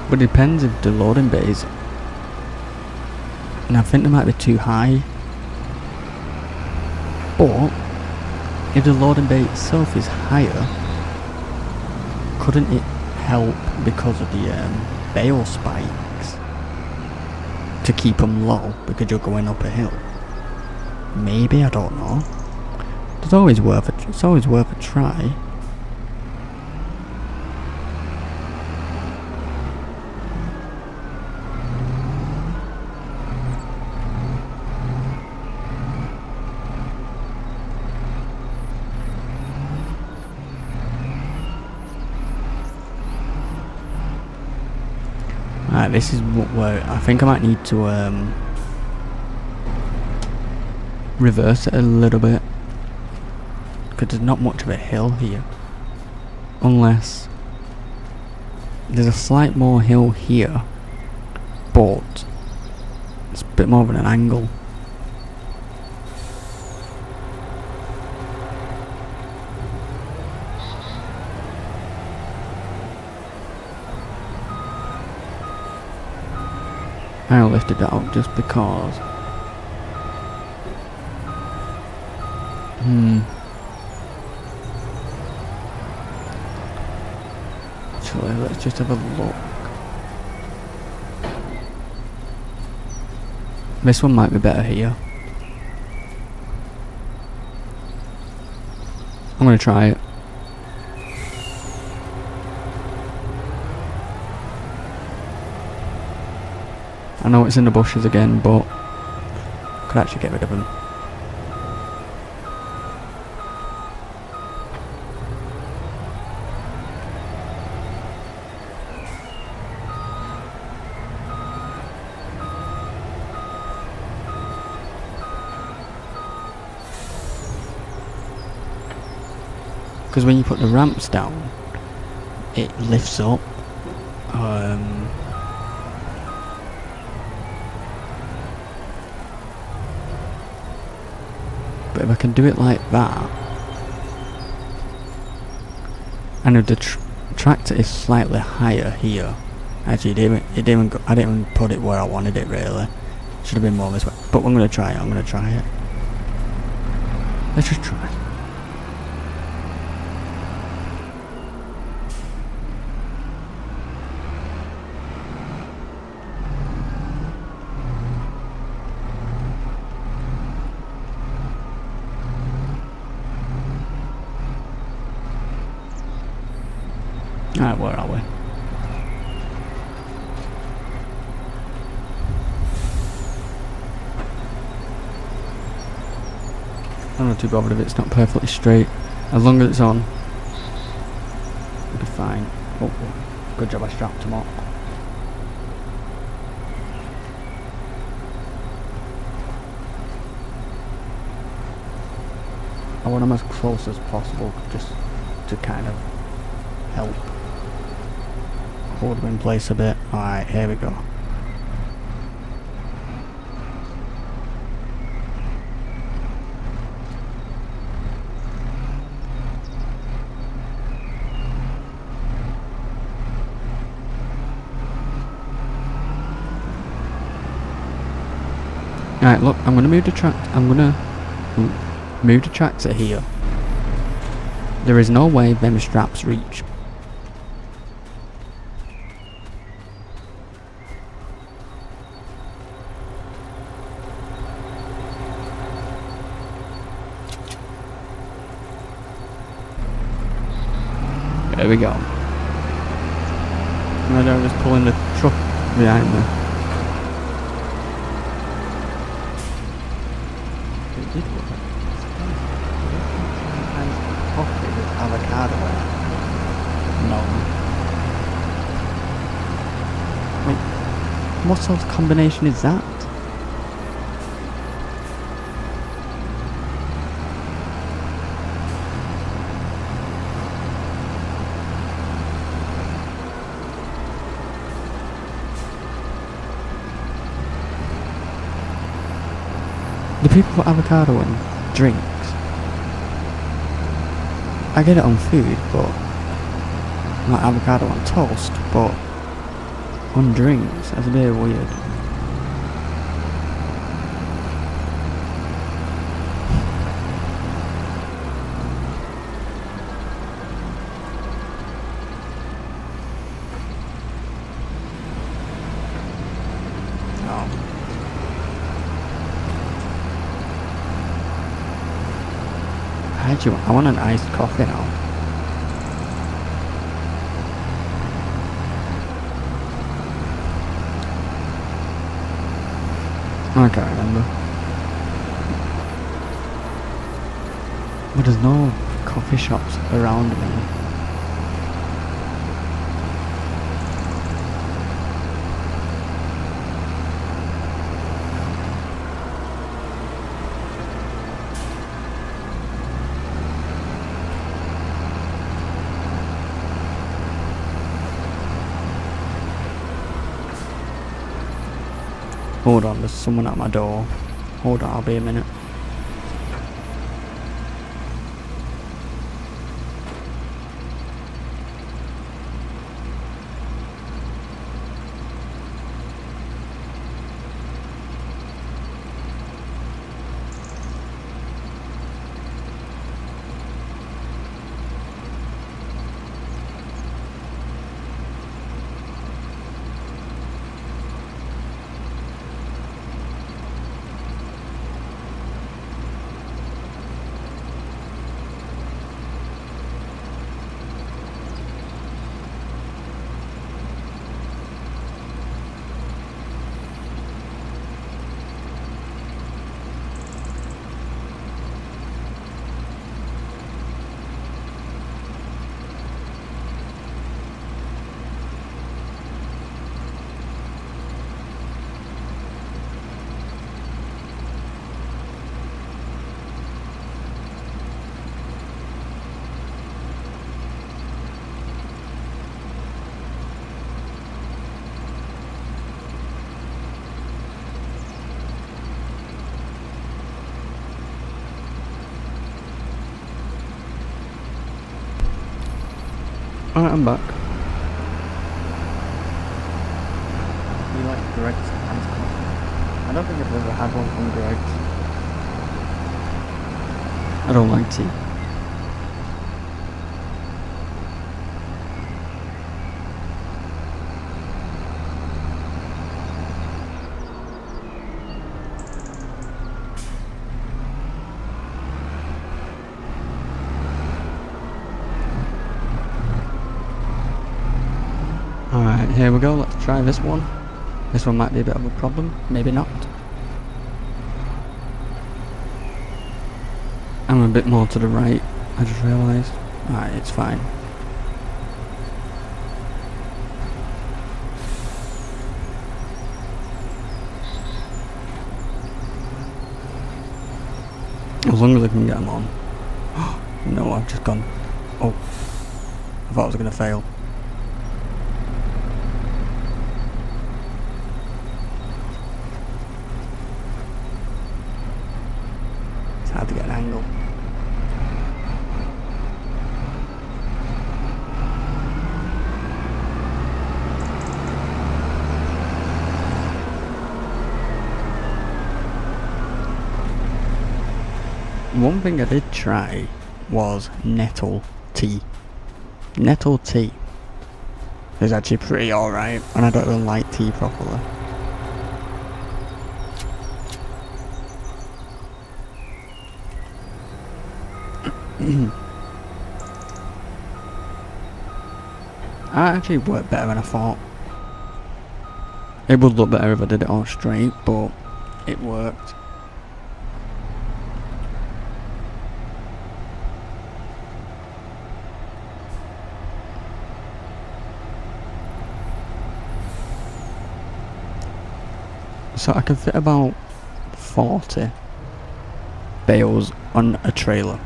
But it depends if the loading bays, and I think they might be too high, but if the loading bay itself is higher, couldn't it help because of the bale spikes to keep them low because you're going up a hill? Maybe, I don't know. It's always worth a try. Right, this is where I think I might need to reverse it a little bit, because there's not much of a hill here, unless there's a slight more hill here, but it's a bit more of an angle. I lifted that up just because. Actually, let's just have a look. This one might be better here. I'm gonna try it. I know it's in the bushes again, but I could actually get rid of them. Because when you put the ramps down, it lifts up. But if I can do it like that, and if the tractor is slightly higher here, actually I didn't even put it where I wanted it really. Should have been more this way. But I'm gonna try it. Let's just try. Alright, where are we? I'm not too bothered if it's not perfectly straight. As long as it's on, we'll be fine. Oh, good job I strapped him up. I want him as close as possible, just to kind of help hold him in place a bit. Alright, here we go. Alright, look, I'm gonna move the tractor here. There is no way them straps reach. There we go. And I'm just pulling the truck behind me. It did look like coffee with avocado in it. No. Wait, what sort of combination is that? Do people put avocado in drinks? I get it on food, but not avocado on toast, but on drinks, that's a bit weird. I want an iced coffee now. I can't remember. But there's no coffee shops around me. Hold on, there's someone at my door. Hold on, I'll be a minute. Alright, I'm back. You like Greg's hands coffee? I don't think I've ever had one from Greg's. I don't like tea. Alright, here we go, let's try this one. This one might be a bit of a problem, maybe not. I'm a bit more to the right, I just realised. Alright, it's fine. As long as I can get them on. No, I've just gone. Oh, I thought I was going to fail. It's hard to get an angle. One thing I did try was nettle tea. Nettle tea is actually pretty alright, and I don't even like tea properly. That actually worked better than I thought. It would look better if I did it all straight, but it worked. So I can fit about 40 bales on a trailer.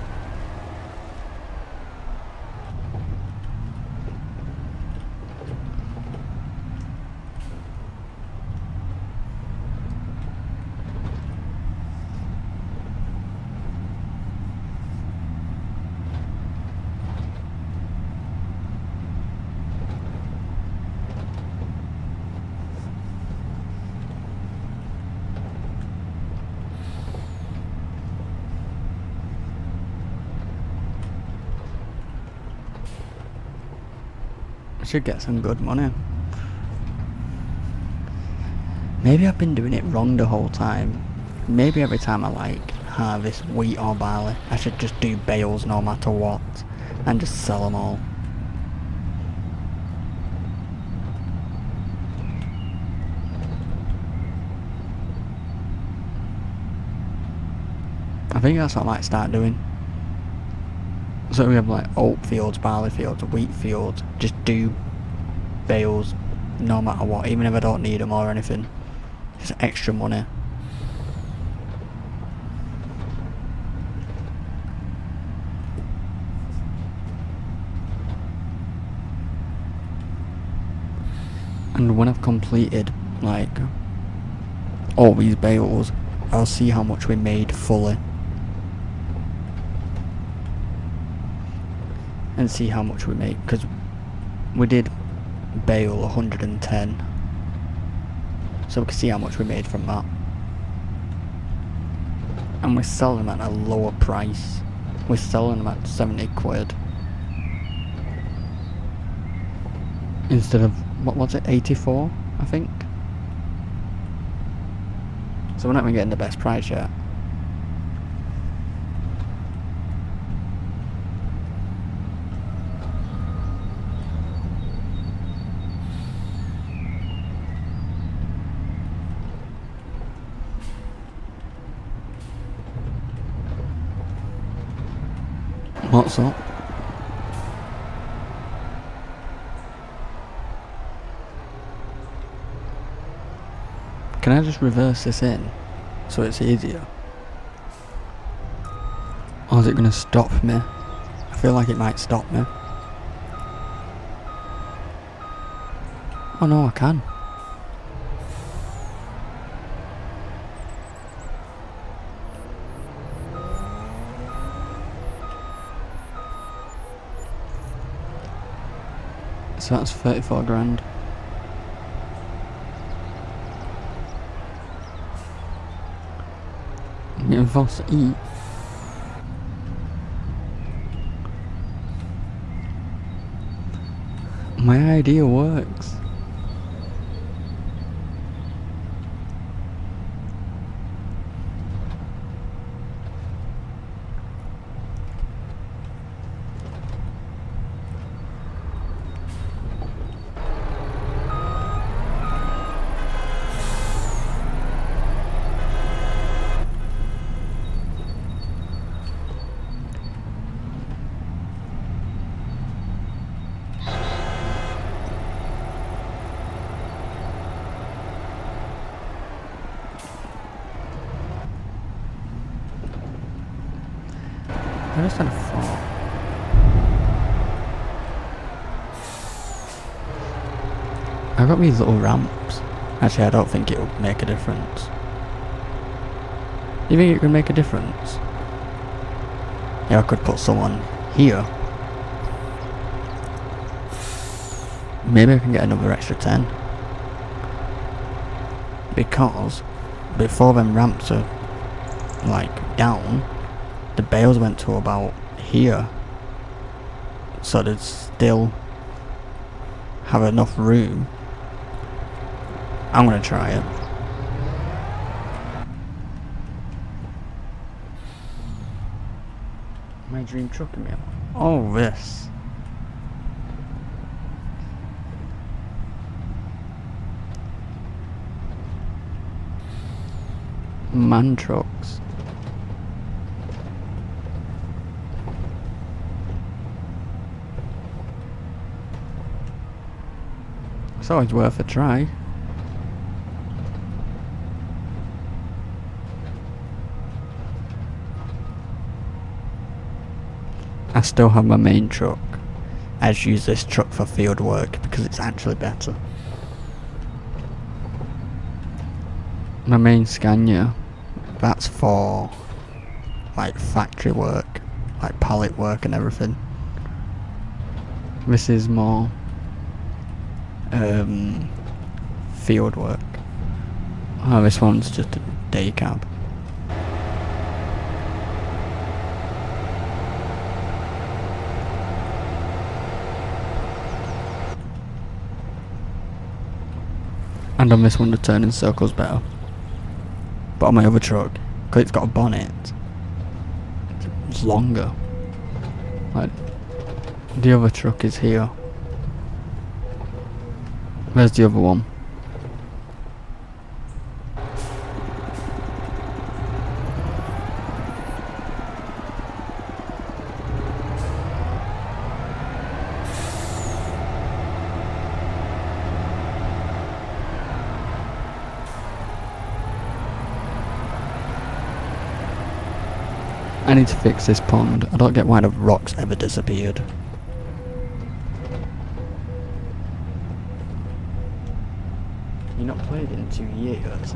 Should get some good money. Maybe I've been doing it wrong the whole time. Maybe every time I like harvest wheat or barley, I should just do bales no matter what and just sell them all. I think that's what I might start doing. So we have like oat fields, barley fields, wheat fields. Just do bales no matter what, even if I don't need them or anything. Just extra money. And when I've completed like all these bales, I'll see how much we made fully. And see how much we make, because we did bale 110. So we can see how much we made from that. And we're selling them at a lower price. We're selling them at 70 quid. Instead of, what was it, 84, I think? So we're not even getting the best price yet. What's up? Can I just reverse this in so it's easier? Or is it going to stop me? I feel like it might stop me. Oh no, I can. So that's 34 grand. I'm getting forced to eat. My idea works. I just had a thought. I got these little ramps. Actually, I don't think it would make a difference. You think it could make a difference? Yeah, I could put someone here. Maybe I can get another extra 10. Because before them ramps are like down, the bales went to about here, so they'd still have enough room. I'm gonna try it. My dream truck in me. Oh, this. Man trucks. It's always worth a try. I still have my main truck. I just use this truck for field work because it's actually better. My main Scania, that's for like factory work, like pallet work and everything. This is more field work. Oh, this one's just a day cab. And on this one the turning circle's better. But on my other truck, because it's got a bonnet, it's longer. Like, the other truck is here. Where's the other one? I need to fix this pond. I don't get why the rocks ever disappeared. You're not played in 2 years.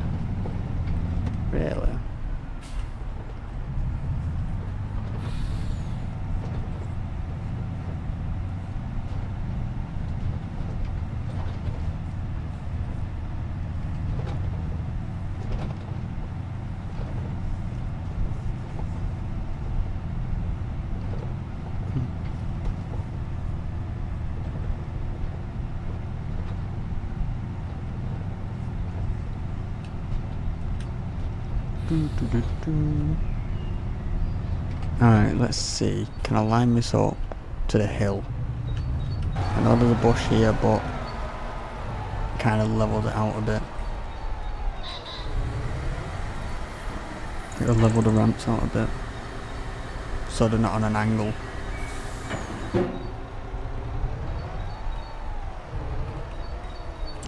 Really? Alright, let's see. Can I line this up to the hill? I know there's a bush here, but kind of leveled it out a bit. It'll level the ramps out a bit, so they're not on an angle.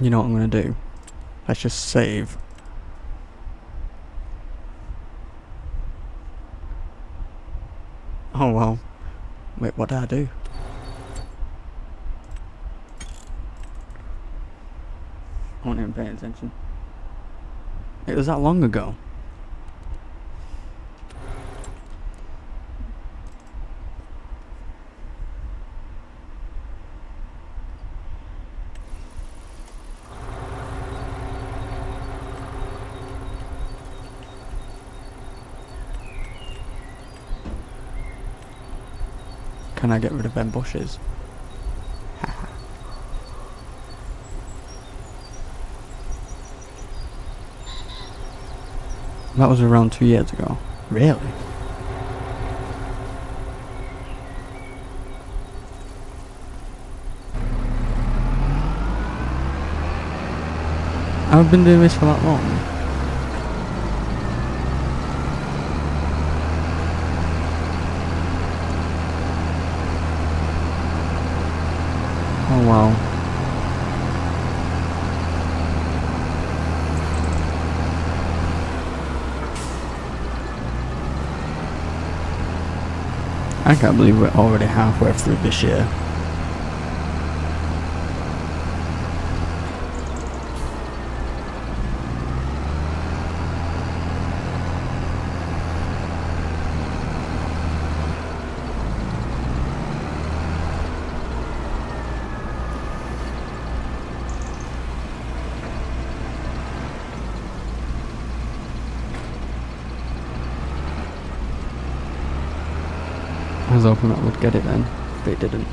You know what I'm gonna do? Let's just save. Oh well. Wait, what did I do? I wasn't even paying attention. It was that long ago. Can I get rid of them bushes? That was around 2 years ago. Really? I've been doing this for that long. Oh wow. I can't believe we're already halfway through this year. I was hoping that would get it then, but it didn't.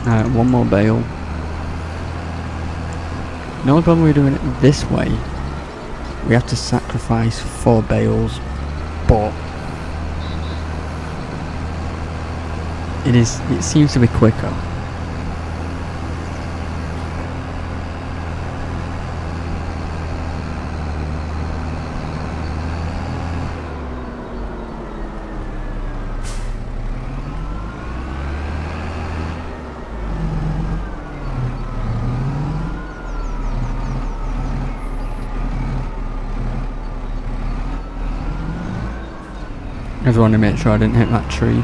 Alright, one more bale. The only problem we're doing it this way, we have to sacrifice 4 bales, but it seems to be quicker. I just wanted to make sure I didn't hit that tree.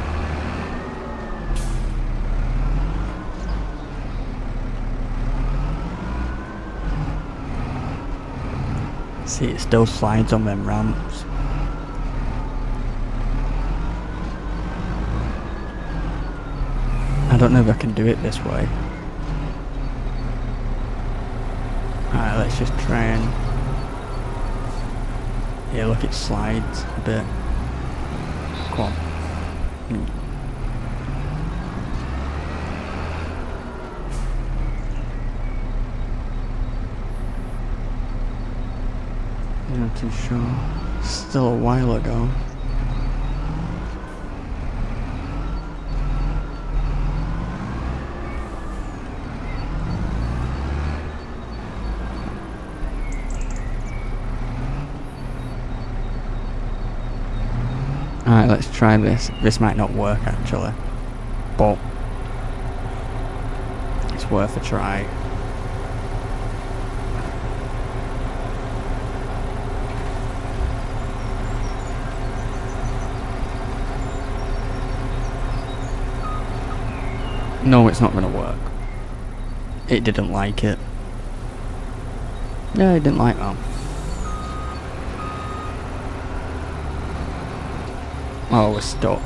See, it still slides on them ramps. I don't know if I can do it this way. Alright, let's just try and... Yeah, look, it slides a bit. Come on. Not too sure. Still a while ago. Alright, let's try this. This might not work actually, but it's worth a try. No, it's not going to work. It didn't like it. Yeah, it didn't like that. Oh, we're stuck.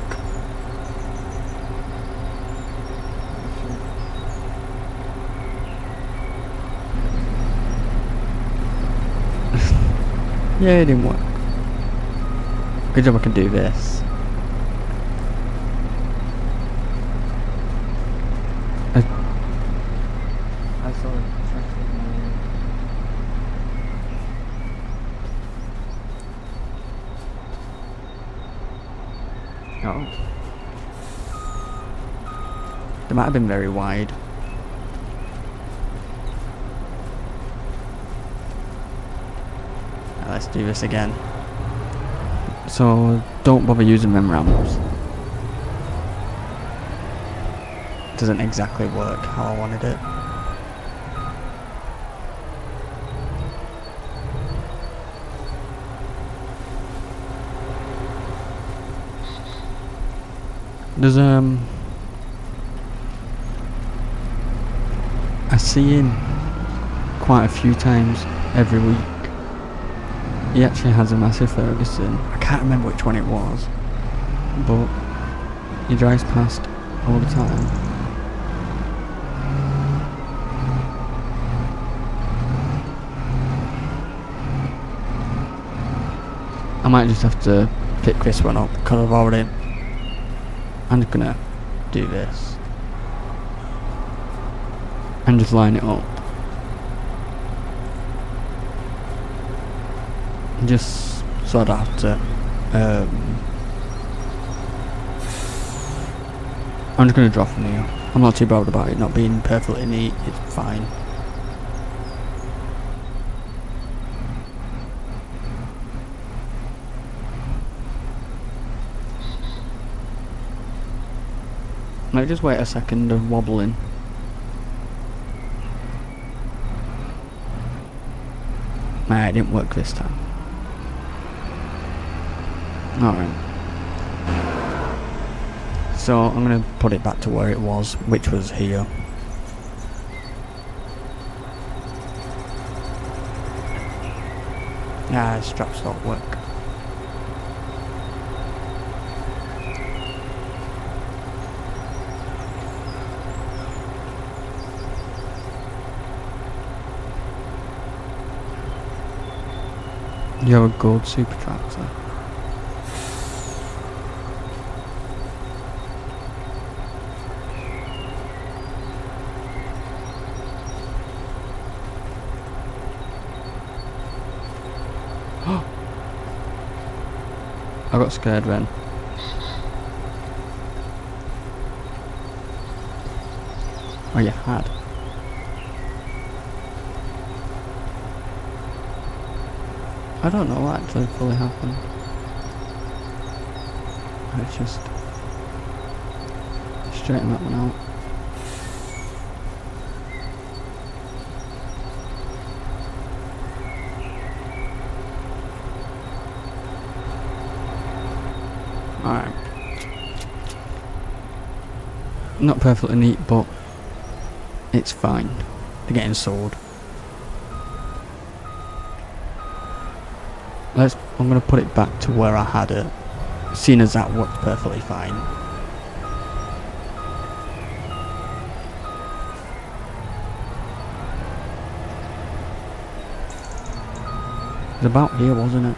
Yeah, it didn't work. Good job I can do this. I saw it. Oh. They might have been very wide. Now let's do this again. So don't bother using them ramps. It doesn't exactly work how I wanted it. There's I see him quite a few times every week. He actually has a Massey Ferguson. I can't remember which one it was, but he drives past all the time. I might just have to pick this one up because I'm just gonna do this and just line it up. Just so I don't have to I'm just gonna draw from here. I'm not too bothered about it not being perfectly neat, it's fine. Might just wait a second of wobbling. Nah, it didn't work this time. Alright. So I'm gonna put it back to where it was, which was here. Yeah, straps don't work. You have a gold super tractor. I got scared then. Oh, you had. I don't know what actually fully happened. Let's just straighten that one out. Alright. Not perfectly neat, but it's fine. They're getting sold. I'm gonna put it back to where I had it, seeing as that worked perfectly fine. It was about here, wasn't it?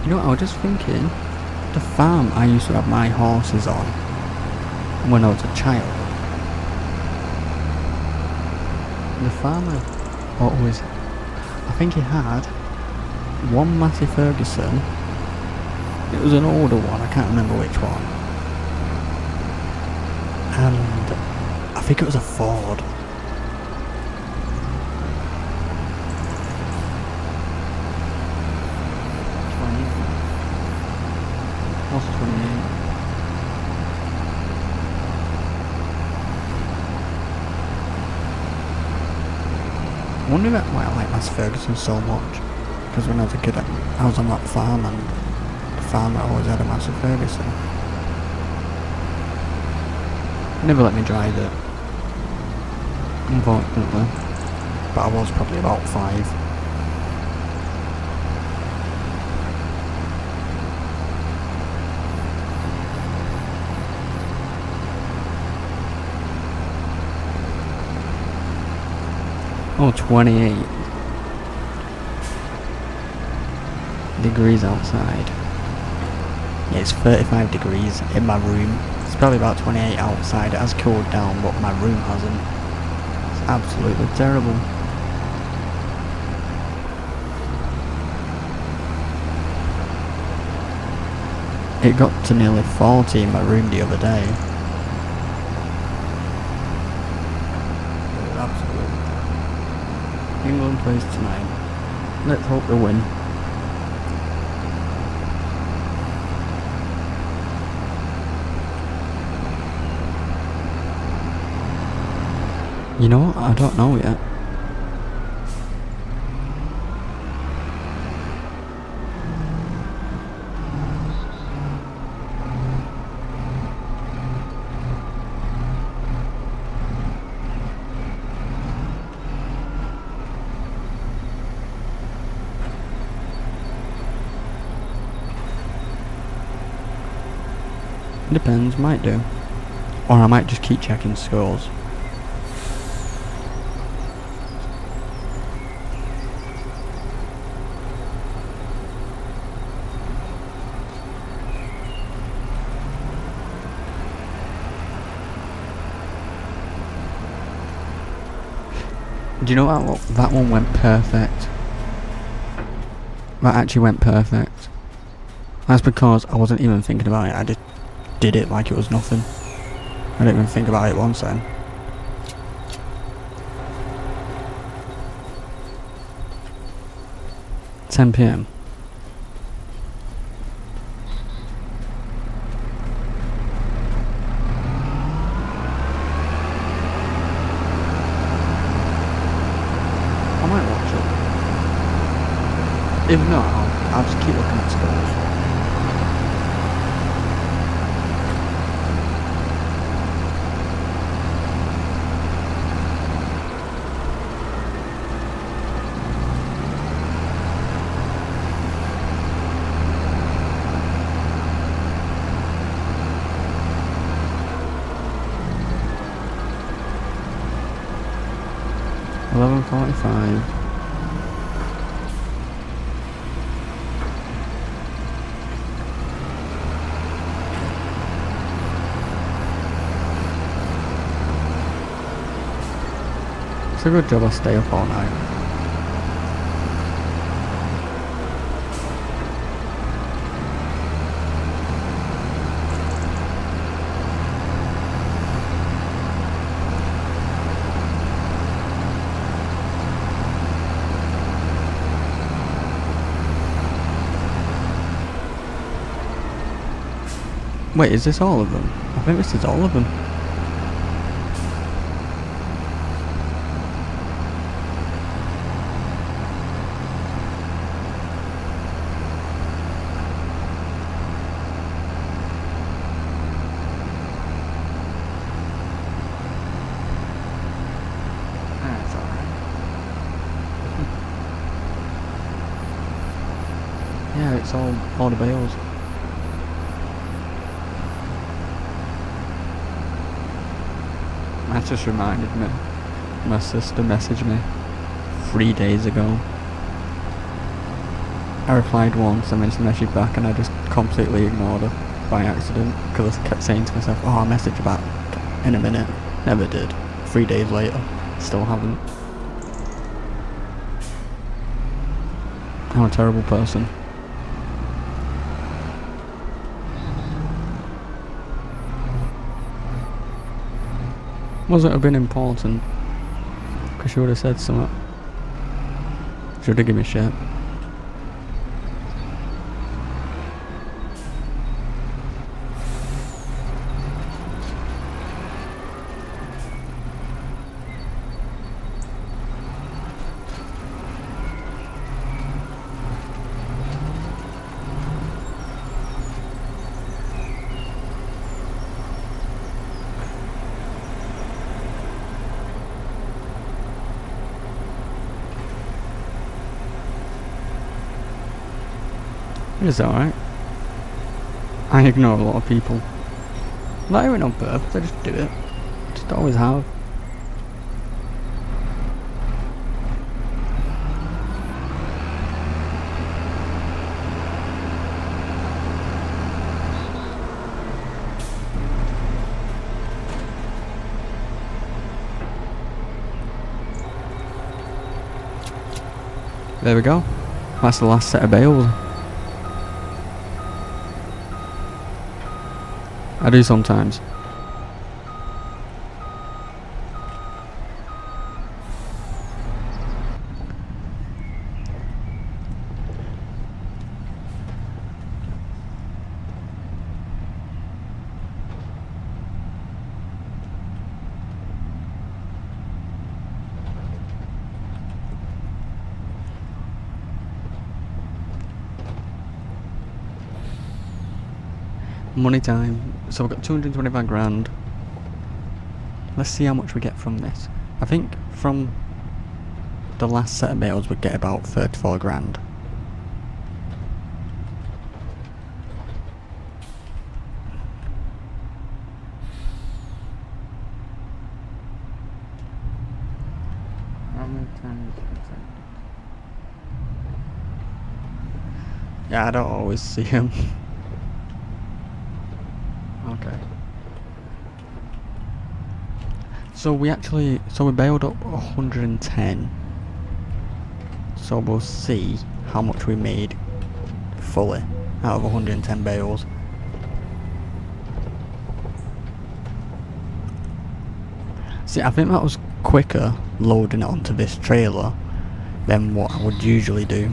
You know what, I was just thinking, the farm I used to have my horses on when I was a child. The farmer always, I think he had one Massey Ferguson. It was an older one, I can't remember which one. And I think it was a Ford. What's 28? I wonder why I like Massey Ferguson so much. Because when I was a kid, I was on that farm and the farmer always had a Massey Ferguson. Never let me drive it, unfortunately. But I was probably about 5. Oh, 28 degrees outside. Yeah, it's 35 degrees in my room. It's probably about 28 outside. It has cooled down, but my room hasn't. It's absolutely terrible. It got to nearly 40 in my room the other day. Absolutely. England plays tonight. Let's hope they win. You know what? I don't know yet. Depends, might do. Or I might just keep checking scores. Do you know what? That one went perfect. That actually went perfect. That's because I wasn't even thinking about it. I just did it like it was nothing. I didn't even think about it once then. (10 PM) I might watch it. If not, I'll just keep looking at scores. $11.45. It's a good job I stay up all night. Wait, is this all of them? I think this is all of them. That's alright. Yeah, it's all the bales. That just reminded me. My sister messaged me 3 days ago. I replied once and then she messaged back and I just completely ignored her by accident because I kept saying to myself, oh, I'll message you back in a minute. Never did. 3 days later, still haven't. I'm a terrible person. Mustn't have been important, because she would have said something. She would have given me shit. It's alright. I ignore a lot of people. Not even on purpose, I just do it. Just always have. There we go. That's the last set of bales. I do sometimes. Money time. So we've got 225 grand. Let's see how much we get from this. I think from the last set of bales we'd get about 34 grand. How many times? Yeah, I don't always see him. Okay. So we bailed up 110. So we'll see how much we made fully out of 110 bales. See, I think that was quicker loading it onto this trailer than what I would usually do.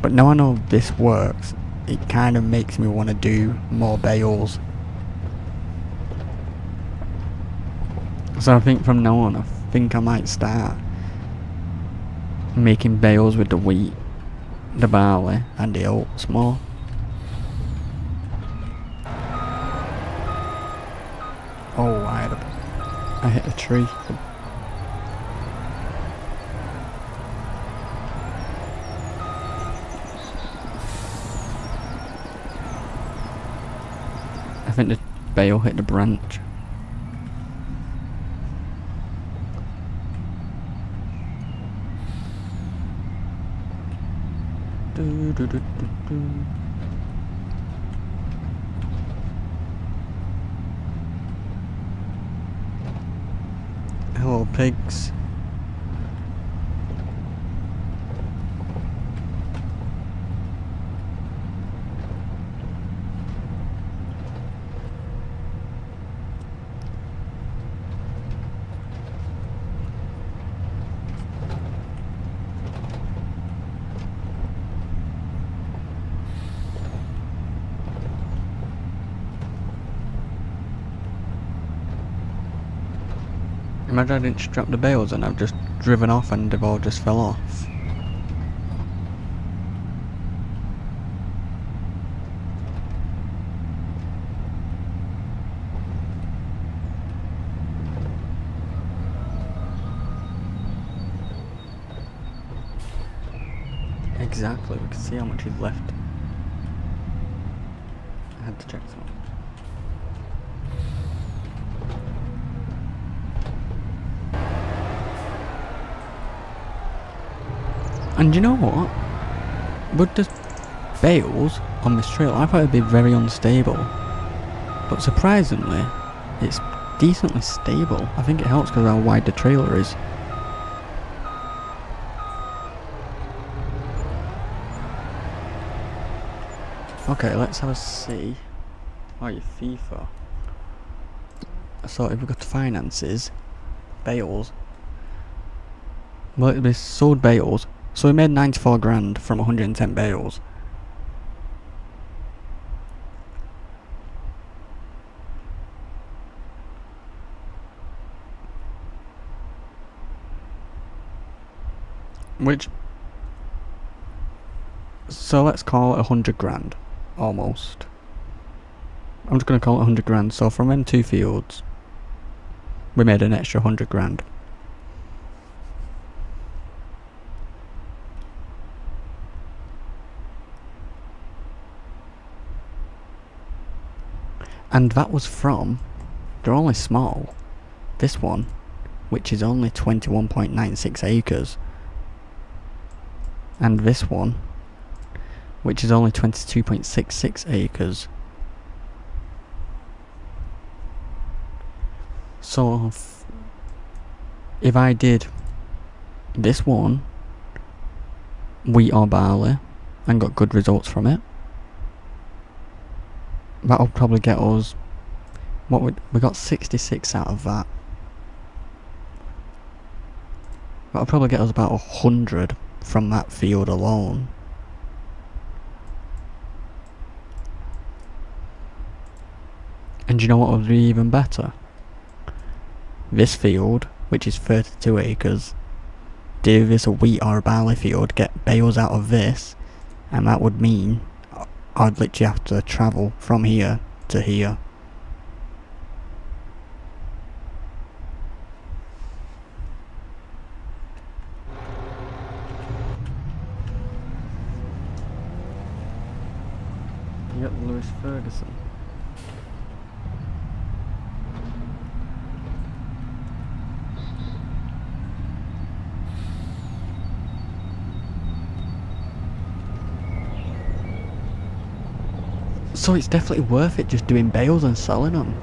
But now I know this works, it kind of makes me want to do more bales. So I think from now on, I think I might start making bales with the wheat, the barley and the oats more. Oh, I hit a tree. I think the bale hit the branch. Hello, pigs. Imagine I didn't strap the bales and I've just driven off and they've all just fell off. Exactly, we can see how much is left. I had to check something. And you know what? With the bales on this trail, I thought it'd be very unstable. But surprisingly, it's decently stable. I think it helps because of how wide the trailer is. Okay, let's have a see. Oh, your FIFA. So if we go to finances, bales. Well, it'll be sold bales. So we made 94 grand from 110 bales. Which, so let's call it 100 grand, almost. I'm just going to call it 100 grand. So from them 2 fields, we made an extra 100 grand. And that was from, they're only small, this one, which is only 21.96 acres. And this one, which is only 22.66 acres. So if I did this one, wheat or barley, and got good results from it, that'll probably get us, we got 66 out of that. That'll probably get us about 100 from that field alone. And you know what would be even better? This field, which is 32 acres, do this a wheat or a barley field, get bales out of this, and that would mean I'd literally have to travel from here to here. You got Lewis Ferguson. So it's definitely worth it just doing bales and selling them.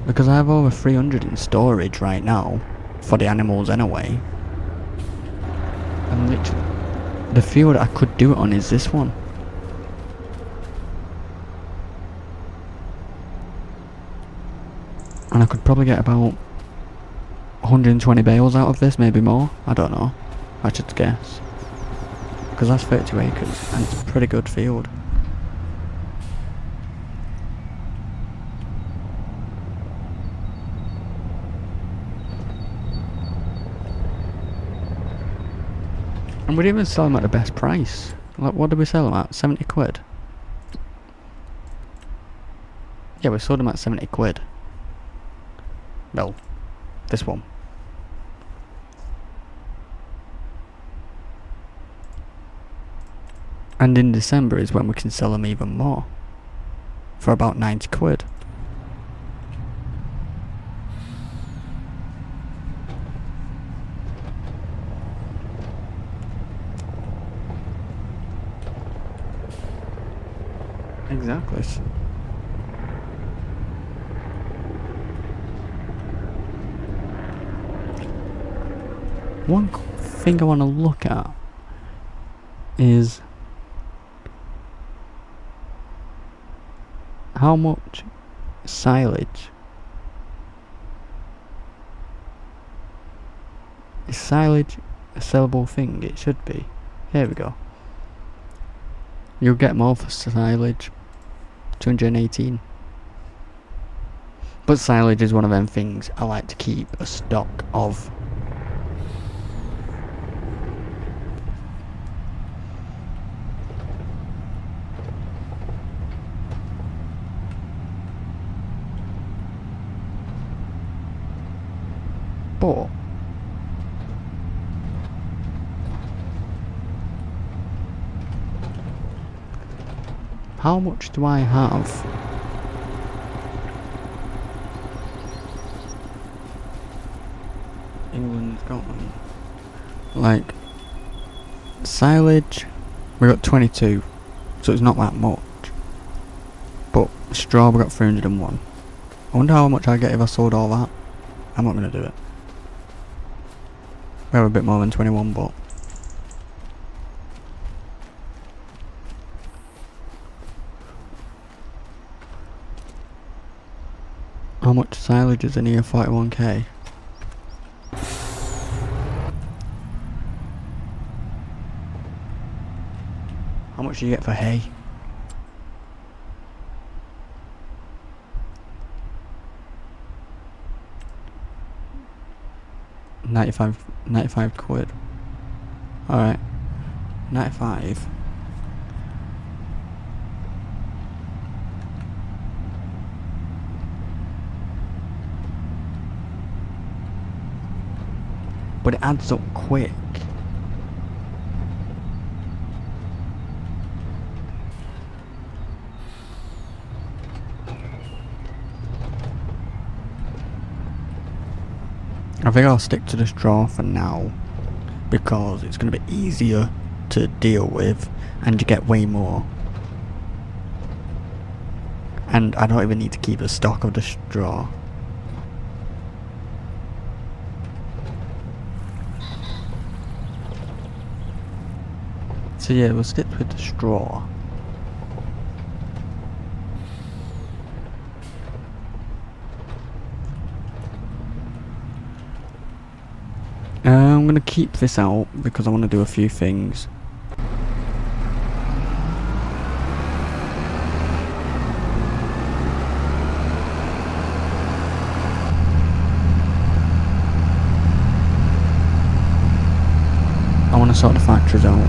Because I have over 300 in storage right now, for the animals anyway. And literally, the field I could do it on is this one. And I could probably get about 120 bales out of this, maybe more. I don't know. I should guess. Because that's 32 acres, and it's a pretty good field. And we didn't even sell them at the best price. Like, what did we sell them at? 70 quid? Yeah, we sold them at 70 quid. Well, this one. And in December is when we can sell them even more. For about 90 quid. Exactly. One thing I want to look at is how much silage is silage a sellable thing? It should be. Here we go. You'll get more for silage. 218. But silage is one of them things I like to keep a stock of. But how much do I have? England, Scotland. Like, silage, we got 22, so it's not that much. But straw, we got 301. I wonder how much I get if I sold all that. I'm not going to do it. We have a bit more than 21, but... How much silage is in here? 41k. How much do you get for hay? $95 quid. Alright. 95. But it adds up quick. I think I'll stick to the straw for now, because it's going to be easier to deal with and you get way more. And I don't even need to keep a stock of the straw. So yeah, we'll stick with the straw. I'm going to keep this out because I want to do a few things. I want to sort the factories out.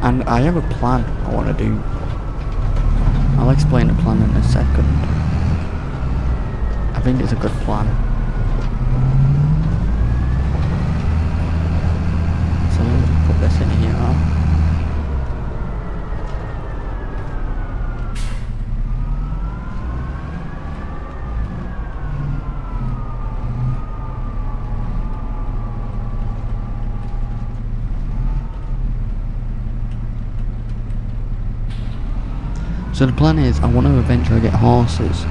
And I have a plan I want to do. I'll explain the plan in a second. I think it's a good plan. So let me just put this in here. So the plan is, I want to eventually get horses,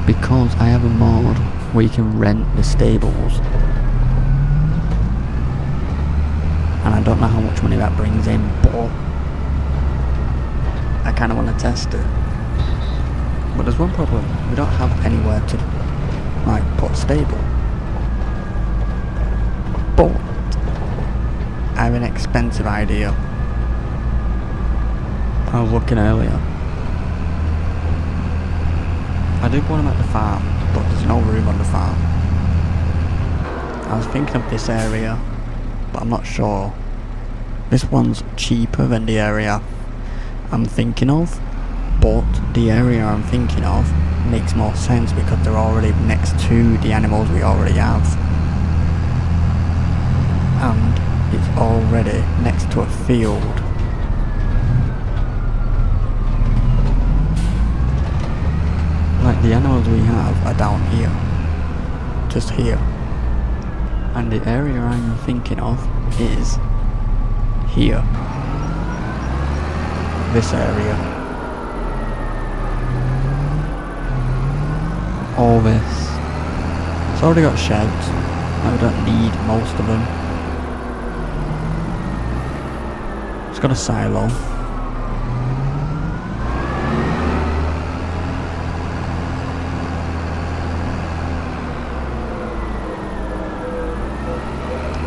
because I have a mod where you can rent the stables, and I don't know how much money that brings in, but I kind of want to test it. But there's one problem, we don't have anywhere to like put a stable, but I have an expensive idea. I was looking earlier. I do want them at the farm, but there's no room on the farm. I was thinking of this area, but I'm not sure. This one's cheaper than the area I'm thinking of, but the area I'm thinking of makes more sense because they're already next to the animals we already have. And it's already next to a field. Like the animals we have are down here, just here, and the area I'm thinking of is here, this area, all this, It's already got sheds. I don't need most of them. It's got a silo.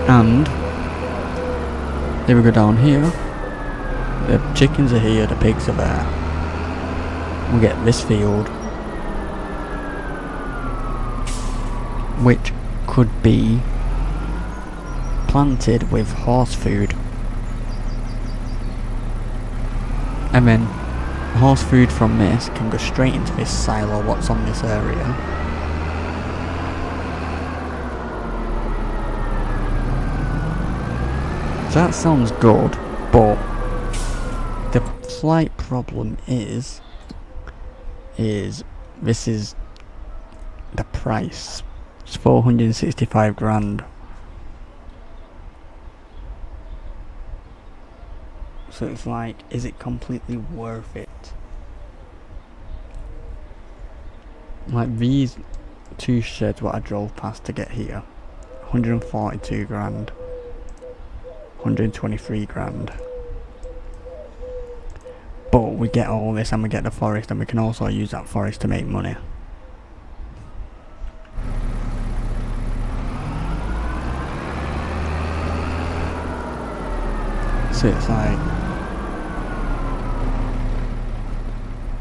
And if we go down here, the chickens are here, the pigs are there. We get this field, which could be planted with horse food. And then horse food from this can go straight into this silo what's on this area. So that sounds good, but the slight problem is this is the price. It's 465 grand. So it's like, is it completely worth it? Like these two sheds what I drove past to get here, 142 grand. 123 grand. But we get all this and we get the forest, and we can also use that forest to make money. So it's like,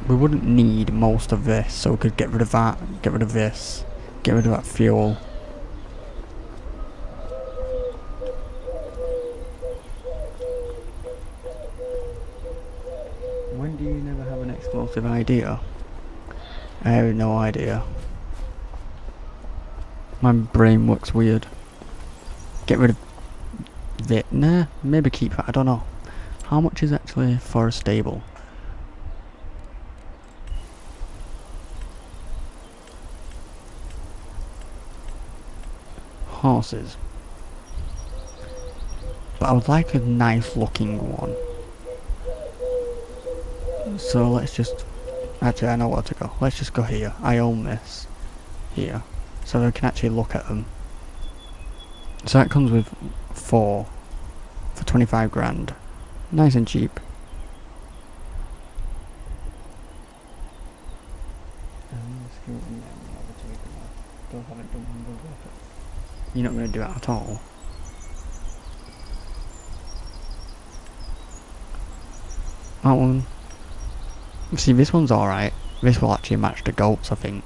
we wouldn't need most of this, so we could get rid of that, get rid of this, get rid of that fuel. When do you never have an explosive idea? I have no idea. My brain works weird. Get rid of it. Nah, maybe keep it. I don't know. How much is actually for a stable? Horses. But I would like a nice looking one. So let's just, actually I know where to go. Let's just go here. I own this. Here. So we can actually look at them. So that comes with 4 for 25 grand. Nice and cheap. You're not going to do it at all. That one. See, this one's alright. This will actually match the goats, I think.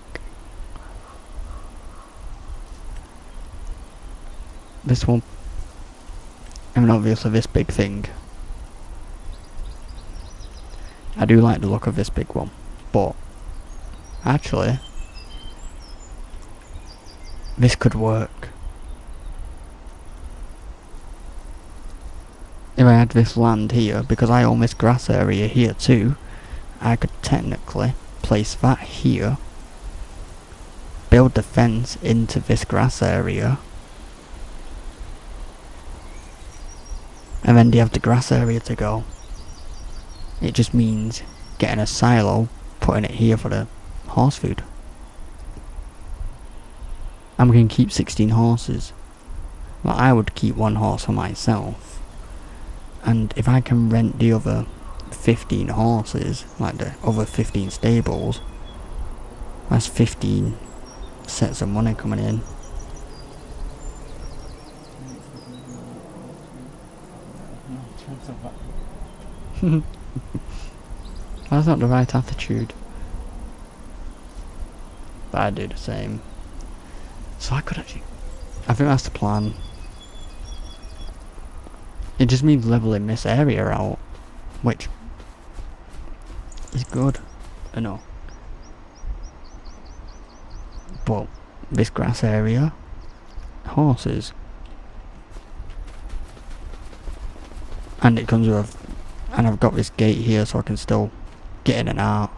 This one. I mean, obviously this big thing. I do like the look of this big one. But, actually, this could work. If I had this land here, because I own this grass area here too, I could technically place that here, build the fence into this grass area, and then do you have the grass area to go? It just means getting a silo, putting it here for the horse food. And we can keep 16 horses. Well, I would keep 1 horse for myself. And if I can rent the other 15 horses, like the other 15 stables, that's 15 sets of money coming in. That's not the right attitude. But I do the same. So I could actually, I think that's the plan. It just means leveling this area out, which is good, I know. But this grass area, horses, and it comes with, and I've got this gate here so I can still get in and out.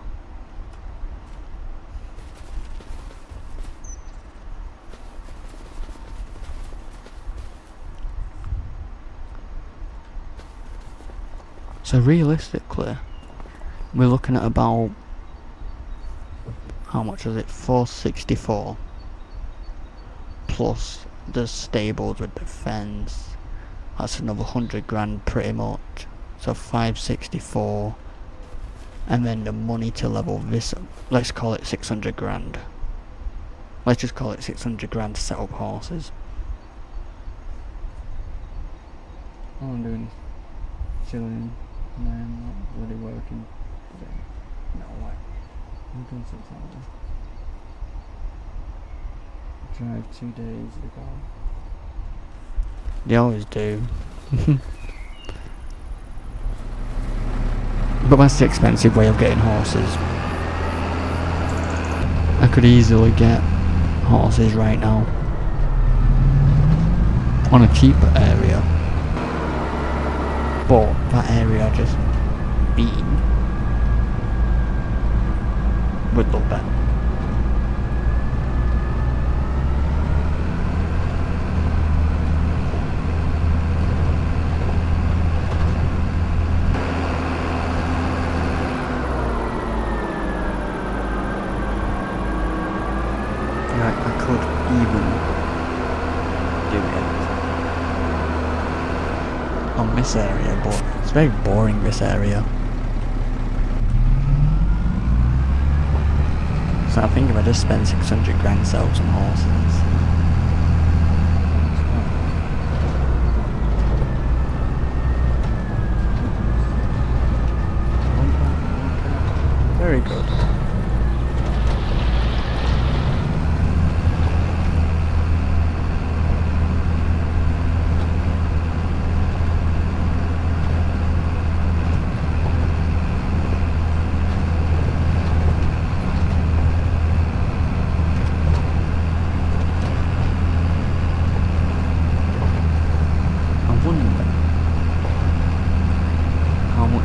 So realistically, we're looking at about, how much is it, 464. plus the stables with the fence. That's another 100 grand pretty much. So 564. And then the money to level this up, let's call it 600 grand. Let's just call it 600 grand to set up horses. All I'm doing is chilling, and I'm not really working today. No way. I'm doing 6 hours. Drive 2 days ago. They always do. But that's the expensive way of getting horses. I could easily get horses right now on a cheaper area, but that area I just been would look better. I could even do it on this area, but it's very boring, this area. So I think if I just spend 600 grand sell some horses. Very good.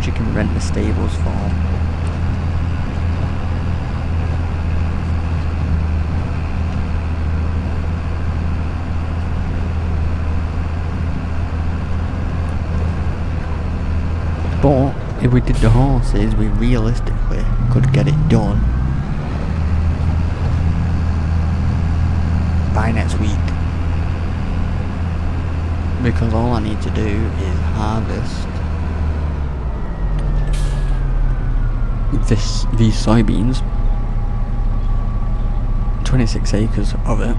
You can rent the stables for. But if we did the horses, we realistically could get it done by next week, because all I need to do is harvest these soybeans, 26 acres of it,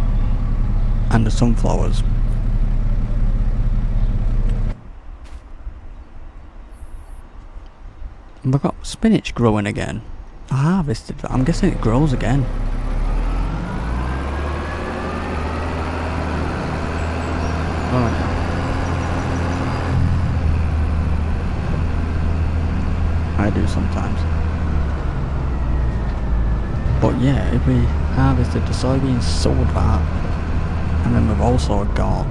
and the sunflowers. And we've got spinach growing again. I harvested that. I'm guessing it grows again. Oh no. I do sometimes. But yeah, if we harvested the soybeans, sold that, and then we've also got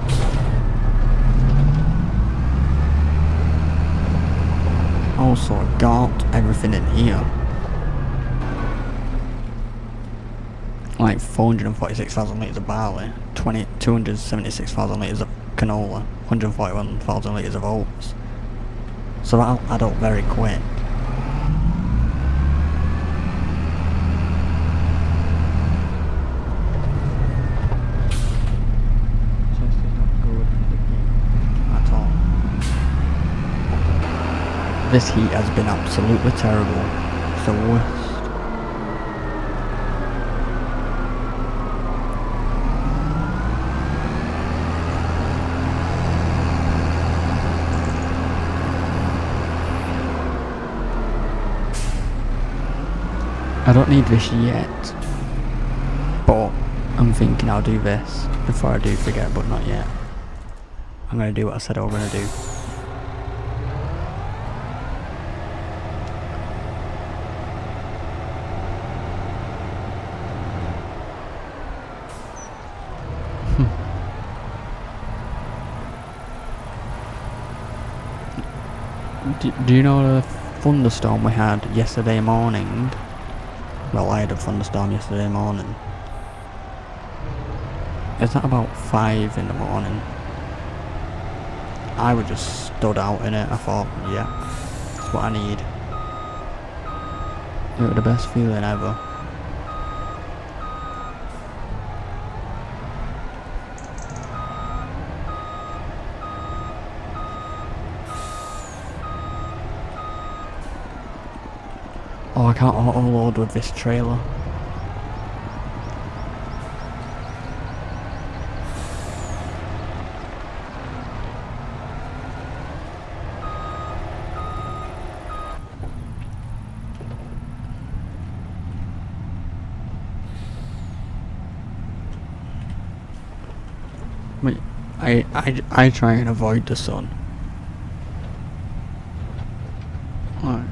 everything in here. Like 446,000 litres of barley, 276,000 litres of canola, 141,000 litres of oats. So that'll add up very quick. This heat has been absolutely terrible. It's the worst. I don't need this yet, but I'm thinking I'll do this before I do forget, but not yet. I'm going to do what I said I was going to do. Do you know the thunderstorm we had yesterday morning? Well, I had a thunderstorm yesterday morning. Is that about 5 in the morning? I was just stood out in it. I thought, yeah, that's what I need. It was the best feeling ever. I can't auto-load with this trailer. Wait, I try and avoid the sun. Alright.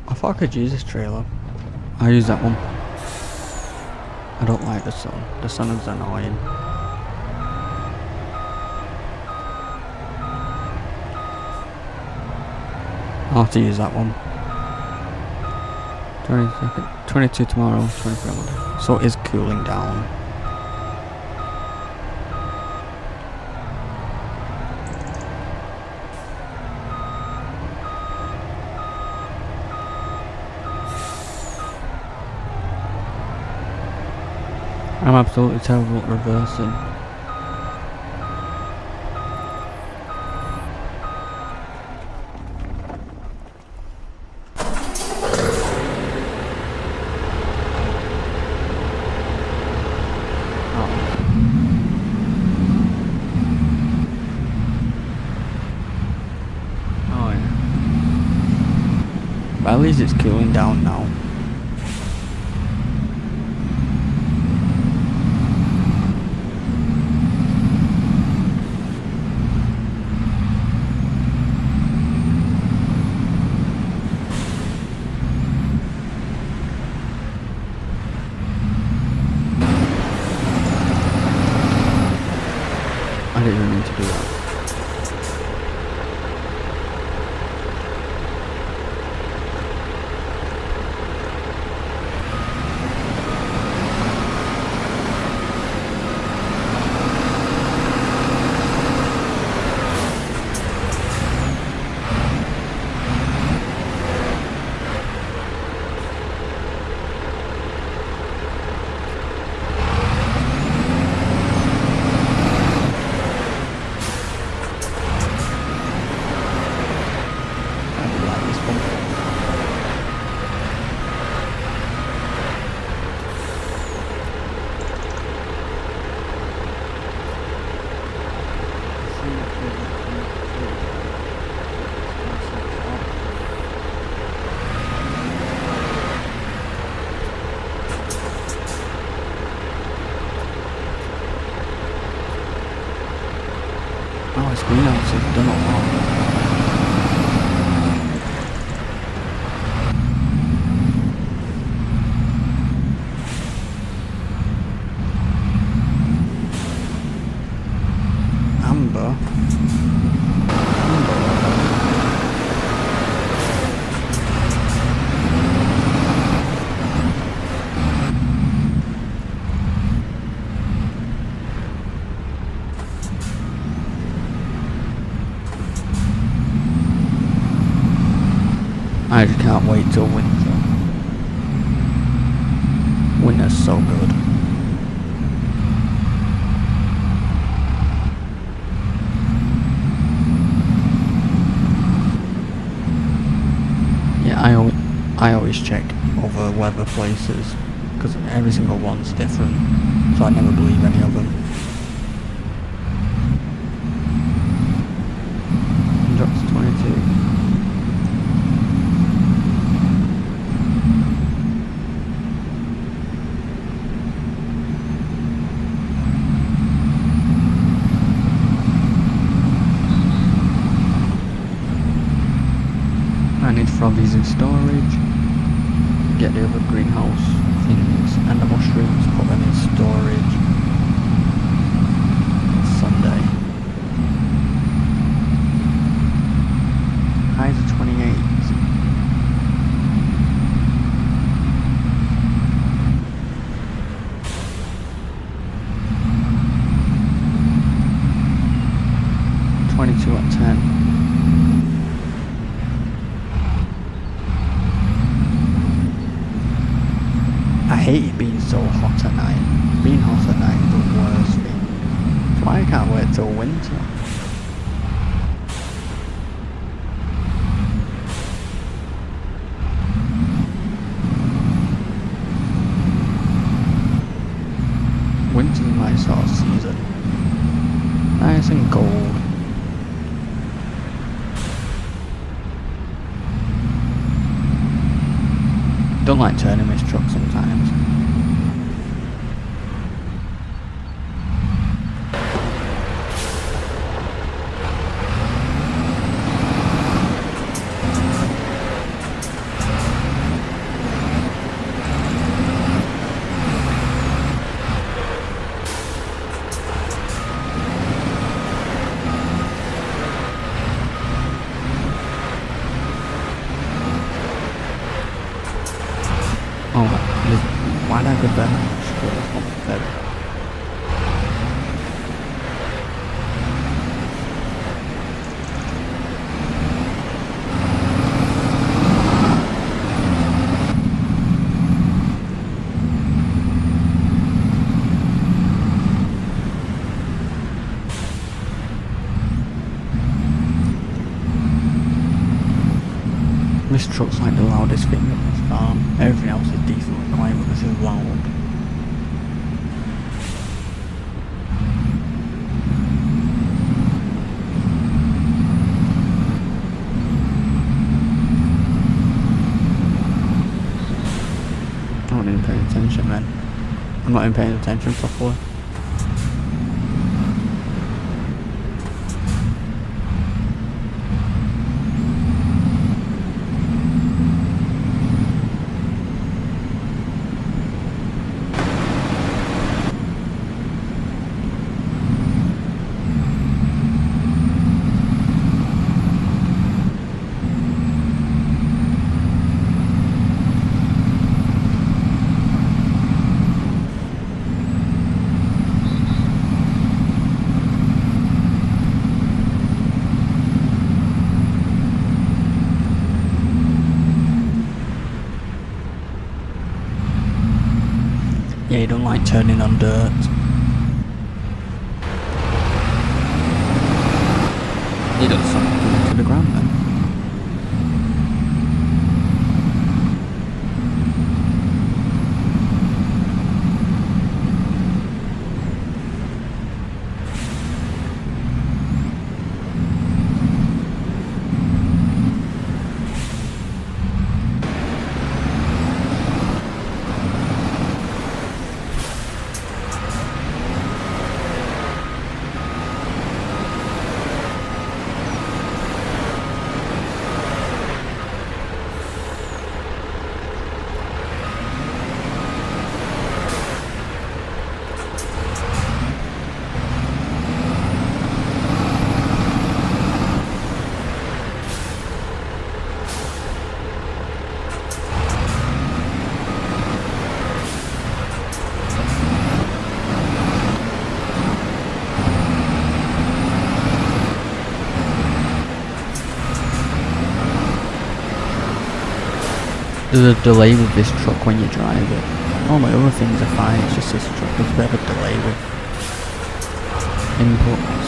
I thought I could use this trailer. I'll use that one. I don't like the sun. The sun is annoying. I'll have to use that one. 22 tomorrow, 23 Monday. So it is cooling down. I'm absolutely terrible at reversing. Oh yeah. But at least it's cooling down now. I didn't even mean to do that. Oh, it's greenhouse, it's done a lot. Amber. I just can't wait till winter. Winter's so good. Yeah, I always check over weather places because every single one's different, so I never believe any of them. Drops 22. I need to throw these in storage, get the other greenhouse things and the mushrooms, put them in storage. It's Sunday. Highs are 28. At 10. I hate it being so hot at night. Being hot at night is the worst thing. That's why I can't wait till winter. sort of season. Nice and cold. Don't like turning this truck sometimes. Oh, why did I go there? This truck's like the loudest thing on this farm. Everything else is decently quiet, but this is loud. I'm not even paying attention then. I'm not even paying attention properly. Yeah, you don't like turning on dirt. You got something to the ground then. There's a delay with this truck when you drive it. All my other things are fine, it's just this truck, there's a bit of a delay with inputs.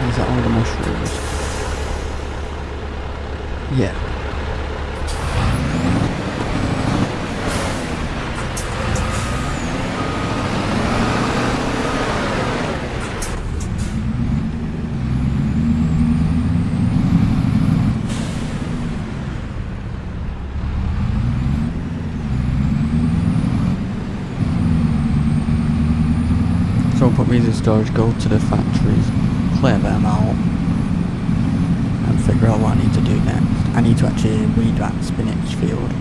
Is that all the mushrooms? Yeah. So I'll put these in storage, go to the factories, clear them out, and figure out what I need to do next. I need to actually weed that spinach field.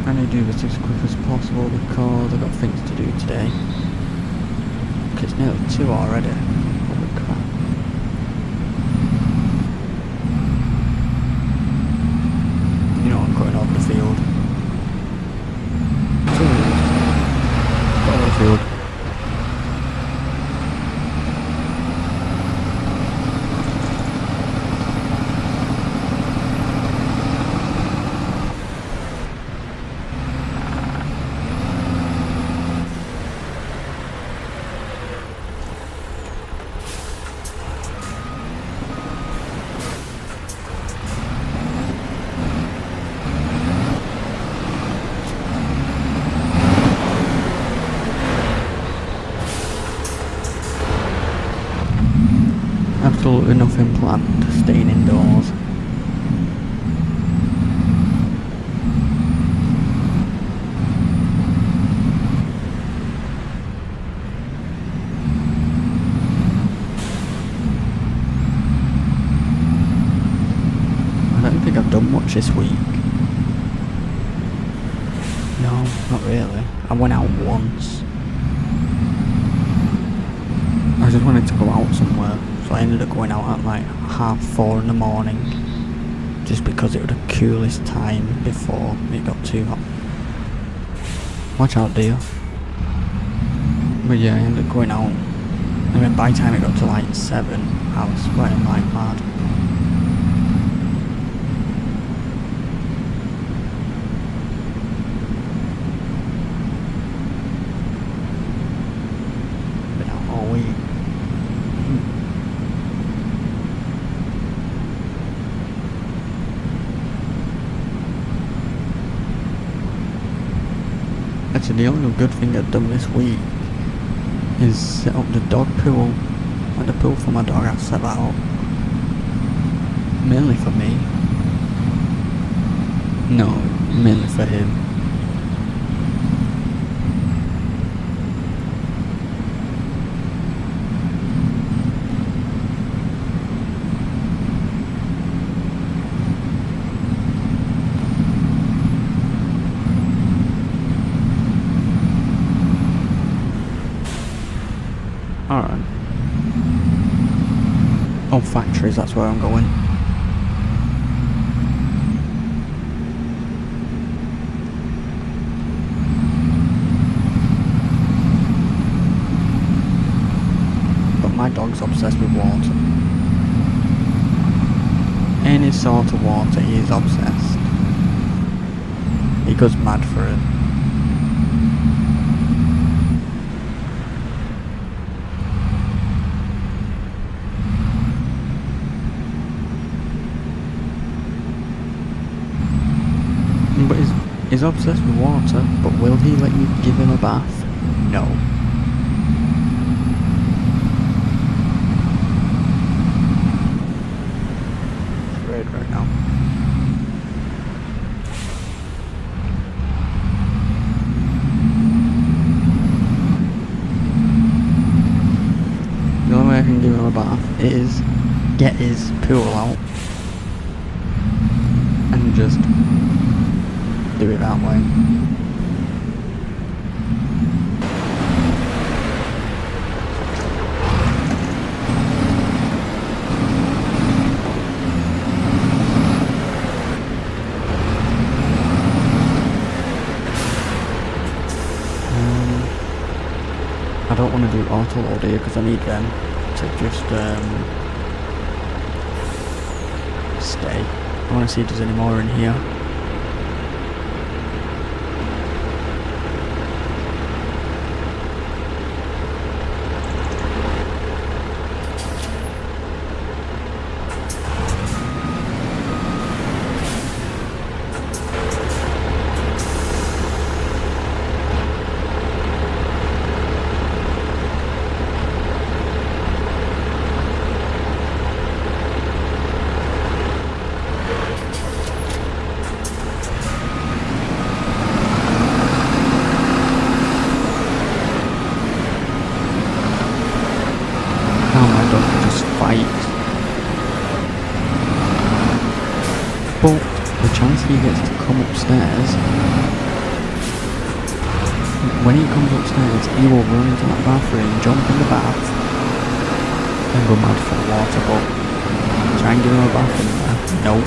I need to do this as quick as possible because I've got things to do today. It's nearly 2 already. Holy crap. You know I'm going over the field. planned staying indoors. I don't think I've done much this week. No, not really. I went out once. I just wanted to go out somewhere, so I ended up going out at like 4:30 in the morning, just because it was the coolest time before it got too hot. Watch out, dear. But yeah, I ended up going out, and then by the time it got to like 7, I was sweating like mad. Been out all week. Actually, the only good thing I've done this week is set up the dog pool. Like the pool for my dog, I set that up. Mainly for me. No, mainly for him. Alright. Oh, factories, that's where I'm going. But my dog's obsessed with water. Any sort of water, he is obsessed. He goes mad for it. But he's obsessed with water, but will he let you give him a bath? No. It's red right now. The only way I can give him a bath is get his pool out and just do it that way. I don't want to do auto load here because I need them to just stay. I want to see if there's any more in here. But the chance he gets to come upstairs, when he comes upstairs, he will run into that bathroom, jump in the bath, and go mad for the water. But try and give him a bath in there. Nope.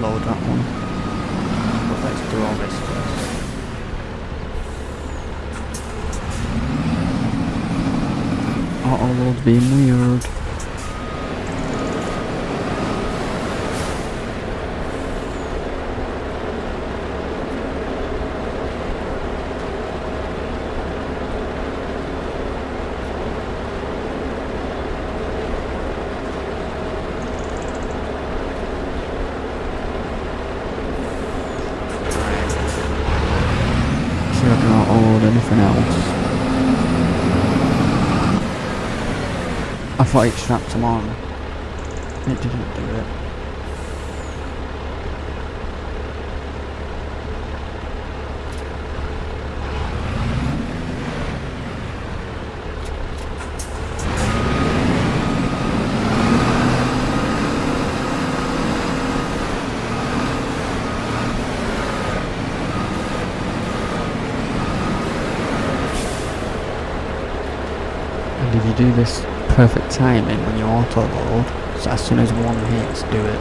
load that one. But let's do all this first. Auto load's being weird. I cannot load anything else. I thought it strapped them on. It didn't do it. And if you do this perfect timing when you auto load, so as soon as one hits, do it.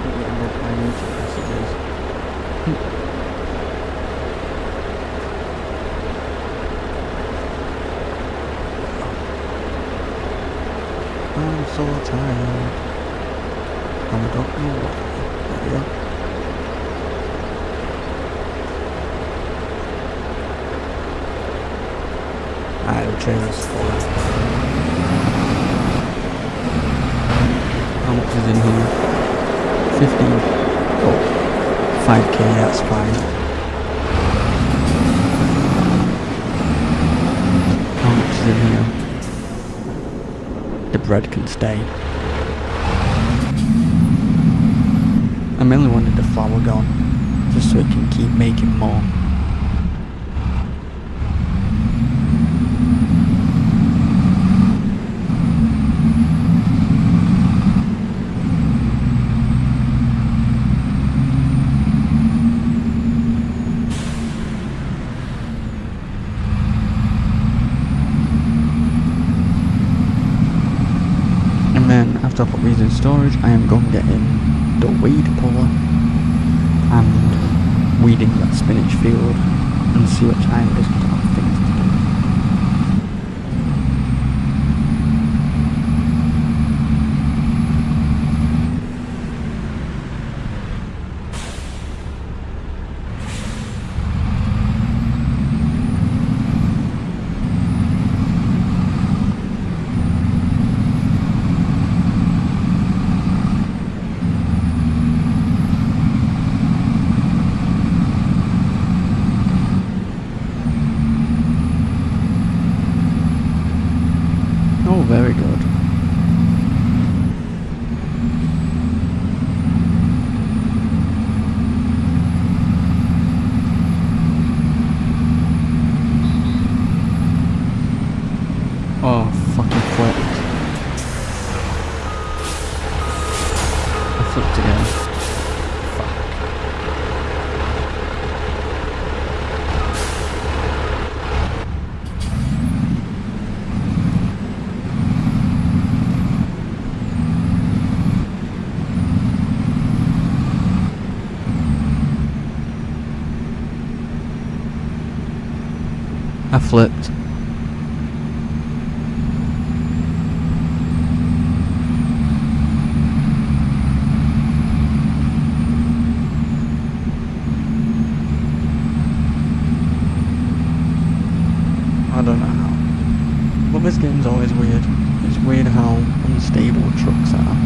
You can reply YouTube messages. I'm so tired. And I don't know why. There we go. Alright, the trailer's full. How much is in here? 15. Oh, 5k, that's fine. How much is in here? The bread can stay. I mainly wanted the flour gone, just so it can keep making more. And then after I put these in storage, I am going to get in the weed puller and weeding that spinach field and see what time it is because I have things to do. Oh, very good. Oh, fucking flipped. I flipped again. Fuck. I flipped. I don't know how. But this game's always weird. It's weird how unstable trucks are.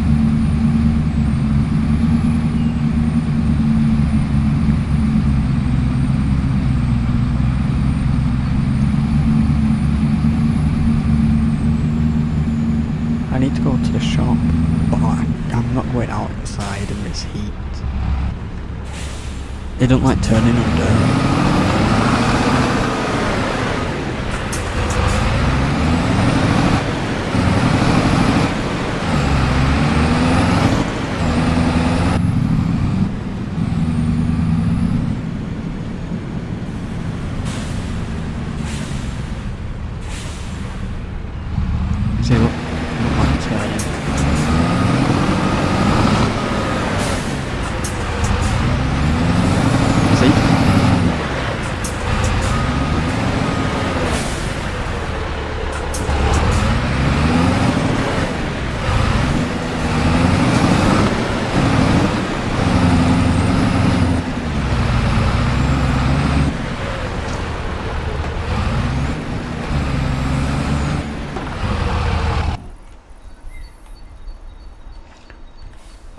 I need to go to the shop, but I'm not going outside in this heat. They don't like turning under.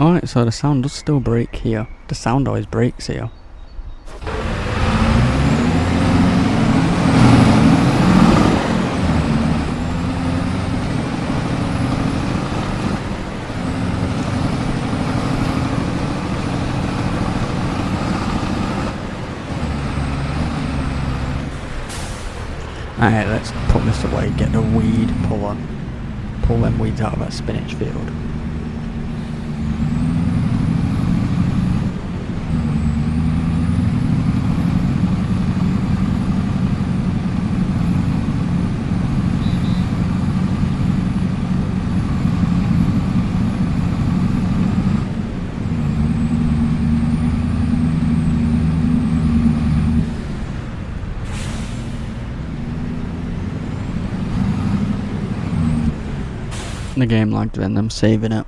Alright, so the sound does still break here. The sound always breaks here. Alright, let's put this away, get the weed puller. Pull them weeds out of that spinach field. The game lagged when I'm saving it.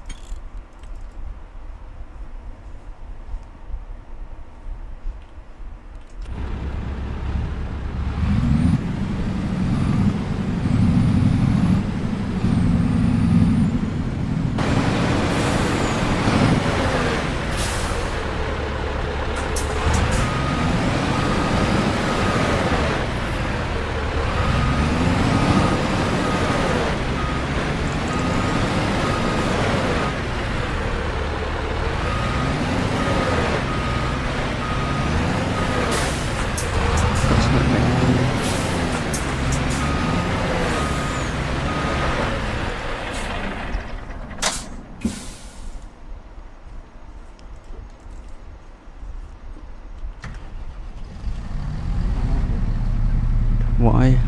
Why?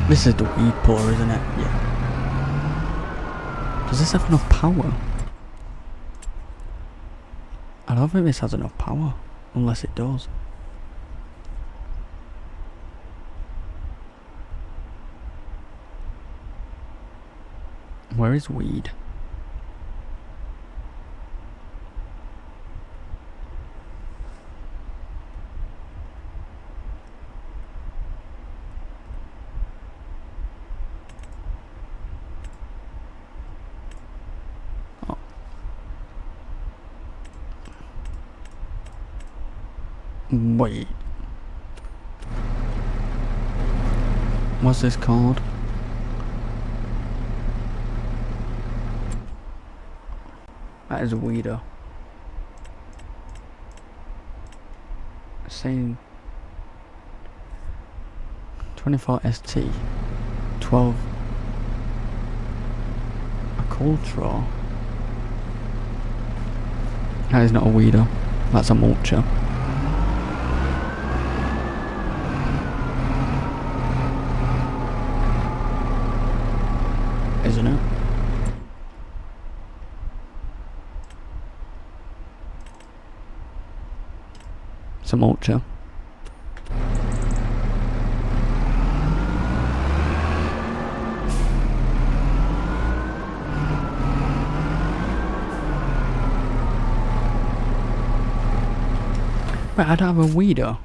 This is the weed puller, isn't it? Yeah. Does this have enough power? I don't think this has enough power. Unless it does. Where is weed? Wait. What's this called? That is a weeder. Saying 24 ST 12 a cold straw. That is not a weeder. That's a mulcher. Isn't it? It's a mulcher. Wait, I don't have a weeder.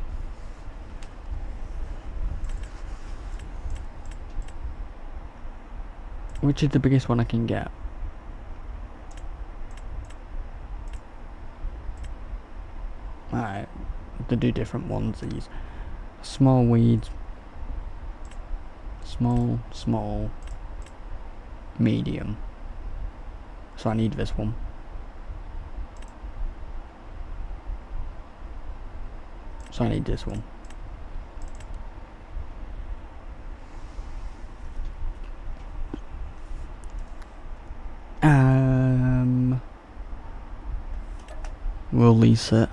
Which is the biggest one I can get? Alright, to do different ones, these. Small weeds. Small. Medium. So I need this one. So I need this one. We'll lease it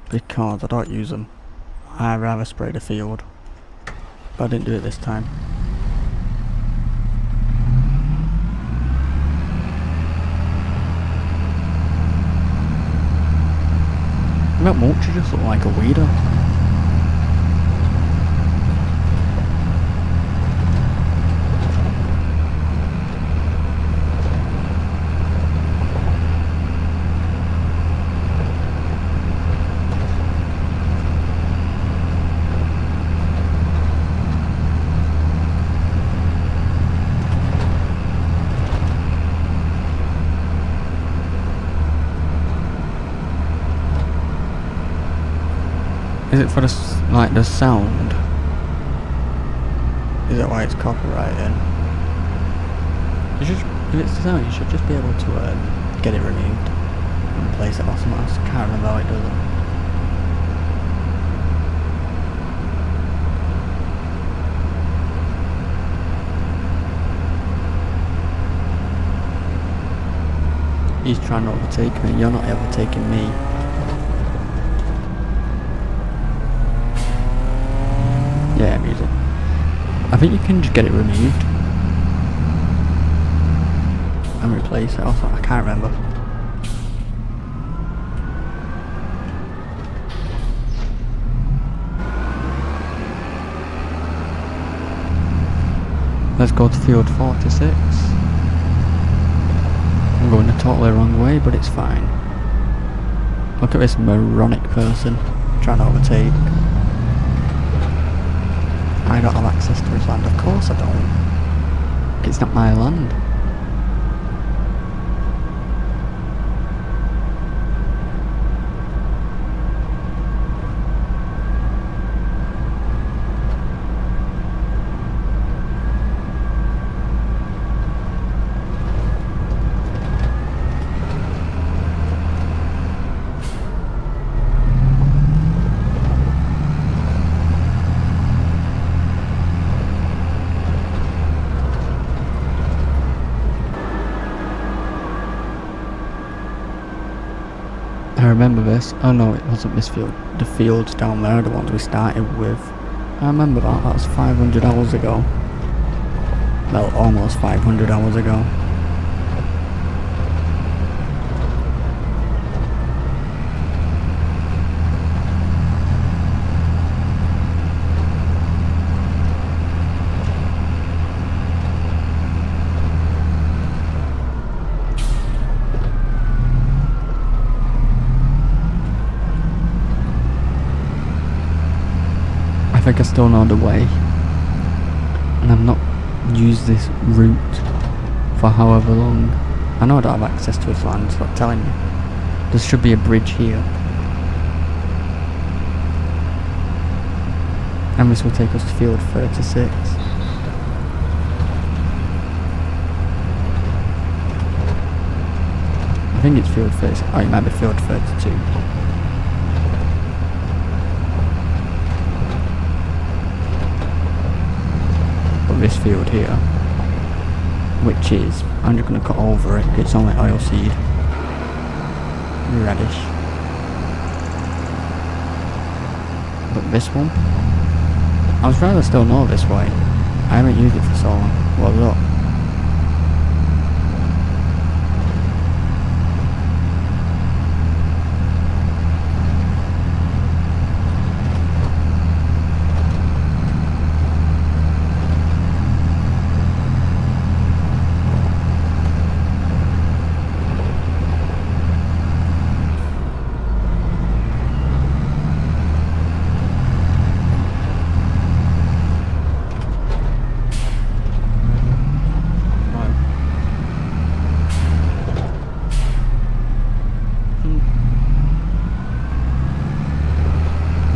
because I don't use them. I'd rather spray the field, but I didn't do it this time. That mulcher just look like a weeder. Is it for the like the sound? Is that why it's copyrighted? You should, if it's the sound, you should just be able to get it removed and replace it or something else. I can't remember how it does it. He's trying to overtake me. You're not overtaking me. Yeah, music. I think you can just get it removed and replace it. Also, I can't remember. Let's go to field 46. I'm going the totally wrong way, but it's fine. Look at this moronic person trying to overtake. I don't have access to his land. Of course I don't. It's not my land. I remember this. Oh no, it wasn't this field. The fields down there are the ones we started with. I remember that. That's 500 hours ago. Well, almost 500 hours ago. I think I still know the way, and I've not used this route for however long. I know I don't have access to his land, stop telling me. There should be a bridge here, and this will take us to field 36. I think it's field 36. Oh, it might be field 32. This field here, which is, I'm just going to cut over it, it's only oilseed radish. But this one, I was rather still know this way. I haven't used it for so long. Well, look.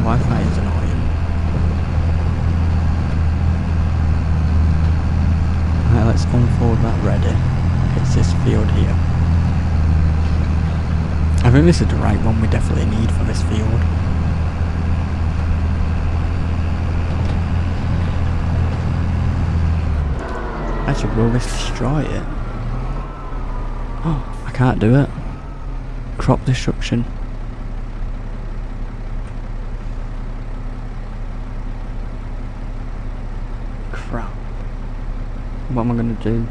Wi-Fi is annoying. Right, let's unfold that ready. It's this field here. I think this is the right one we definitely need for this field. Actually, will this destroy it? Oh, I can't do it. Crop destruction. Crap. What am I gonna do?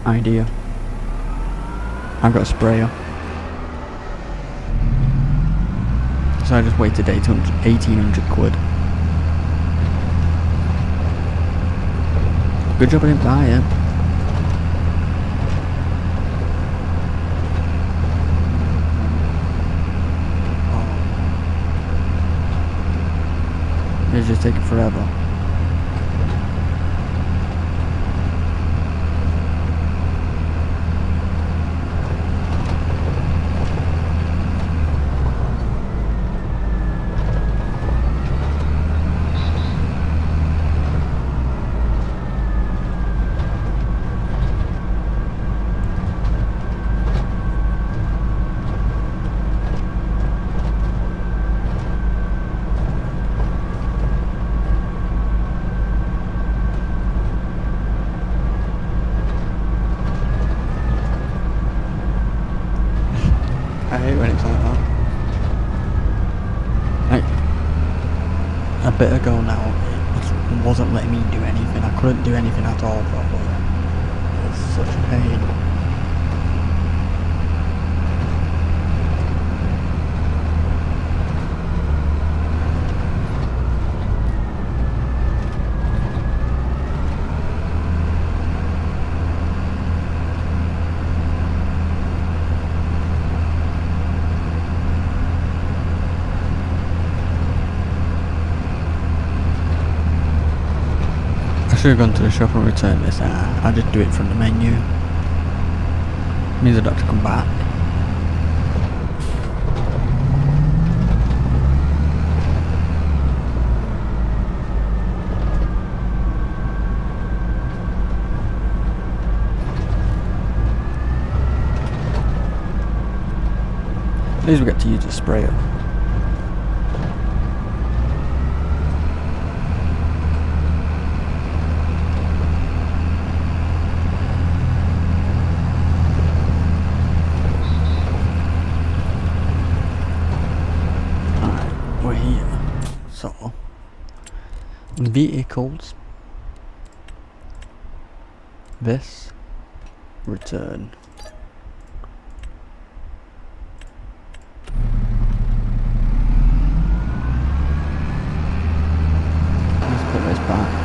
Idea. I've got a sprayer. So I just waited 1800 quid. Good job I didn't buy it. It's just taking forever. I hate when it's like that. Like, a bit ago now, it wasn't letting me do anything. I couldn't do anything at all properly. It was such a pain. I should have gone to the shop and returned this. I'll just do it from the menu. Means I don't have to come back. At least we get to use the sprayer. We're here. So, vehicles. This. Return. Let's put this back.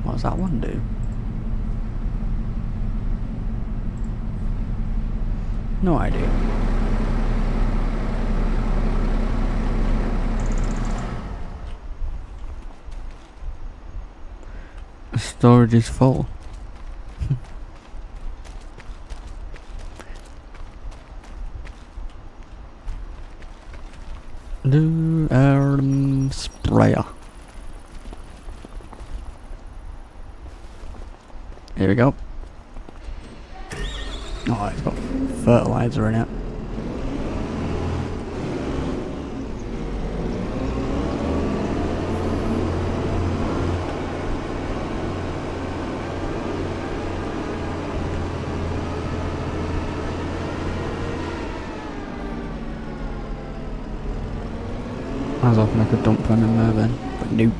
What does that one do? No idea. Storage is full. Do sprayer. Here we go. Oh, it's got fertilizer in it. I was hoping I could dump them in there then, but nope.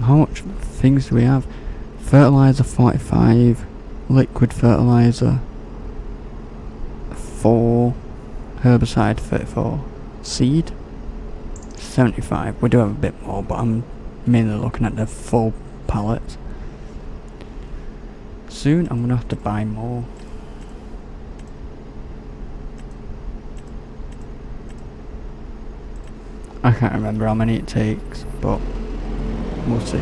How much things do we have? Fertilizer 45, liquid fertilizer 4, herbicide 34, seed 75. We do have a bit more, but I'm mainly looking at the full pallets. Soon I'm gonna have to buy more. I can't remember how many it takes, but we'll see.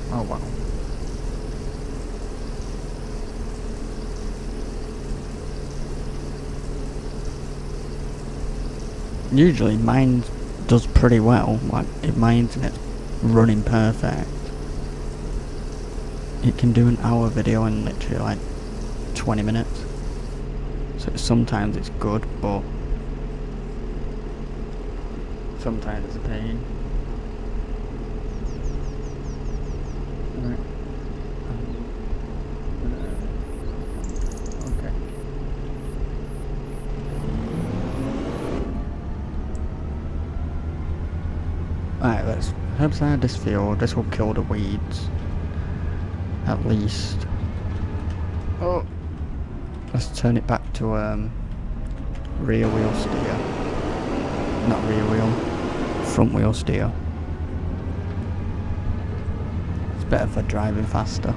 Oh wow. Usually mine does pretty well, like if my internet's running perfect, it can do an hour video in literally like 20 minutes. So sometimes it's good, but sometimes it's a pain. herbicide this field. This will kill the weeds. At least. Oh. Let's turn it back to rear wheel steer. Not rear wheel. Front wheel steer. It's better for driving faster.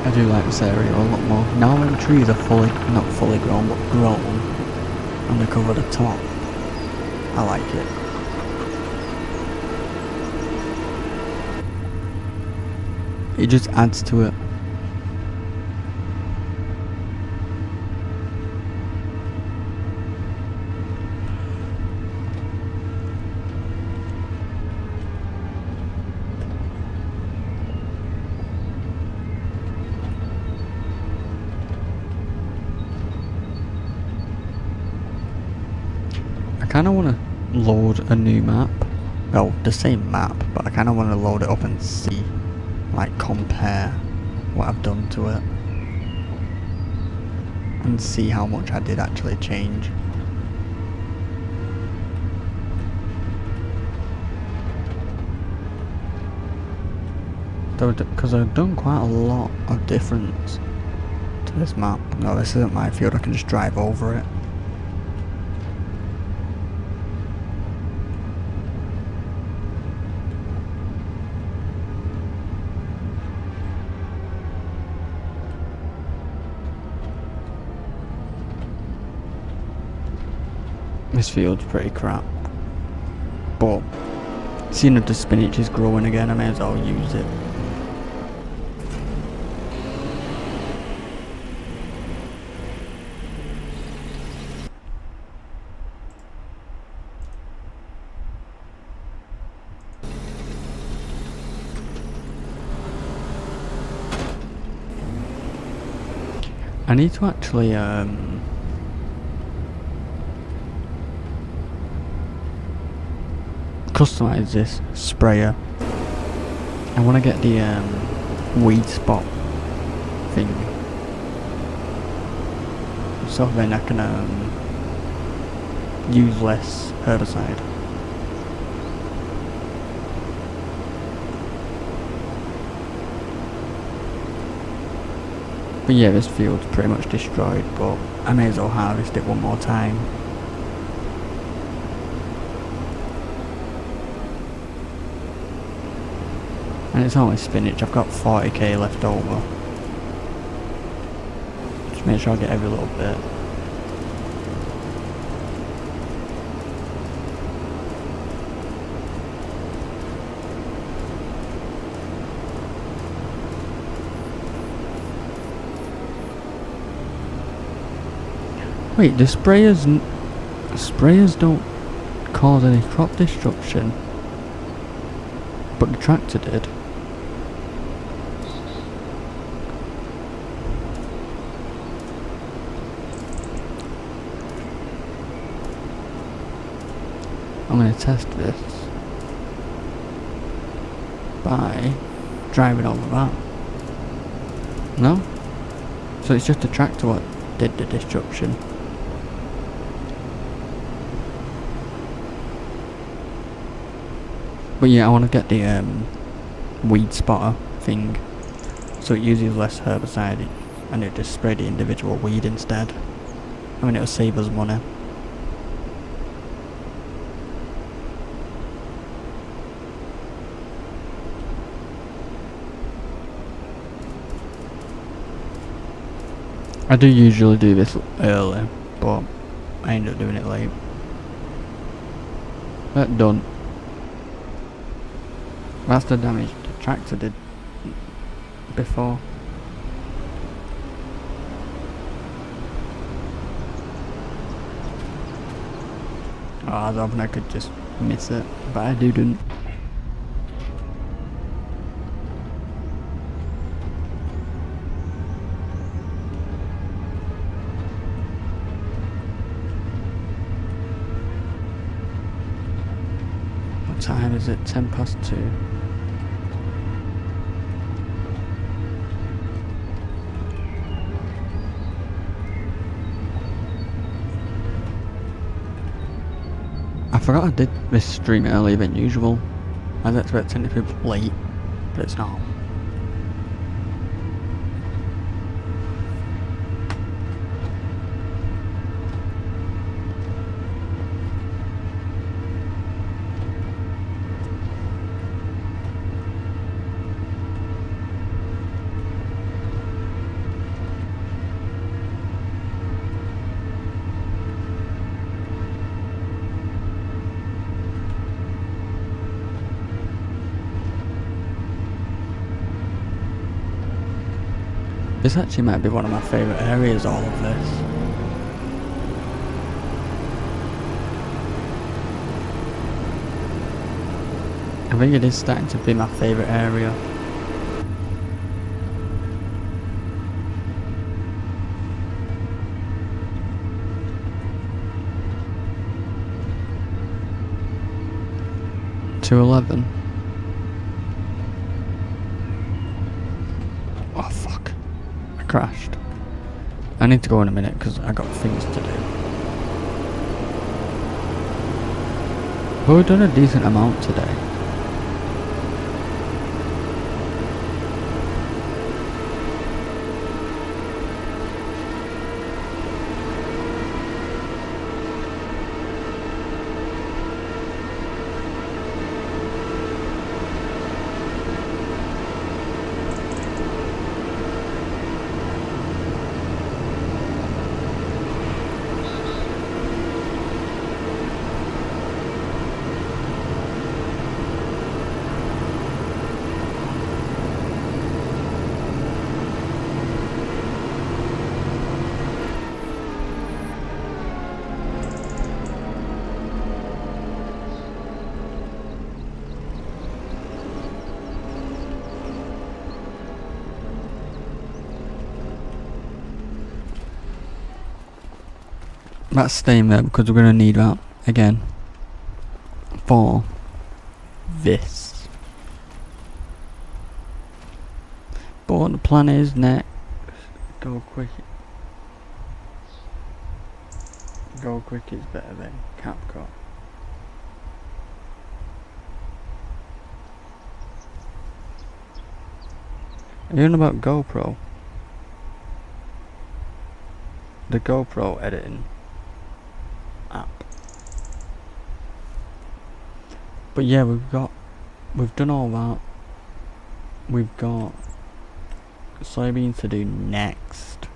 I do like this area a lot more. Now when trees are not fully grown, but grown, and they cover the top, I like it. It just adds to it. I kind of want to load a new map. Well, the same map, but I kind of want to load it up and see, like, compare what I've done to it. And see how much I did actually change. Because I've done quite a lot of difference to this map. No, this isn't my field, I can just drive over it. This field's pretty crap, but seeing that the spinach is growing again, I may as well use it. I need to actually customize this sprayer. I want to get the weed spot thing, so then I can use less herbicide. But yeah, this field's pretty much destroyed, but I may as well harvest it one more time. And it's only spinach, I've got 40k left over. Just make sure I get every little bit. Wait, the sprayers don't cause any crop destruction, but the tractor did. I'm going to test this by driving over that. No? So it's just the tractor what did the destruction. But yeah, I want to get the weed spotter thing, so it uses less herbicide and it just spray the individual weed instead. I mean, it'll save us money. I do usually do this early, but I end up doing it late. That done. That's the damage the tractor did before. I was hoping I could just miss it, but I didn't. What time is it? 2:10. I forgot I did this stream earlier than usual. I was expecting it to be late, but it's not. This actually might be one of my favourite areas, all of this. I think it is starting to be my favourite area. To 11. Oh fuck. I crashed. I need to go in a minute because I got things to do. But we've done a decent amount today. That's staying there because we're going to need that again for this. But what the plan is next, go quick. Go quick is better than CapCut. Are you on about GoPro? The GoPro editing app. But yeah, we've done all that. We've got soybeans to do next,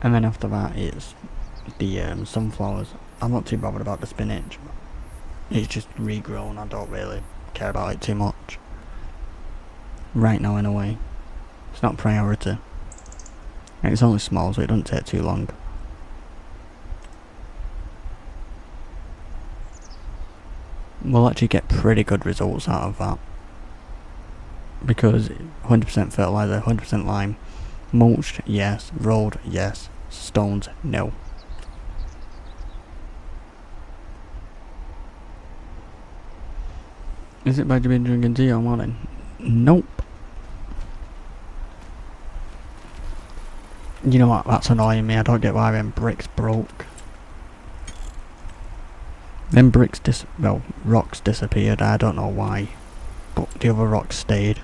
and then after that it's the sunflowers. I'm not too bothered about the spinach. It's just regrown. I don't really care about it too much right now. In a way, it's not priority, and it's only small, so it doesn't take too long. We'll actually get pretty good results out of that because 100% fertilizer, 100% lime, mulched, yes, rolled, yes, stones, no. Is it bad you've been drinking tea all morning? Nope. You know what, that's annoying me. I don't get why them bricks broke. Them bricks rocks disappeared. I don't know why, but the other rocks stayed.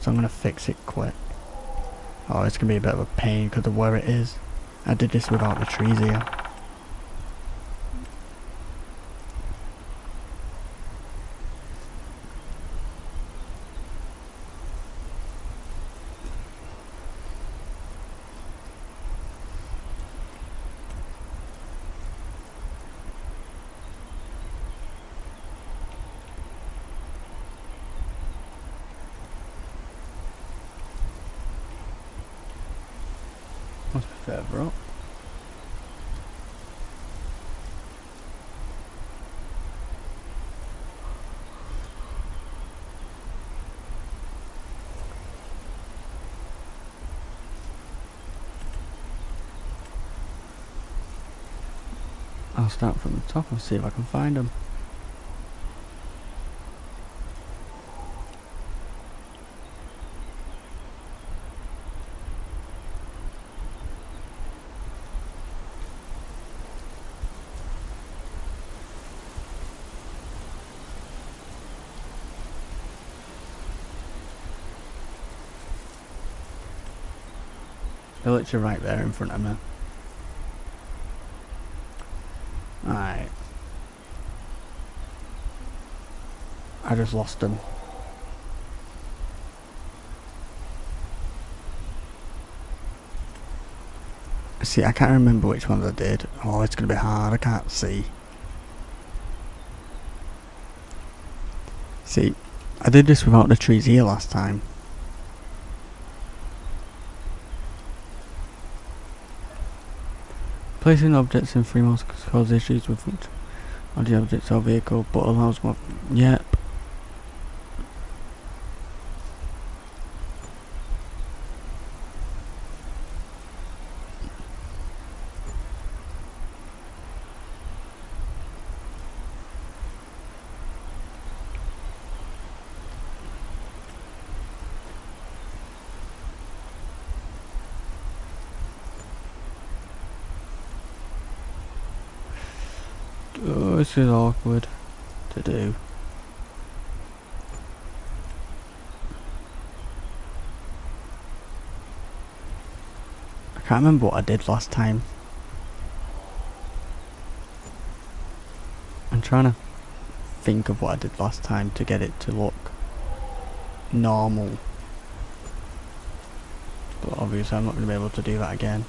So I'm gonna fix it quick. Oh, it's gonna be a bit of a pain because of where it is. I did this without the trees here. Must be further up. I'll start from the top and see if I can find them. They're literally right there in front of me. Alright. I just lost them. See, I can't remember which ones I did. Oh, it's gonna be hard, I can't see. See, I did this without the trees here last time. Placing objects in free modes cause issues with the objects or vehicle, but allows more. Yep. Oh, this is awkward to do. I can't remember what I did last time. I'm trying to think of what I did last time to get it to look normal. But obviously I'm not going to be able to do that again.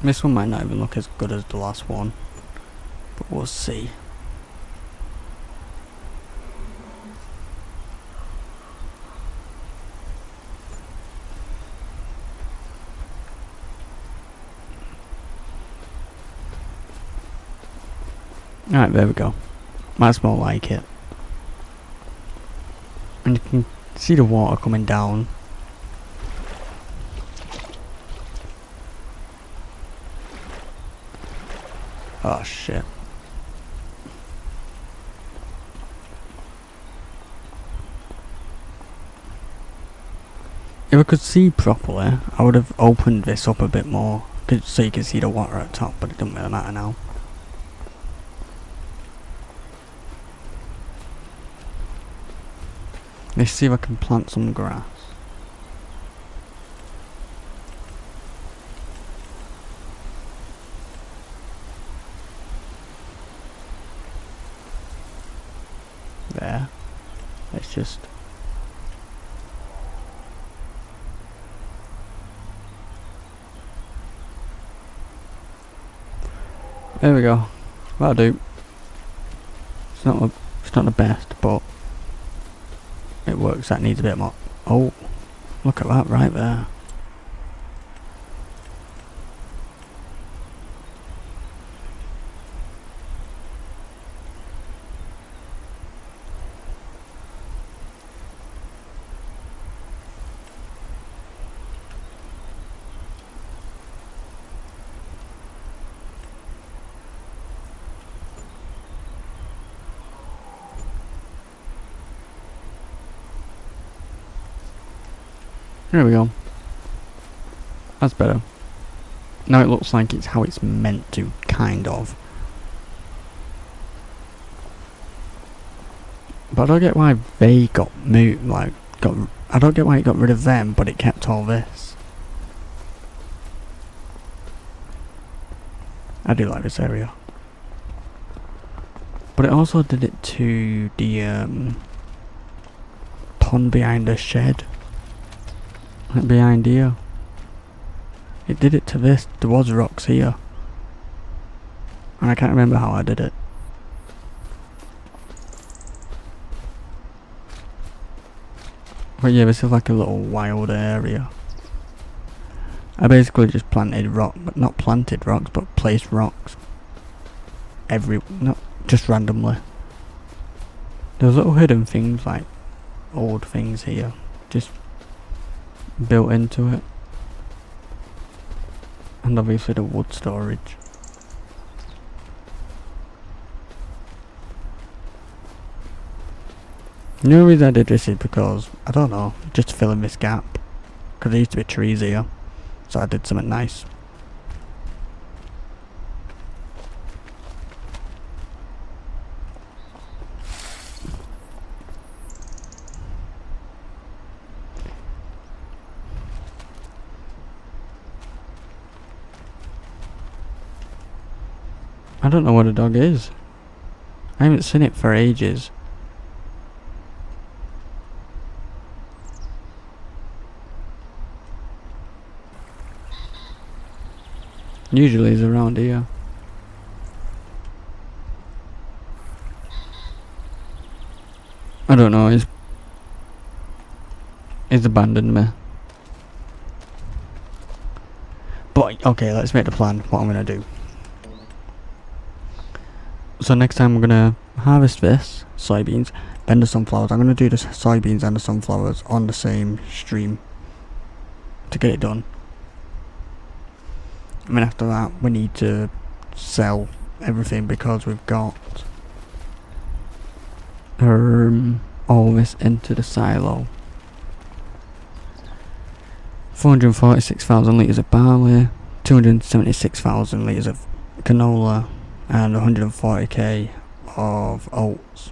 This one might not even look as good as the last one, but we'll see. Alright, there we go. That's more like it. And you can see the water coming down. Oh shit. If I could see properly, I would have opened this up a bit more, so you can see the water at the top, but it doesn't really matter now. Let's see if I can plant some grass. There. Let's just... There we go. That'll do. It's not the best, but it works. That needs a bit more. Oh, look at that right there. There we go. That's better. Now it looks like it's how it's meant to, kind of. But I don't get why they got moved, I don't get why it got rid of them, but it kept all this. I do like this area. But it also did it to the pond behind the shed. Like behind here. It did it to this. There was rocks here. And I can't remember how I did it. But yeah, this is like a little wild area. I basically just planted but not planted rocks, but placed rocks. Not just randomly. There's little hidden things like old things here, just built into it. And obviously the wood storage. The only reason I did this is because, I don't know, just to fill in this gap. Because there used to be trees here. So I did something nice. I don't know what a dog is. I haven't seen it for ages. Usually he's around here. I don't know, he's abandoned me. But okay, let's make the plan what I'm gonna do. So next time we're gonna harvest this soybeans, then the sunflowers. I'm gonna do the soybeans and the sunflowers on the same stream to get it done. And then after that we need to sell everything because we've got all this into the silo. 446,000 litres of barley, 276,000 litres of canola, and 140k of oats.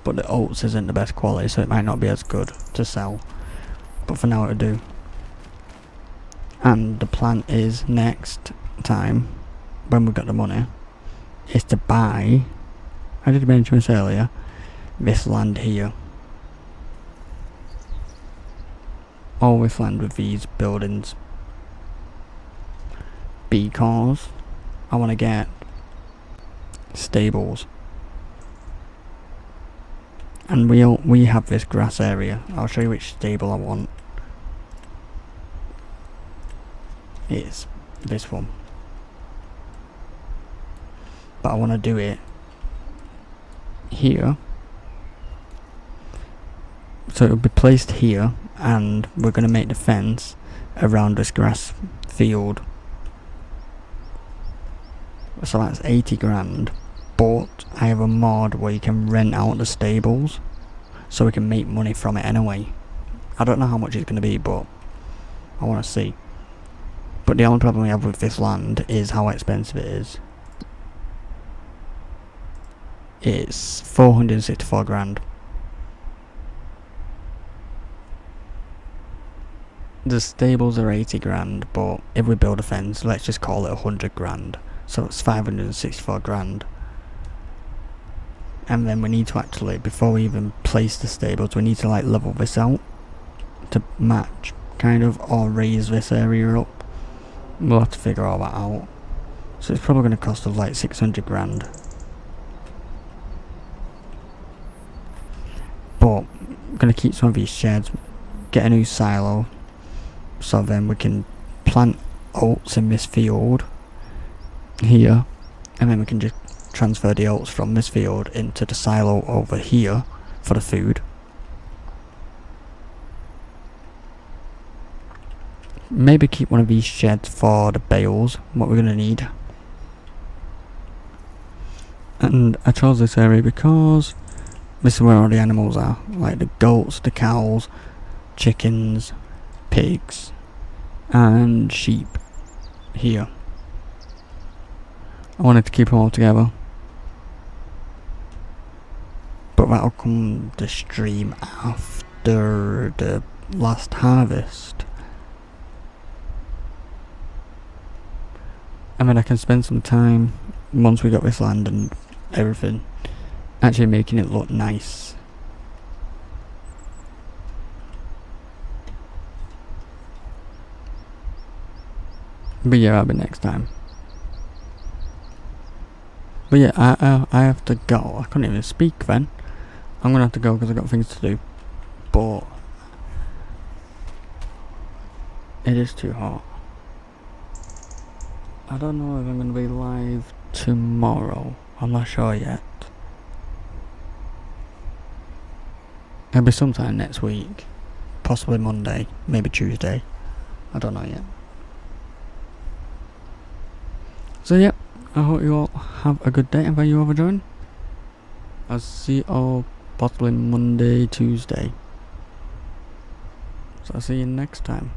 But the oats isn't the best quality, so it might not be as good to sell. But for now it'll do. And the plan is next time, when we've got the money, is to buy, I did mention this earlier, this land here. All this land with these buildings. Because I want to get stables. And we have this grass area. I'll show you which stable I want. It's this one. But I want to do it here. So it'll be placed here, and we're going to make the fence around this grass field. So that's 80 grand. But I have a mod where you can rent out the stables, so we can make money from it anyway. I don't know how much it's going to be, but I want to see. But the only problem we have with this land is how expensive it is. It's 464 grand. The stables are 80 grand, but if we build a fence, let's just call it 100 grand. So it's 564 grand. And then we need to actually, before we even place the stables, we need to like level this out to match, kind of, or raise this area up. We'll have to figure all that out. So it's probably going to cost us like 600 grand. But I'm going to keep some of these sheds, get a new silo, so then we can plant oats in this field here, and then we can just transfer the oats from this field into the silo over here for the food. Maybe keep one of these sheds for the bales, what we're going to need. And I chose this area because this is where all the animals are, like the goats, the cows, chickens, pigs, and sheep here. I wanted to keep them all together. But that'll come the stream after the last harvest. I mean, I can spend some time once we got this land and everything, actually making it look nice. But yeah, that'll be next time. But yeah, I have to go. I couldn't even speak then. I'm gonna have to go because I've got things to do. But it is too hot. I don't know if I'm gonna be live tomorrow. I'm not sure yet. It'll be sometime next week. Possibly Monday, maybe Tuesday. I don't know yet. So yeah, I hope you all have a good day and thank you all for joining. I'll see you all possibly Monday, Tuesday. So I'll see you next time.